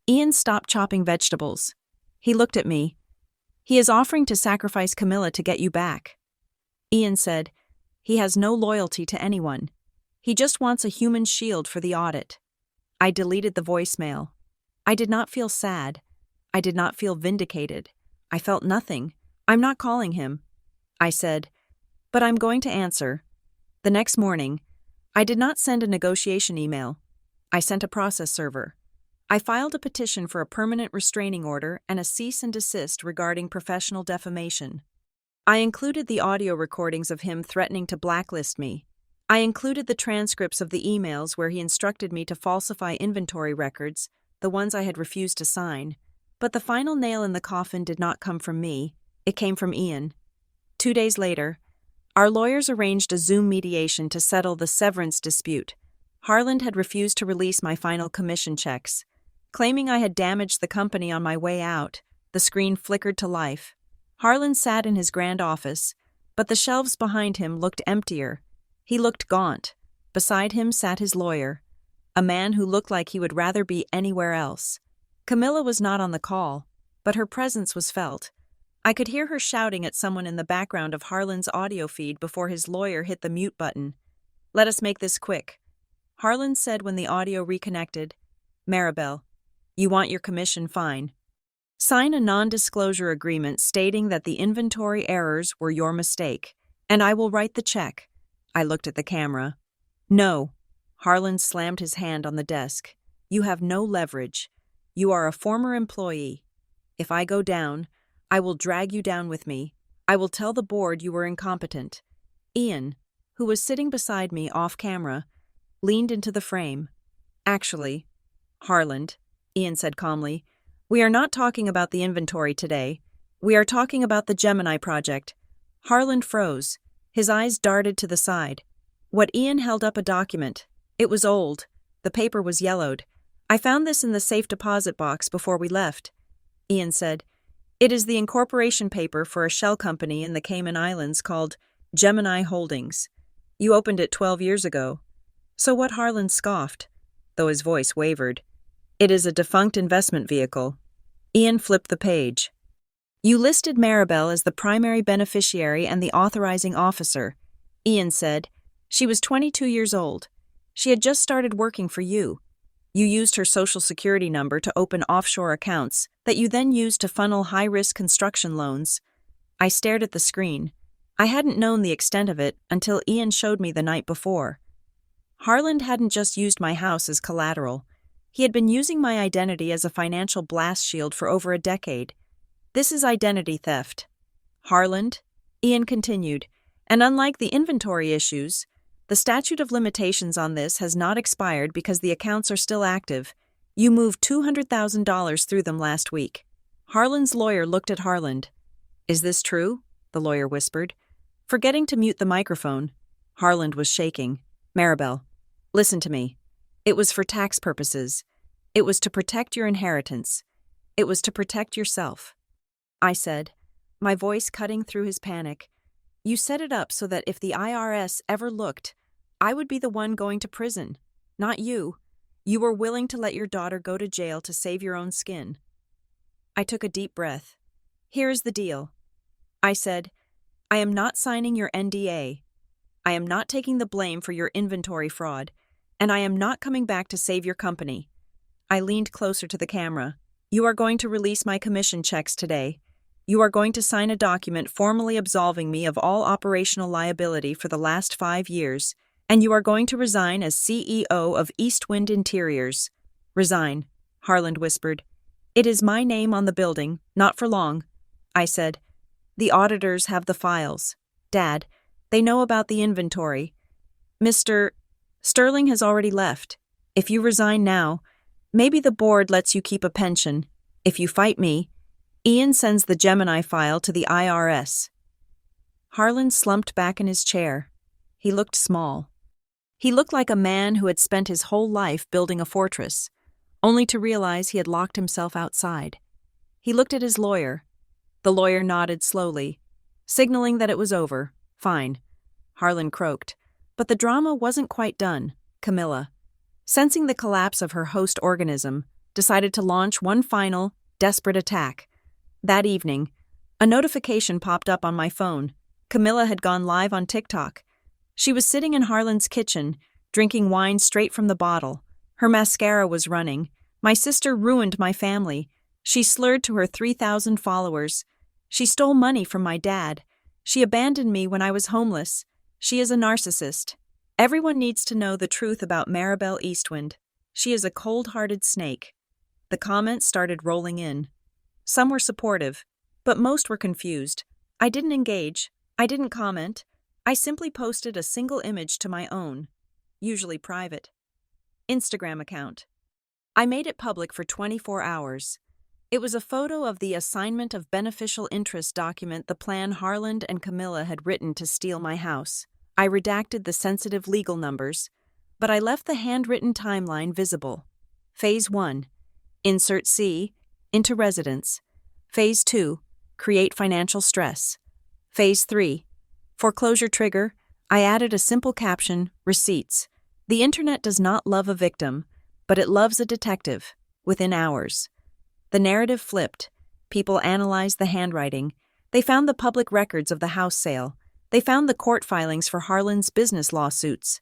Ian stopped chopping vegetables. He looked at me. "He is offering to sacrifice Camilla to get you back." Ian said, "He has no loyalty to anyone. He just wants a human shield for the audit." I deleted the voicemail. I did not feel sad. I did not feel vindicated. I felt nothing. "I'm not calling him," I said, "but I'm going to answer." The next morning, I did not send a negotiation email. I sent a process server. I filed a petition for a permanent restraining order and a cease and desist regarding professional defamation. I included the audio recordings of him threatening to blacklist me. I included the transcripts of the emails where he instructed me to falsify inventory records, the ones I had refused to sign. But the final nail in the coffin did not come from me. It came from Ian. 2 days later, our lawyers arranged a Zoom mediation to settle the severance dispute. Harland had refused to release my final commission checks. Claiming I had damaged the company on my way out, the screen flickered to life. Harlan sat in his grand office, but the shelves behind him looked emptier. He looked gaunt. Beside him sat his lawyer, a man who looked like he would rather be anywhere else. Camilla was not on the call, but her presence was felt. I could hear her shouting at someone in the background of Harlan's audio feed before his lawyer hit the mute button. "Let us make this quick," Harlan said when the audio reconnected. "Maribel, you want your commission, fine. Sign a non-disclosure agreement stating that the inventory errors were your mistake, and I will write the check." I looked at the camera. "No." Harlan slammed his hand on the desk. "You have no leverage. You are a former employee. If I go down, I will drag you down with me. I will tell the board you were incompetent." Ian, who was sitting beside me off camera, leaned into the frame. "Actually, Harlan," Ian said calmly, "we are not talking about the inventory today. We are talking about the Gemini project." Harlan froze. His eyes darted to the side. Ian held up a document. It was old. The paper was yellowed. "I found this in the safe deposit box before we left," Ian said. "It is the incorporation paper for a shell company in the Cayman Islands called Gemini Holdings. You opened it 12 years ago." "So what?" Harlan scoffed, though his voice wavered. "It is a defunct investment vehicle." Ian flipped the page. "You listed Maribel as the primary beneficiary and the authorizing officer," Ian said. "She was 22 years old. She had just started working for you. You used her social security number to open offshore accounts that you then used to funnel high-risk construction loans." I stared at the screen. I hadn't known the extent of it until Ian showed me the night before. Harlan hadn't just used my house as collateral. He had been using my identity as a financial blast shield for over a decade. "This is identity theft, Harlan," Ian continued, "and unlike the inventory issues, the statute of limitations on this has not expired because the accounts are still active. You moved $200,000 through them last week." Harlan's lawyer looked at Harlan. "Is this true?" the lawyer whispered. Forgetting to mute the microphone, Harlan was shaking. "Maribel, listen to me. It was for tax purposes. It was to protect your inheritance. It was to protect yourself," I said, my voice cutting through his panic. "You set it up so that if the IRS ever looked, I would be the one going to prison, not you. You were willing to let your daughter go to jail to save your own skin." I took a deep breath. "Here is the deal," I said. "I am not signing your NDA. I am not taking the blame for your inventory fraud, and I am not coming back to save your company." I leaned closer to the camera. "You are going to release my commission checks today. You are going to sign a document formally absolving me of all operational liability for the last 5 years, and you are going to resign as CEO of Eastwind Interiors." "Resign," Harlan whispered. "It is my name on the building, not for long," I said. "The auditors have the files. Dad, they know about the inventory. Mr. Sterling has already left. If you resign now, maybe the board lets you keep a pension. If you fight me, Ian sends the Gemini file to the IRS." Harlan slumped back in his chair. He looked small. He looked like a man who had spent his whole life building a fortress, only to realize he had locked himself outside. He looked at his lawyer. The lawyer nodded slowly, signaling that it was over. "Fine," Harlan croaked. But the drama wasn't quite done. Camilla, sensing the collapse of her host organism, decided to launch one final, desperate attack. That evening, a notification popped up on my phone. Camilla had gone live on TikTok. She was sitting in Harlan's kitchen, drinking wine straight from the bottle. Her mascara was running. "My sister ruined my family. She slurred to her 3,000 followers. She stole money from my dad. She abandoned me when I was homeless. She is a narcissist. Everyone needs to know the truth about Maribel Eastwind. She is a cold-hearted snake." The comments started rolling in. Some were supportive, but most were confused. I didn't engage. I didn't comment. I simply posted a single image to my own, usually private, Instagram account. I made it public for 24 hours. It was a photo of the assignment of beneficial interest document the plan Harlan and Camilla had written to steal my house. I redacted the sensitive legal numbers, but I left the handwritten timeline visible. Phase 1. Insert C into residence. Phase 2, create financial stress. Phase 3, foreclosure trigger. I added a simple caption, receipts. The internet does not love a victim, but it loves a detective, within hours. The narrative flipped. People analyzed the handwriting. They found the public records of the house sale. They found the court filings for Harlan's business lawsuits.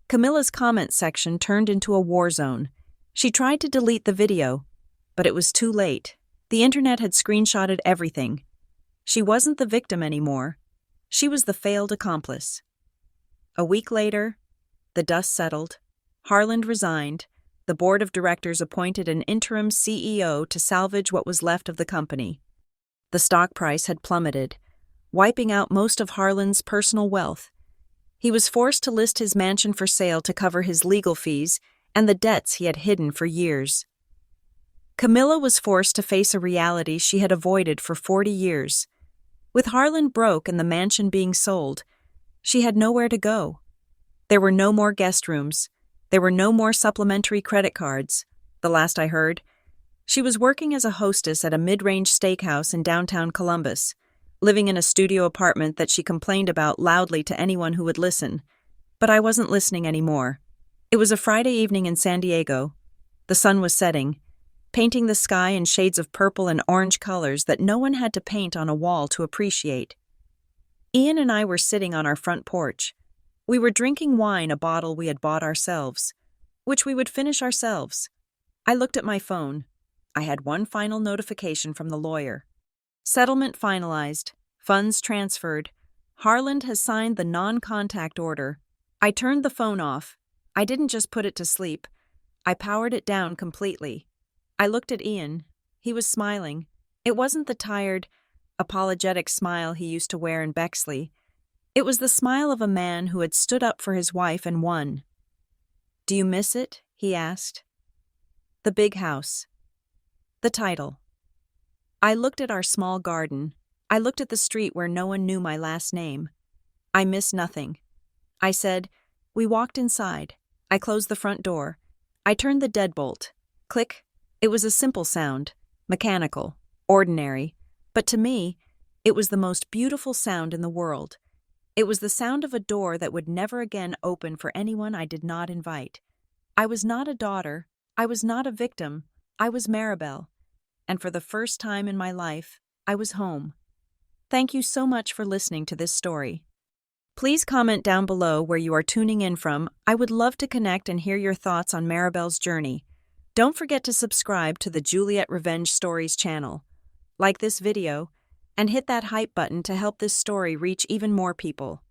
Camilla's comment section turned into a war zone. She tried to delete the video, but it was too late. The internet had screenshotted everything. She wasn't the victim anymore. She was the failed accomplice. A week later, the dust settled. Harlan resigned. The board of directors appointed an interim CEO to salvage what was left of the company. The stock price had plummeted, wiping out most of Harlan's personal wealth. He was forced to list his mansion for sale to cover his legal fees and the debts he had hidden for years. Camilla was forced to face a reality she had avoided for 40 years. With Harlan broke and the mansion being sold, she had nowhere to go. There were no more guest rooms. There were no more supplementary credit cards, the last I heard. She was working as a hostess at a mid-range steakhouse in downtown Columbus, living in a studio apartment that she complained about loudly to anyone who would listen. But I wasn't listening anymore. It was a Friday evening in San Diego. The sun was setting, painting the sky in shades of purple and orange colors that no one had to paint on a wall to appreciate. Ian and I were sitting on our front porch. We were drinking wine, a bottle we had bought ourselves, which we would finish ourselves. I looked at my phone. I had one final notification from the lawyer. Settlement finalized. Funds transferred. Harlan has signed the non-contact order. I turned the phone off. I didn't just put it to sleep. I powered it down completely. I looked at Ian. He was smiling. It wasn't the tired, apologetic smile he used to wear in Bexley. It was the smile of a man who had stood up for his wife and won. "Do you miss it?" he asked. The big house. The title. I looked at our small garden. I looked at the street where no one knew my last name. I miss nothing. I said, we walked inside. I closed the front door. I turned the deadbolt. Click. It was a simple sound, mechanical, ordinary, but to me, it was the most beautiful sound in the world. It was the sound of a door that would never again open for anyone I did not invite. I was not a daughter. I was not a victim. I was Maribel. And for the first time in my life, I was home. Thank you so much for listening to this story. Please comment down below where you are tuning in from. I would love to connect and hear your thoughts on Maribel's journey. Don't forget to subscribe to the Juliet Revenge Stories channel. Like this video, and hit that hype button to help this story reach even more people.